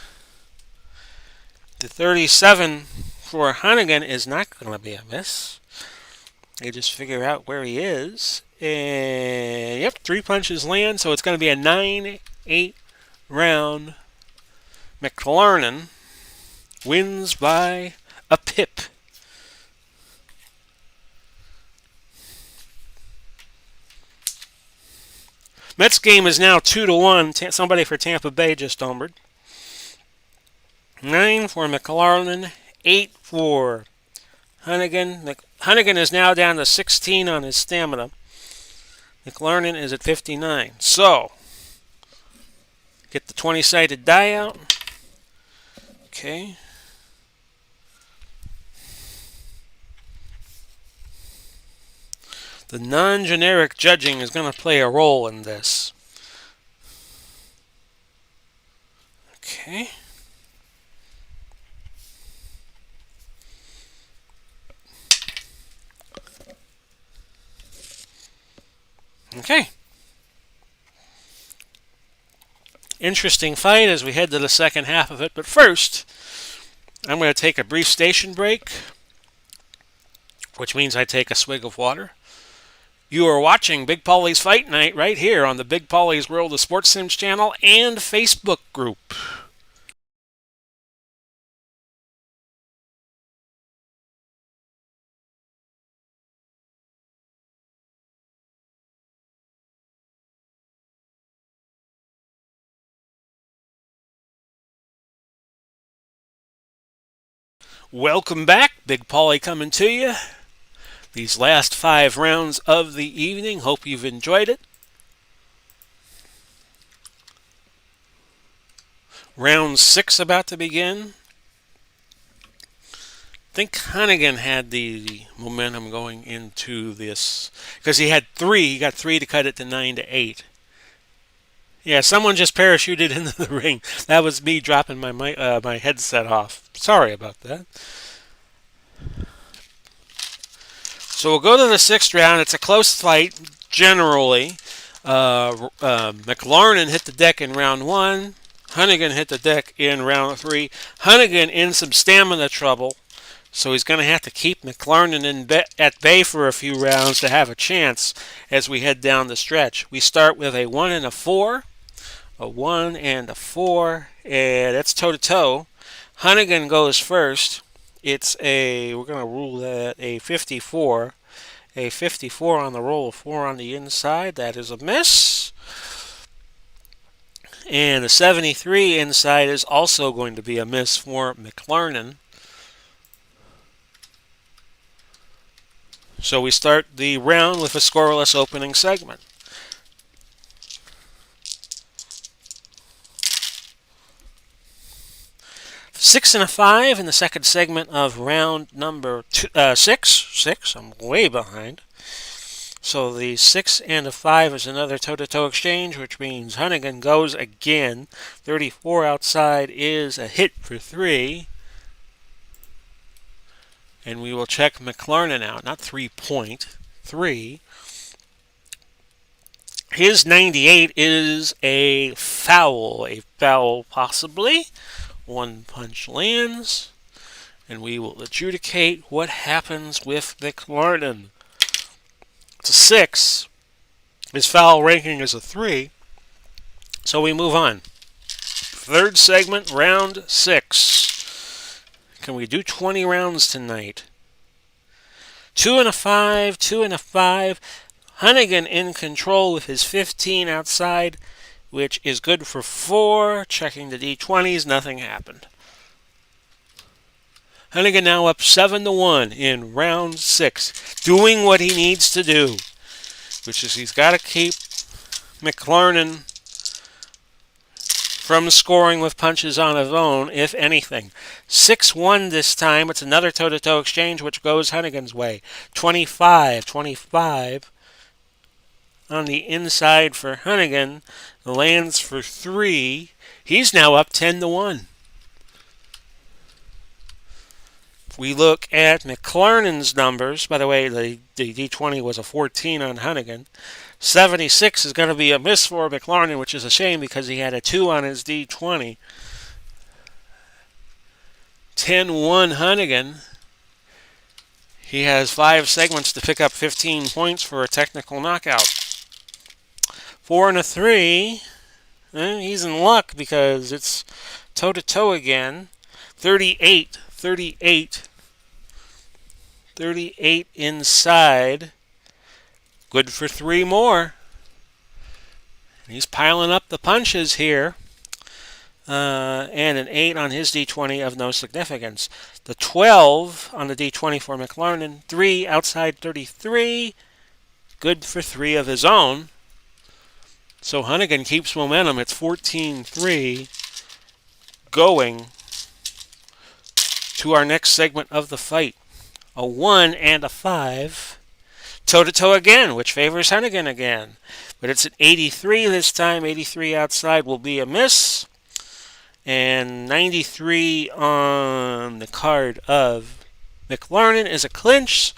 The 37 for Honeyghan is not going to be a miss. They just figure out where he is. And, yep, 3 punches land, so it's going to be a 9-8 round. McLarnin wins by a pip. Mets game is now 2-1. Somebody for Tampa Bay just homered. 9 for McLarnin, 8 for Honeyghan. Honeyghan is now down to 16 on his stamina. McLarnin is at 59. So, get the 20-sided die out. Okay. The non-generic judging is going to play a role in this. Okay. Okay. Interesting fight as we head to the second half of it. But first, I'm going to take a brief station break, which means I take a swig of water. You are watching Big Pauly's Fight Night right here on the Big Pauly's World of Sports Sims channel and Facebook group. Welcome back. Big Pauly coming to you. These last 5 rounds of the evening. Hope you've enjoyed it. Round 6 about to begin. I think Honeyghan had the momentum going into this because he had 3. He got 3 to cut it to 9-8. Yeah, someone just parachuted into the ring. That was me dropping my headset off. Sorry about that. So we'll go to the 6th round. It's a close fight, generally. McLarnin hit the deck in round 1. Honeyghan hit the deck in round 3. Honeyghan in some stamina trouble, so he's going to have to keep McLarnin at bay for a few rounds to have a chance as we head down the stretch. We start with a 1 and a 4. A 1 and a 4, and that's toe-to-toe. Honeyghan goes first. We're going to rule that a 54. A 54 on the roll, a 4 on the inside. That is a miss. And a 73 inside is also going to be a miss for McLarnin. So we start the round with a scoreless opening segment. Six and a 5 in the second segment of round number 6. I'm way behind. So the 6 and a 5 is another toe-to-toe exchange, which means Honeyghan goes again. 34 outside is a hit for 3. And we will check McLarnin out, not 3.3. His 98 is a foul possibly. 1 punch lands, and we will adjudicate what happens with McLarnin. It's a 6. His foul ranking is a 3, so we move on. 3rd segment, round 6. Can we do 20 rounds tonight? 2 and a 5, 2 and a 5. Honeyghan in control with his 15 outside, which is good for 4. Checking the D20s, nothing happened. Honeyghan now up 7-1 in round 6, doing what he needs to do, which is he's got to keep McLarnin from scoring with punches on his own, if anything. 6-1 this time. It's another toe-to-toe exchange, which goes Honeyghan's way. 25. on the inside for Honeyghan. Lands for 3. He's now up 10-1. We look at McLarnin's numbers. By the way, the D20 was a 14 on Honeyghan. 76 is going to be a miss for McLarnin, which is a shame because he had a 2 on his D20. 10-1 Honeyghan. He has 5 segments to pick up 15 points for a technical knockout. 4 and a 3. He's in luck because it's toe-to-toe again. 38 inside. Good for 3 more. He's piling up the punches here. And an 8 on his D20 of no significance. The 12 on the D20 for McLarnin. 3 outside 33. Good for 3 of his own. So Honeyghan keeps momentum. It's 14-3. Going to our next segment of the fight. A 1 and a 5. Toe-to-toe again, which favors Honeyghan again. But it's an 83 this time. 83 outside will be a miss. And 93 on the card of McLarnin is a clinch.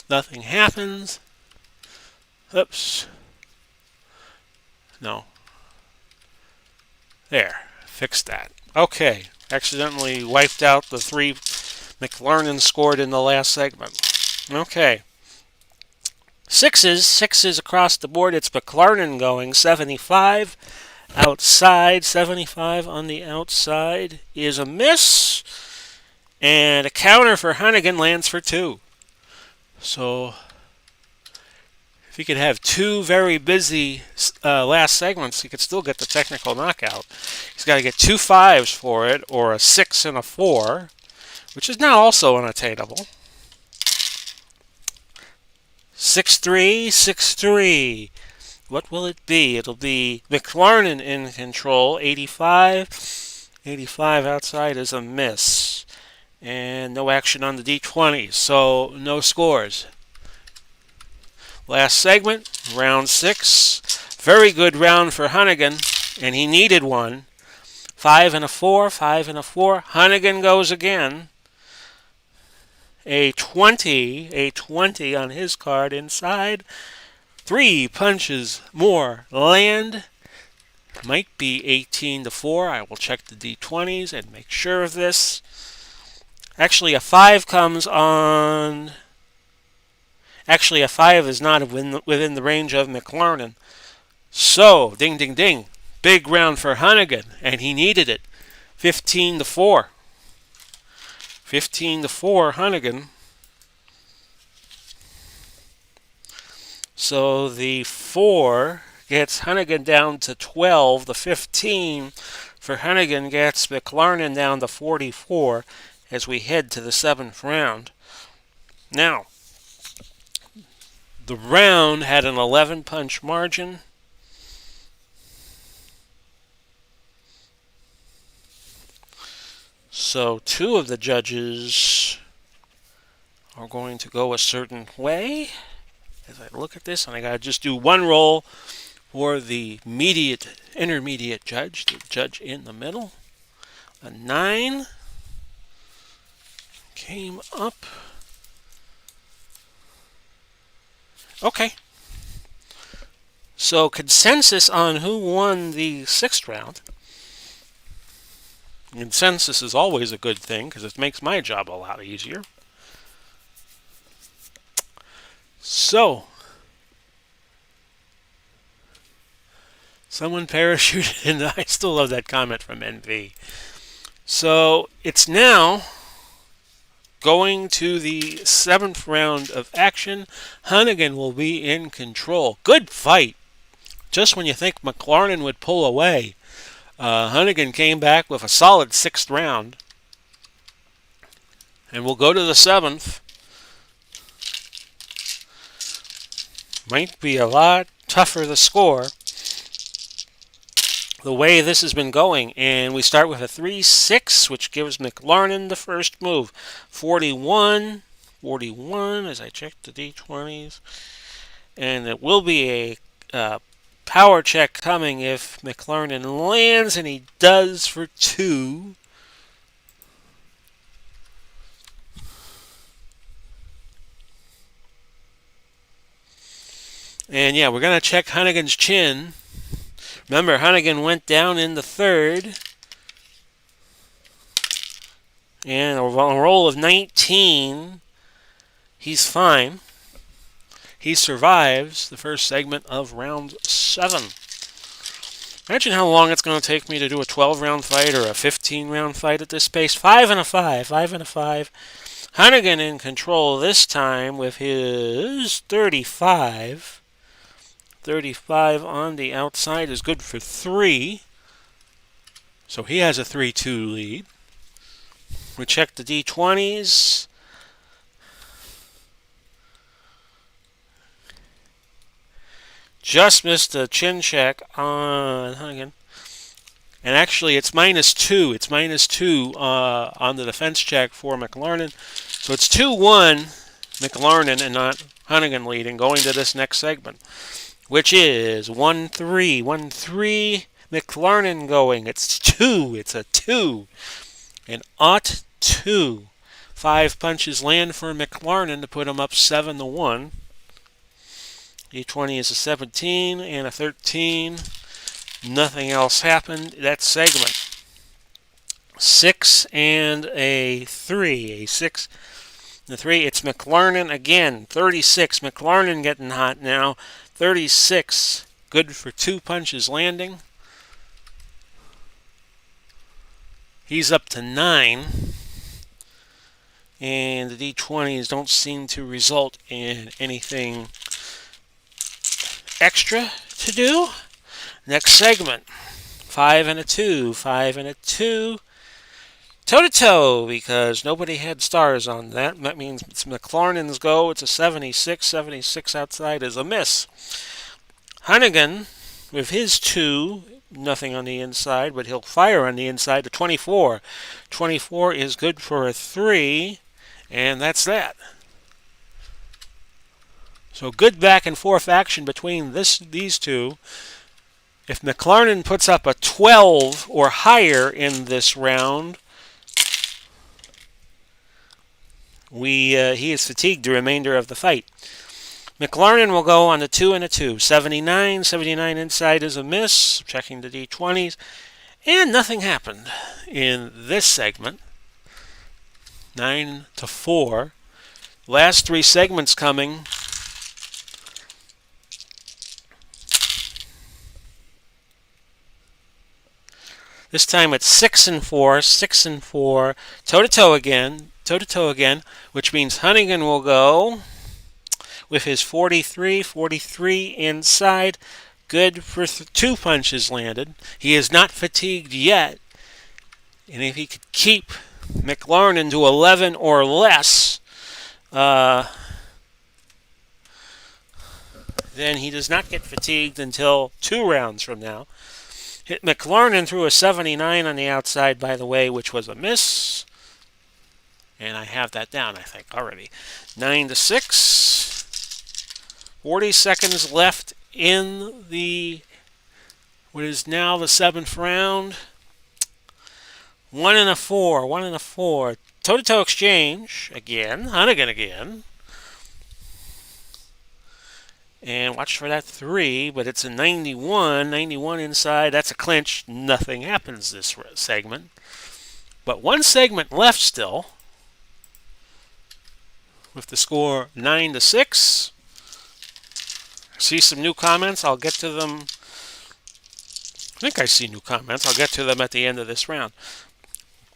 Nothing happens. Oops. No. There. Fixed that. Okay. Accidentally wiped out the 3 McLarnin scored in the last segment. Okay. Sixes across the board. It's McLarnin going 75. Outside, 75 on the outside is a miss. And a counter for Honeyghan lands for 2. So, if he could have 2 very busy last segments, he could still get the technical knockout. He's got to get 2 5s for it, or a 6 and a 4, which is now also unattainable. 6-3, 6-3. What will it be? It'll be McLarnin in control, 85. 85 outside is a miss. And no action on the D20, so no scores. Last segment, round 6. Very good round for Honeyghan, and he needed one. 5 and a 4, 5 and a 4. Honeyghan goes again. A 20 on his card inside. 3 punches more land. Might be 18-4. I will check the D20s and make sure of this. Actually, a 5 comes on. Actually, a 5 is not within the range of McLarnin. So, ding, ding, ding. Big round for Honeyghan, and he needed it. 15-4. 15-4, Honeyghan. So the 4 gets Honeyghan down to 12. The 15 for Honeyghan gets McLarnin down to 44 as we head to the 7th round. Now, the round had an 11-punch margin. So 2 of the judges are going to go a certain way. As I look at this, and I got to just do 1 roll for the intermediate judge, the judge in the middle. A 9 came up. Okay. So consensus on who won the 6th round. Consensus is always a good thing because it makes my job a lot easier. So, someone parachuted in. I still love that comment from NV. So, it's now going to the 7th round of action. Honeyghan will be in control. Good fight. Just when you think McLarnin would pull away, Honeyghan came back with a solid 6th round. And we'll go to the 7th. Might be a lot tougher to score the way this has been going. And we start with a 3-6, which gives McLarnin the first move. 41 as I check the D20s. And it will be power check coming if McLarnin lands, and he does for 2. And yeah, we're going to check Honeyghan's chin. Remember, Honeyghan went down in the 3rd. And on a roll of 19, he's fine. He survives the first segment of round 7. Imagine how long it's going to take me to do a 12-round fight or a 15-round fight at this pace. 5 and a 5. 5 and a 5. Honeyghan in control this time with his 35. 35 on the outside is good for 3. So he has a 3-2 lead. We check the D20s. Just missed a chin check on Honeyghan. And actually, it's -2. It's -2 on the defense check for McLarnin. So it's 2-1 McLarnin and not Honeyghan leading going to this next segment, which is 1-3. 1-3 McLarnin going. It's 2. It's a 2. An ought 2. 5 punches land for McLarnin to put him up 7-1. D20 is a 17 and a 13. Nothing else happened. That segment. 6 and a 3. A 6 and a 3. It's McLarnin again. 36. McLarnin getting hot now. 36. Good for 2 punches landing. He's up to 9. And the D20s don't seem to result in anything extra to do. Next segment. 5 and a 2. 5 and a 2. Toe-to-toe, because nobody had stars on that. That means it's McLarnin's go. It's a 76. 76 outside is a miss. Honeyghan, with his 2, nothing on the inside, but he'll fire on the inside to 24. 24 is good for a 3, and that's that. So good back and forth action between these two. If McLarnin puts up a 12 or higher in this round, he is fatigued the remainder of the fight. McLarnin will go on the 2 and a 2. 79. 79 inside is a miss. Checking the D20s. And nothing happened in this segment. 9-4. Last 3 segments coming. This time it's 6-4. 6-4. Toe-to-toe again. Toe-to-toe again, which means Honeyghan will go with his 43, 43 inside. Good for 2 punches landed. He is not fatigued yet. And if he could keep McLarnin to 11 or less, then he does not get fatigued until 2 rounds from now. Hit McLarnin threw a 79 on the outside, by the way, which was a miss. And I have that down, I think, already. 9-6. 40 seconds left in what is now the 7th round. 1 and a 4. 1 and a 4. Toe-to-toe exchange. Again. Honeyghan again. And watch for that 3, but it's a 91. 91 inside. That's a clinch. Nothing happens this segment. But 1 segment left still, with the score 9-6. See some new comments. I'll get to them. I think I see new comments. I'll get to them at the end of this round.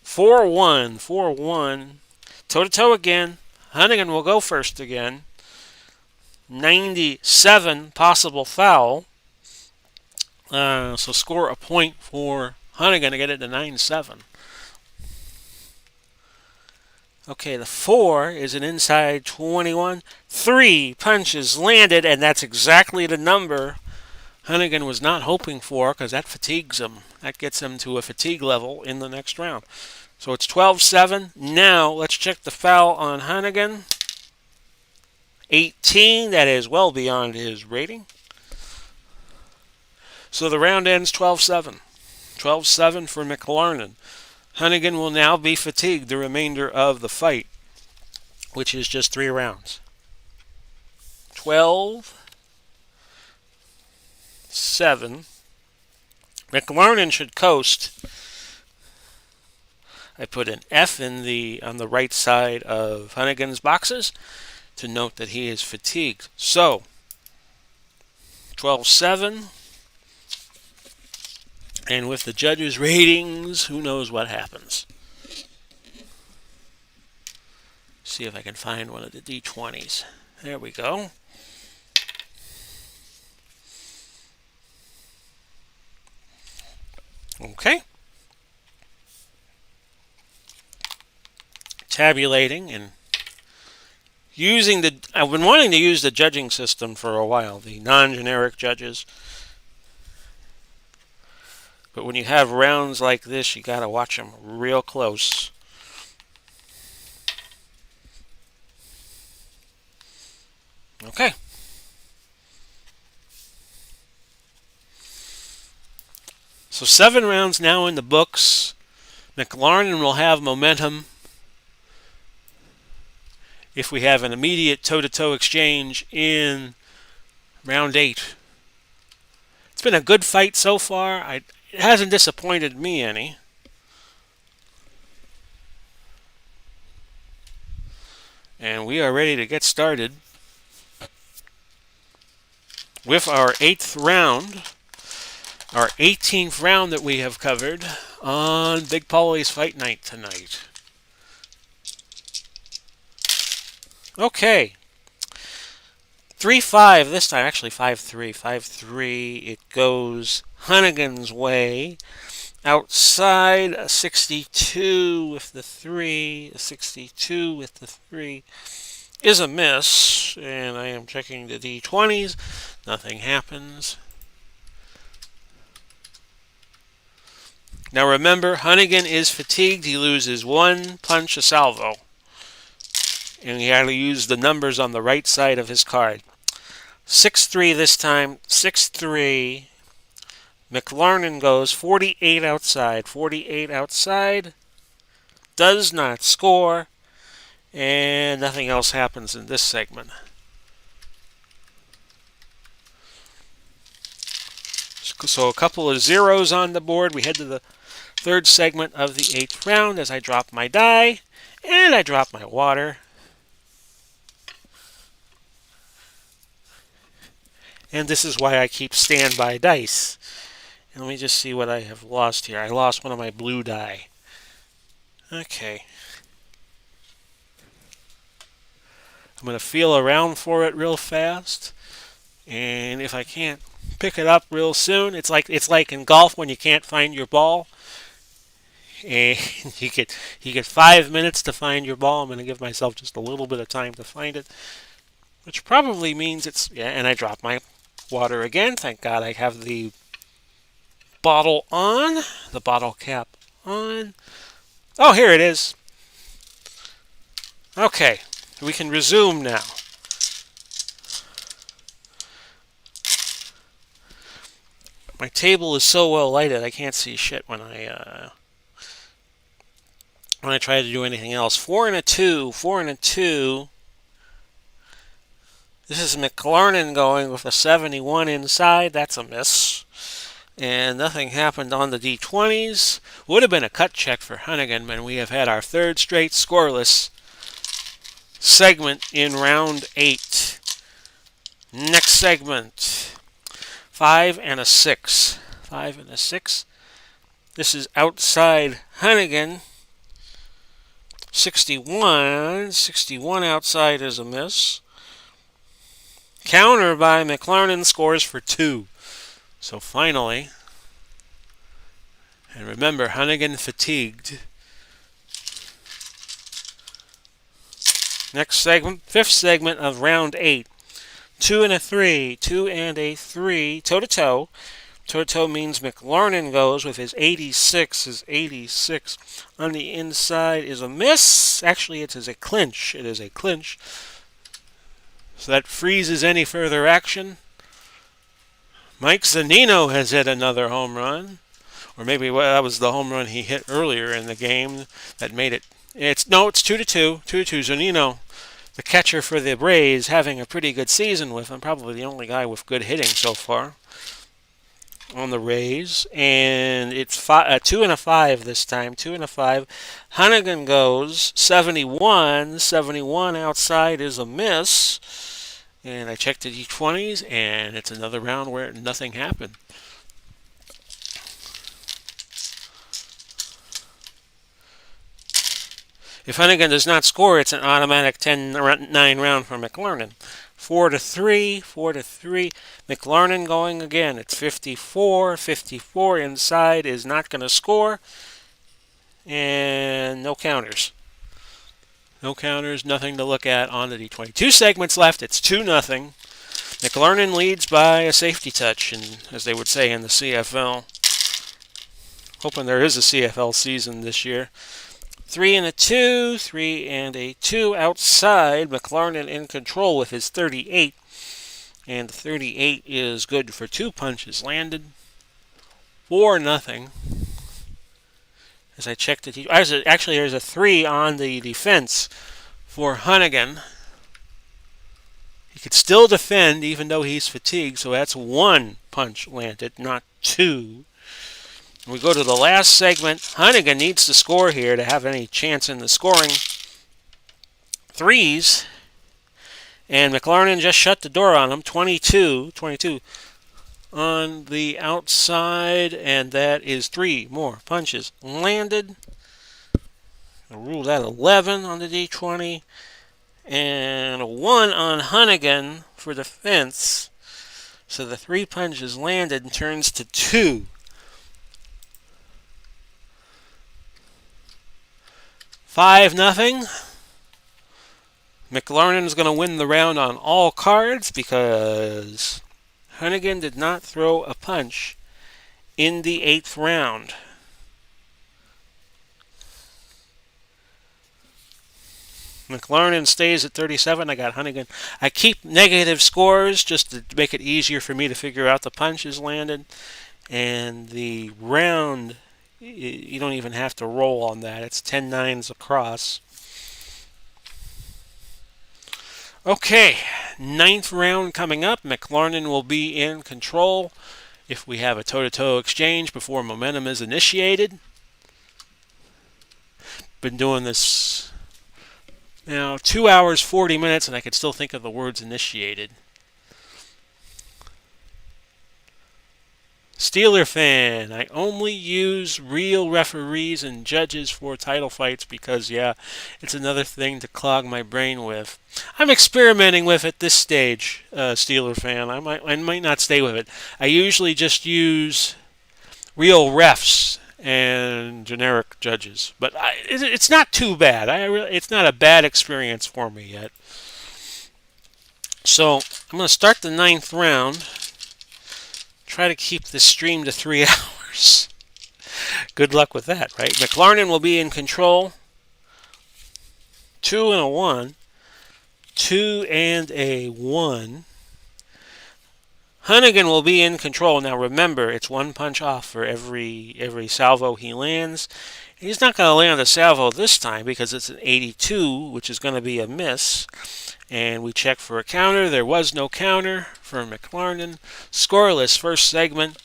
4-1. 4-1. Toe-to-toe again. Honeyghan will go first again. 97. Possible foul. So score a point for Honeyghan to get it to 9-7. Okay, the 4 is an inside 21. 3 punches landed, and that's exactly the number Honeyghan was not hoping for, because that fatigues him. That gets him to a fatigue level in the next round. So it's 12-7. Now, let's check the foul on Honeyghan. 18, that is well beyond his rating. So the round ends 12-7. 12-7 for McLarnin. Honeyghan will now be fatigued the remainder of the fight, which is just 3 rounds. 12-7. McLarnin should coast. I put an F on the right side of Honeyghan's boxes to note that he is fatigued. So, 12-7. And with the judges' ratings, who knows what happens. See if I can find one of the D20s. There we go. Okay. Tabulating and using I've been wanting to use the judging system for a while, the non-generic judges. But when you have rounds like this, you gotta watch them real close. Okay. So 7 rounds now in the books. McLarnin will have momentum if we have an immediate toe-to-toe exchange in round 8. It's been a good fight so far. It hasn't disappointed me any. And we are ready to get started with our 8th round, our 18th round that we have covered on Big Pauly's Fight Night tonight. Okay. 3-5 this time, actually 5-3. 5-3, it goes Honeyghan's way. Outside, a 62 with the 3, a 62 with the 3 is a miss, and I am checking the D20s. Nothing happens. Now remember, Honeyghan is fatigued. He loses 1 punch a salvo. And he had to use the numbers on the right side of his card. 6-3 this time, 6-3. McLarnin goes 48 outside. 48 outside. Does not score. And nothing else happens in this segment. So a couple of zeros on the board. We head to the 3rd segment of the 8th round as I drop my die. And I drop my water. And this is why I keep standby dice. And let me just see what I have lost here. I lost one of my blue die. Okay. I'm going to feel around for it real fast. And if I can't pick it up real soon, it's like in golf when you can't find your ball. And you get 5 minutes to find your ball. I'm going to give myself just a little bit of time to find it. Which probably means and I drop my water again. Thank God I have the bottle on, the bottle cap on. Oh, here it is. Okay, we can resume now. My table is so well lighted I can't see shit when I try to do anything else. 4 and a 2, 4 and a 2. This is McLarnin going with a 71 inside. That's a miss. And nothing happened on the D20s. Would have been a cut check for Honeyghan when we have had our 3rd straight scoreless segment in round 8. Next segment. 5 and a 6. 5 and a 6. This is outside Honeyghan. 61. 61 outside is a miss. Counter by McLarnin, scores for 2. So finally, and remember, Honeyghan fatigued. Next segment, 5th segment of round 8. 2 and a 3, 2 and a 3, toe-to-toe. Toe-to-toe means McLarnin goes with his 86. His 86 on the inside is a miss. Actually, it is a clinch. It is a clinch. So that freezes any further action. Mike Zunino has hit another home run. Or maybe that was the home run he hit earlier in the game that made it. It's 2-2. 2-2. Zunino, the catcher for the Braves, having a pretty good season with him. Probably the only guy with good hitting so far on the Rays. And it's 2 and a 5 this time. 2 and a 5. Honeyghan goes 71. 71 outside is a miss. And I checked the D20s, and it's another round where nothing happened. If Honeyghan does not score, it's an automatic 10-9 round for McLarnin. 4-3, 4-3. McLarnin going again. It's 54. 54 inside is not going to score. And no counters. No counters, nothing to look at on the D20. 2 segments left. It's 2-0. McLarnin leads by a safety touch, as they would say in the CFL. Hoping there is a CFL season this year. 3 and a 2, 3 and a 2 outside. McLarnin in control with his 38. And the 38 is good for 2 punches landed. 4-0. As I checked it, actually there's a 3 on the defense for Honeyghan. He could still defend even though he's fatigued, so that's 1 punch landed, not 2. We go to the last segment. Honeyghan needs to score here to have any chance in the scoring. 3s. And McLarnin just shut the door on him. 22 on the outside. And that is 3 more punches landed. I'll rule that 11 on the D20. And a 1 on Honeyghan for defense. So the 3 punches landed and turns to 2. 5-0. McLarnin is going to win the round on all cards because Honeyghan did not throw a punch in the 8th round. McLarnin stays at 37. I got Honeyghan. I keep negative scores just to make it easier for me to figure out the punches landed. And the round, you don't even have to roll on that. It's 10-9s across. Okay, 9th round coming up. McLarnin will be in control if we have a toe-to-toe exchange before momentum is initiated. Been doing this now 2 hours, 40 minutes, and I can still think of the words initiated. Steeler fan, I only use real referees and judges for title fights because, yeah, it's another thing to clog my brain with. I'm experimenting with it this stage, Steeler fan. I might not stay with it. I usually just use real refs and generic judges, but it's not too bad. It's not a bad experience for me yet. So I'm going to start the 9th round. Try to keep this stream to 3 hours. Good luck with that, right? McLarnin will be in control. 2 and a 1. 2 and a 1. Honeyghan will be in control. Now remember, it's 1 punch off for every salvo he lands. He's not going to land a salvo this time because it's an 82, which is going to be a miss. And we check for a counter. There was no counter for McLarnin. Scoreless first segment,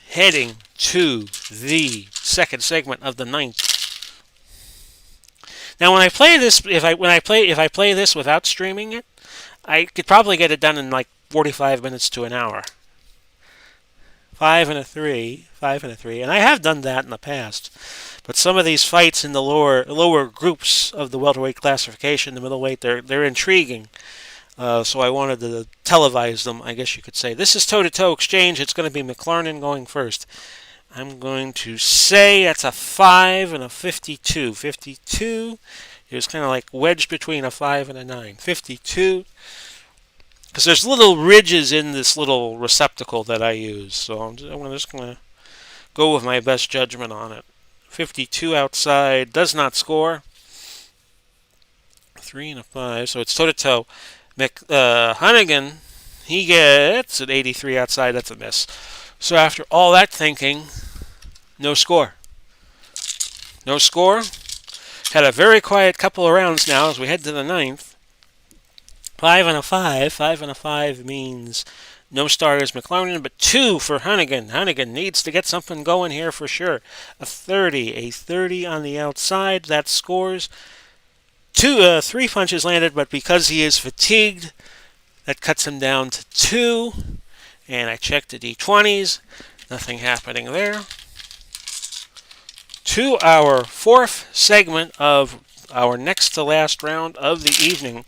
heading to the second segment of the 9th. Now, when I play this, if I play this without streaming it, I could probably get it done in like 45 minutes to an hour. 5 and a 3, 5 and a 3, and I have done that in the past. But some of these fights in the lower groups of the welterweight classification, the middleweight, they're intriguing. So I wanted to televise them, I guess you could say. This is toe-to-toe exchange. It's going to be McLarnin going first. I'm going to say that's a 5 and a 52. 52 is kind of like wedged between a 5 and a 9. 52. Because there's little ridges in this little receptacle that I use. So I'm just going to go with my best judgment on it. 52 outside, does not score. 3 and a 5, so it's toe-to-toe. Honeyghan, He gets an 83 outside. That's a miss. So after all that thinking, no score. No score. Had a very quiet couple of rounds now as we head to the ninth. 5 and a 5. 5 and a 5 means no starters McLarnin, but 2 for Honeyghan. Honeyghan needs to get something going here for sure. A 30 on the outside. That scores. 3 punches landed, but because he is fatigued, that cuts him down to 2. And I checked the D20s. Nothing happening there. To our fourth segment of our next to last round of the evening.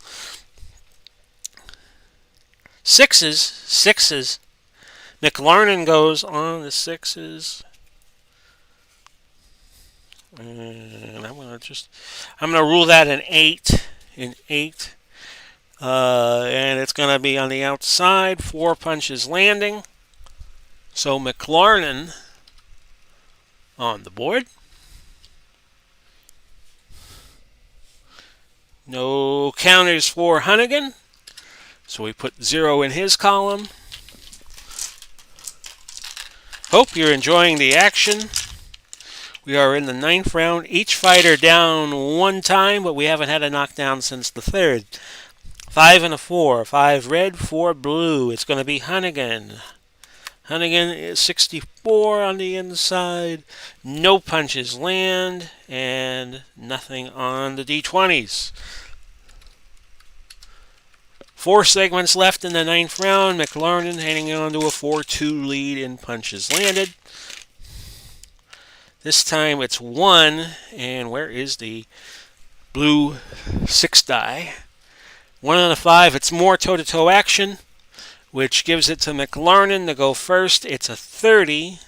Sixes. McLarnin goes on the sixes. And I'm gonna rule that an 8. An 8. And it's gonna be on the outside. 4 punches landing. So McLarnin on the board. No counters for Honeyghan. So we put 0 in his column. Hope you're enjoying the action. We are in the 9th round. Each fighter down 1 time, but we haven't had a knockdown since the 3rd. 5 and a 4. 5 red, 4 blue. It's going to be Honeyghan. Honeyghan is 64 on the inside. No punches land, and nothing on the D20s. 4 segments left in the 9th round. McLarnin hanging on to a 4-2 lead in punches landed. This time it's 1, and where is the blue 6 die? 1 on a 5. It's more toe-to-toe action, which gives it to McLarnin to go first. It's a 30.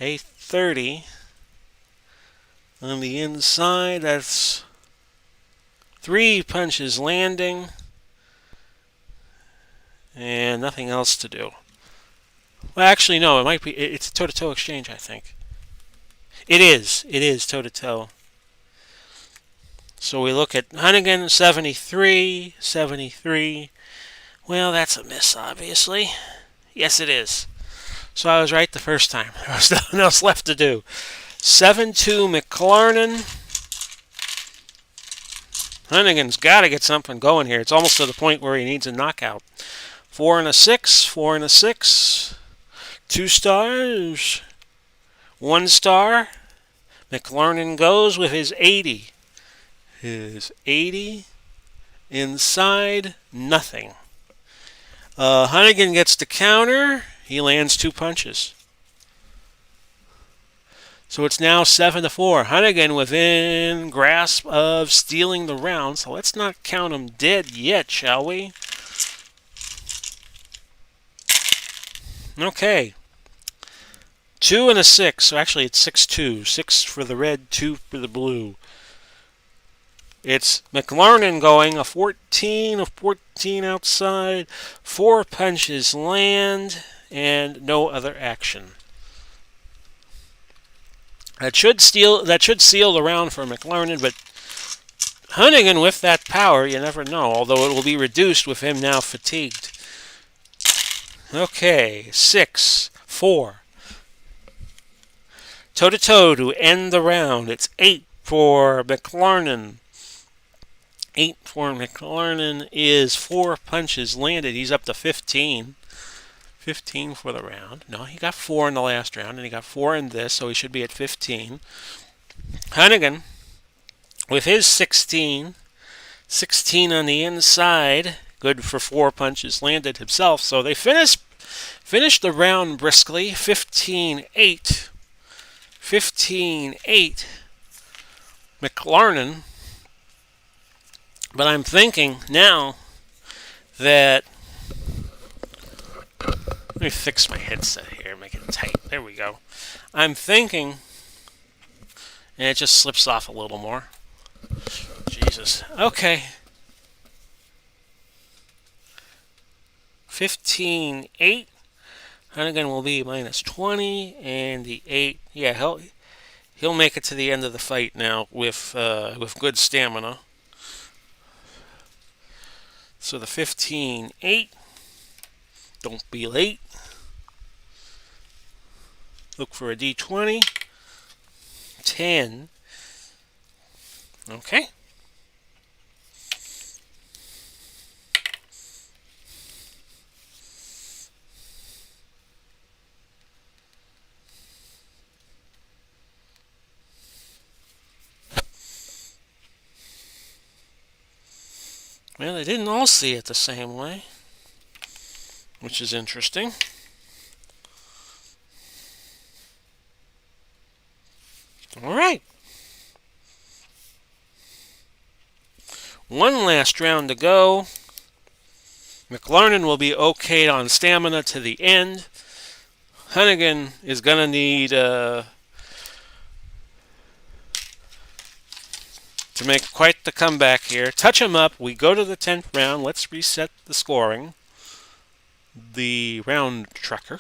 A 30. On the inside, that's 3 punches landing. And nothing else to do. Well, actually, no. It's a toe-to-toe exchange, I think. It is toe-to-toe. So we look at Honeyghan, 73. Well, that's a miss, obviously. Yes, it is. So I was right the first time. There was nothing else left to do. 7-2 McLarnin. Honeyghan's got to get something going here. It's almost to the point where he needs a knockout. 4 and a 6. 2 stars. 1 star. McLarnin goes with his 80. His 80. Inside, nothing. Honeyghan gets the counter. He lands 2 punches. So it's now 7-4. Honeyghan within grasp of stealing the round. So let's not count him dead yet, shall we? Okay. 2 and a 6. So actually it's 6-2. 6 for the red, 2 for the blue. It's McLarnin going a 14 outside. 4 punches land and no other action. That should seal the round for McLarnin, but Honeyghan with that power, you never know, although it will be reduced with him now fatigued. Okay, 6-4. Toe-to-toe to end the round. It's 8 for McLarnin. 8 for McLarnin is 4 punches landed. He's up to 15. 15 for the round. No, he got 4 in the last round, and he got 4 in this, so he should be at 15. Honeyghan with his 16. 16 on the inside. Good for 4 punches landed himself. So they finished the round briskly. 15-8. 15-8. McLarnin. But I'm thinking now that... Let me fix my headset here, make it tight. There we go. I'm thinking... And it just slips off a little more. Jesus. Okay. 15-8. Honeyghan will be minus 20, and the 8. Yeah, he'll make it to the end of the fight now with good stamina. So the 15-8. Don't be late. Look for a D20. 10. Okay. Well, they didn't all see it the same way, which is interesting. All right. One last round to go. McLarnin will be okay on stamina to the end. Honeyghan is going to need to make quite the comeback here. Touch him up. We go to the 10th round. Let's reset the scoring. The round tracker,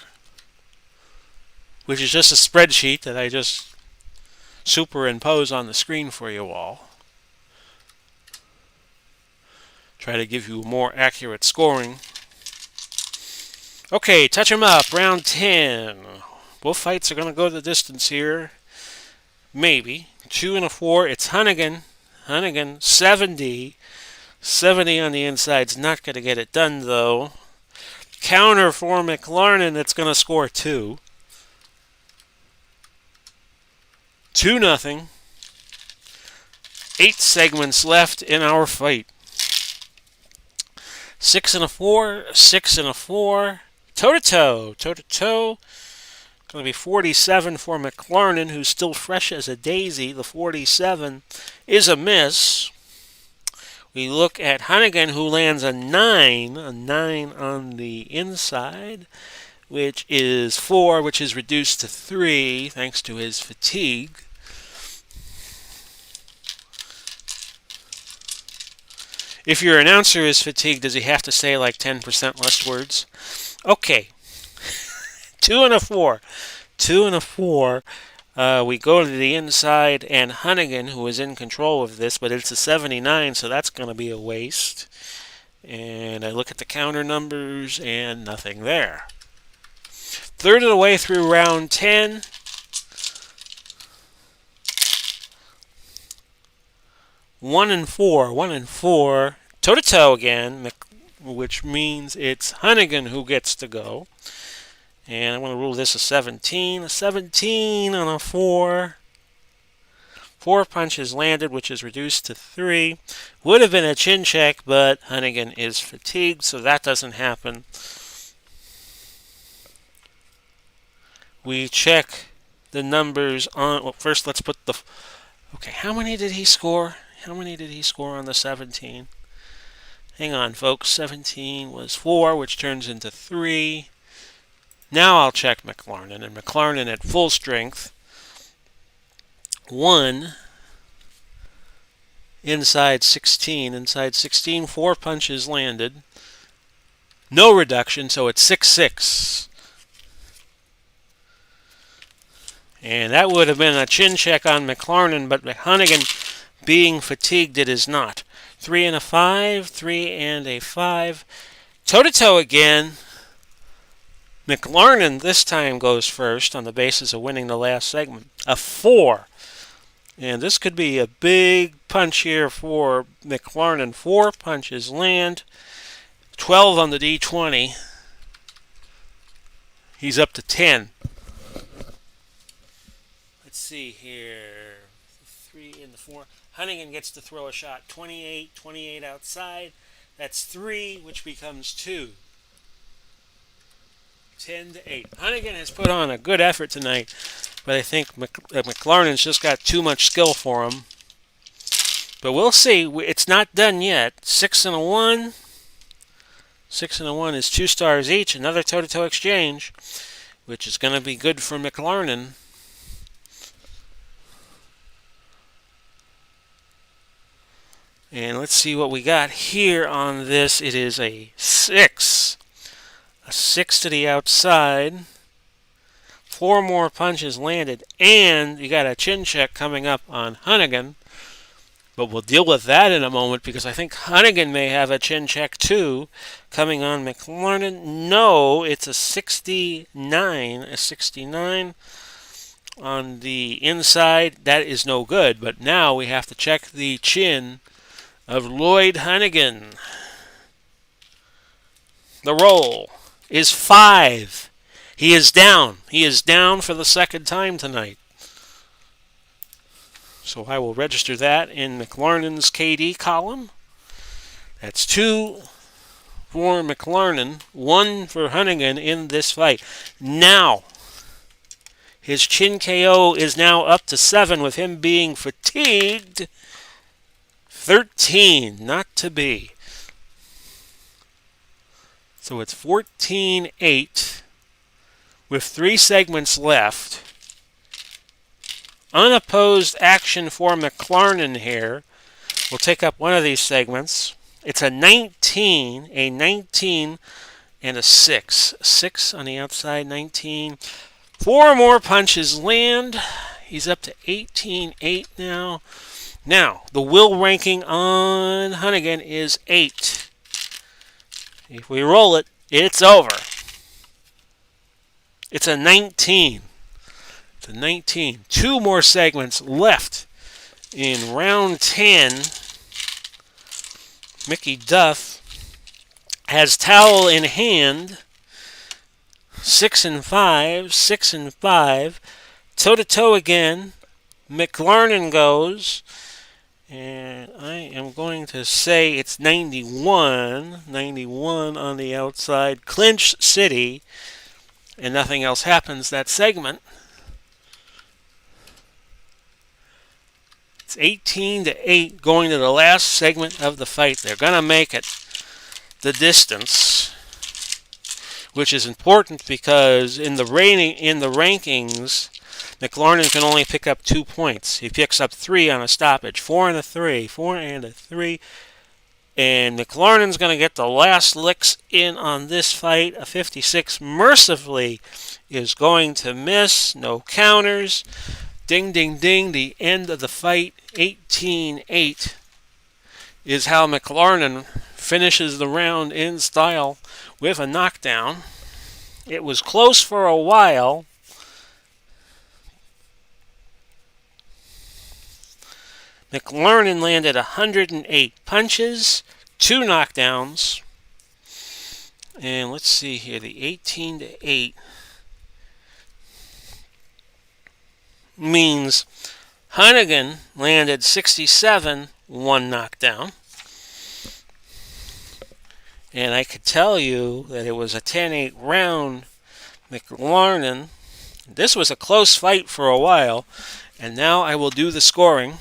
which is just a spreadsheet that I just superimpose on the screen for you all. Try to give you more accurate scoring. Okay, touch him up. Round 10. Both fights are going to go the distance here. Maybe. 2 and a 4. It's Honeyghan. Honeyghan, 70. 70 on the inside's not going to get it done, though. Counter for McLarnin, that's going to score 2. 2-0. 8 segments left in our fight. 6 and a 4. 6 and a 4. Toe-to-toe. Toe-to-toe. Going to be 47 for McLarnin, who's still fresh as a daisy. The 47 is a miss. We look at Honeyghan, who lands a 9 on the inside, which is 4, which is reduced to 3 thanks to his fatigue. If your announcer is fatigued, does he have to say like 10% less words? Okay. 2 and a 4. 2 and a 4. We go to the inside, and Honeyghan, who is in control of this, but it's a 79, so that's going to be a waste. And I look at the counter numbers, and nothing there. Third of the way through round 10. One and four. Toe-to-toe again, which means it's Honeyghan who gets to go. And I'm going to rule this a 17. A 17 on a 4. 4 punches landed, which is reduced to 3. Would have been a chin check, but Honeyghan is fatigued, so that doesn't happen. We check the numbers on... Well, first let's put the... Okay, how many did he score? How many did he score on the 17? Hang on, folks. 17 was 4, which turns into 3. Now I'll check McLarnin, and McLarnin at full strength. 1. Inside 16, 4 punches landed. No reduction, so it's 6-6. And that would have been a chin check on McLarnin, but Honeyghan, being fatigued, it is not. 3 and a 5, 3 and a 5. Toe-to-toe again. McLarnin this time goes first on the basis of winning the last segment. A 4. And this could be a big punch here for McLarnin. 4 punches land. 12 on the D20. He's up to 10. Let's see here. 3 and the 4. Honeyghan gets to throw a shot. 28 outside. That's 3, which becomes 2. 10-8. Honeyghan has put on a good effort tonight, but I think McLarnin's just got too much skill for him. But we'll see. It's not done yet. 6 and a 1. 6 and a 1 is 2 stars each. Another toe-to-toe exchange, which is going to be good for McLarnin. And let's see what we got here on this. It is a 6. A 6 to the outside. 4 more punches landed. And you got a chin check coming up on Honeyghan. But we'll deal with that in a moment because I think Honeyghan may have a chin check too coming on McLarnin. No, it's a 69. A 69 on the inside. That is no good. But now we have to check the chin of Lloyd Honeyghan. The roll is 5. He is down. He is down for the second time tonight. So I will register that in McLarnin's KD column. That's 2 for McLarnin, 1 for Honeyghan in this fight. Now, his chin KO is now up to 7 with him being fatigued. 13, not to be. So it's 14-8 with 3 segments left. Unopposed action for McLarnin here. We'll take up one of these segments. It's a 19 and a 6. 6 on the outside, 19. 4 more punches land. He's up to 18-8 now. Now, the will ranking on Honeyghan is 8. If we roll it, it's over. It's a 19. It's a 19. 2 more segments left in round 10. Mickey Duff has towel in hand. 6-5, 6-5. Toe-to-toe again. McLarnin goes. And I am going to say it's 91. 91 on the outside. Clinch City. And nothing else happens that segment. It's 18-8 going to the last segment of the fight. They're going to make it the distance, which is important because in the rankings, McLarnin can only pick up 2 points. He picks up 3 on a stoppage, 4 and a 3, 4 and a 3. And McLarnin's going to get the last licks in on this fight. A 56 mercifully is going to miss. No counters. Ding, ding, ding. The end of the fight, 18-8, is how McLarnin finishes the round in style with a knockdown. It was close for a while. McLarnin landed 108 punches, 2 knockdowns. And let's see here, the 18-8 means Honeyghan landed 67, 1 knockdown. And I could tell you that it was a 10-8 round. McLarnin, this was a close fight for a while. And now I will do the scoring.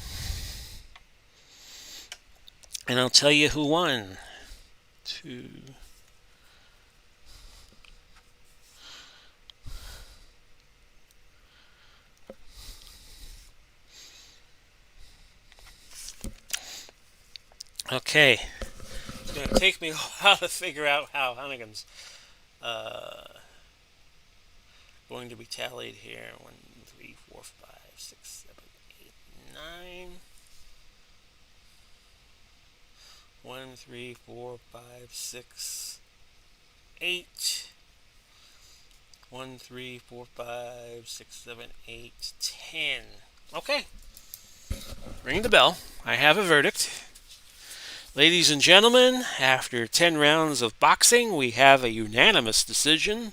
And I'll tell you who won. 2. Okay. It's going to take me a while to figure out how Honeyghan's going to be tallied here. 1, 3, 4, 5, 6, 7, 8, 9. 1, 3, 4, 5, 6, 8. 1, 3, 4, 5, 6, 7, 8, 10. Okay. Ring the bell. I have a verdict. Ladies and gentlemen, after 10 rounds of boxing, we have a unanimous decision.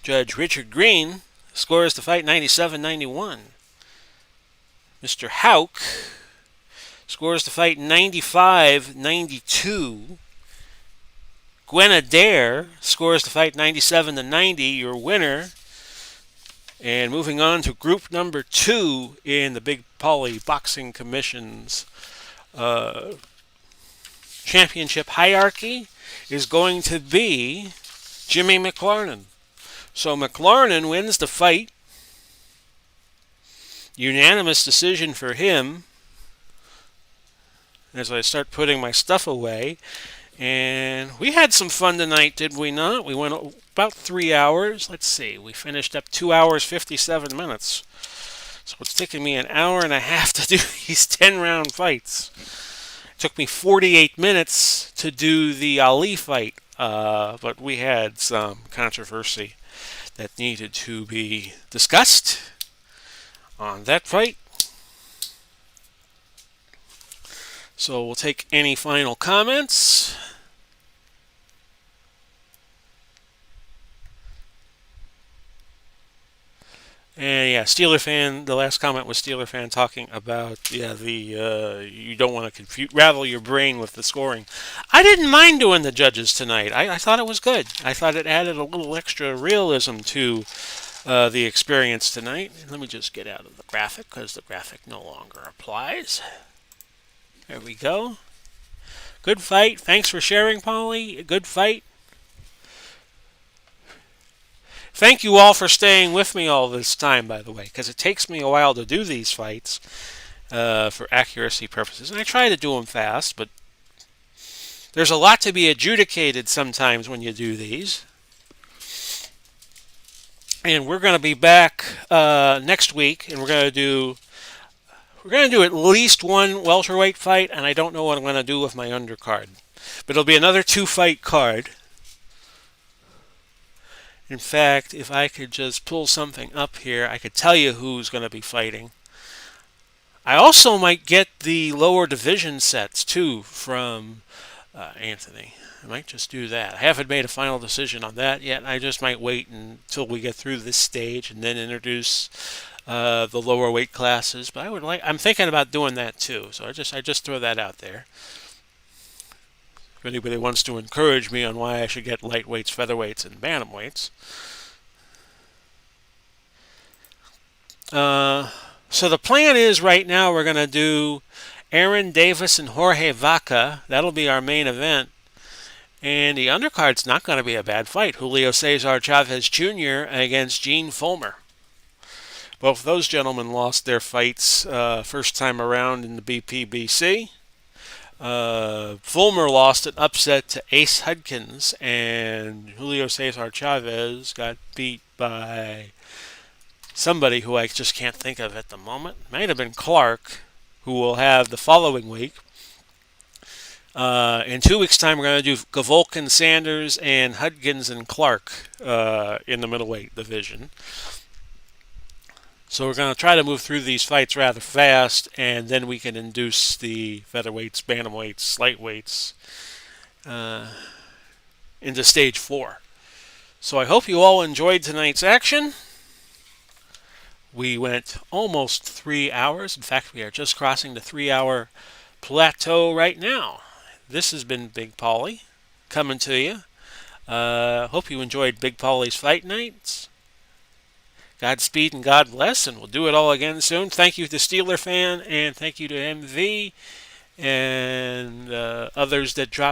Judge Richard Green scores the fight 97-91. Mr. Houck scores the fight 95-92. Gwen Adair scores the fight 97-90, your winner. And moving on to group number 2 in the Big Pauly Boxing Commission's championship hierarchy is going to be Jimmy McLarnin. So McLarnin wins the fight. Unanimous decision for him. As I start putting my stuff away. And we had some fun tonight, did we not? We went about 3 hours. Let's see. We finished up 2 hours, 57 minutes. So it's taken me an hour and a half to do these 10-round fights. It took me 48 minutes to do the Ali fight, but we had some controversy that needed to be discussed on that fight. So we'll take any final comments. And yeah, Steeler fan. The last comment was Steeler fan talking about you don't want to ravel your brain with the scoring. I didn't mind doing the judges tonight. I thought it was good. I thought it added a little extra realism to the experience tonight. Let me just get out of the graphic because the graphic no longer applies. There we go. Good fight. Thanks for sharing, Pauly. Good fight. Thank you all for staying with me all this time, by the way, because it takes me a while to do these fights for accuracy purposes. And I try to do them fast, but there's a lot to be adjudicated sometimes when you do these. And we're going to be back next week, and we're going to do at least one welterweight fight, and I don't know what I'm going to do with my undercard. But it'll be another 2-fight card. In fact, if I could just pull something up here, I could tell you who's going to be fighting. I also might get the lower division sets, too, from Anthony. I might just do that. I haven't made a final decision on that yet. I just might wait until we get through this stage and then introduce the lower weight classes. But I'm thinking about doing that, too. So I just throw that out there. If anybody wants to encourage me on why I should get lightweights, featherweights, and bantamweights. So the plan is right now we're going to do Aaron Davis and Jorge Vaca. That'll be our main event. And the undercard's not going to be a bad fight. Julio Cesar Chavez Jr. against Gene Fulmer. Both those gentlemen lost their fights first time around in the BPBC. Fulmer lost an upset to Ace Hudkins, and Julio Cesar Chavez got beat by somebody who I just can't think of at the moment. It might have been Clark, who will have the following week. In 2 weeks' time, we're going to do Gavolkin, Sanders, and Hudkins and Clark in the middleweight division. So we're going to try to move through these fights rather fast, and then we can induce the featherweights, bantamweights, lightweights into stage 4. So I hope you all enjoyed tonight's action. We went almost 3 hours. In fact, we are just crossing the 3-hour plateau right now. This has been Big Pauly coming to you. Hope you enjoyed Big Pauly's Fight Nights. Godspeed and God bless, and we'll do it all again soon. Thank you to Steeler Fan, and thank you to MV and others that dropped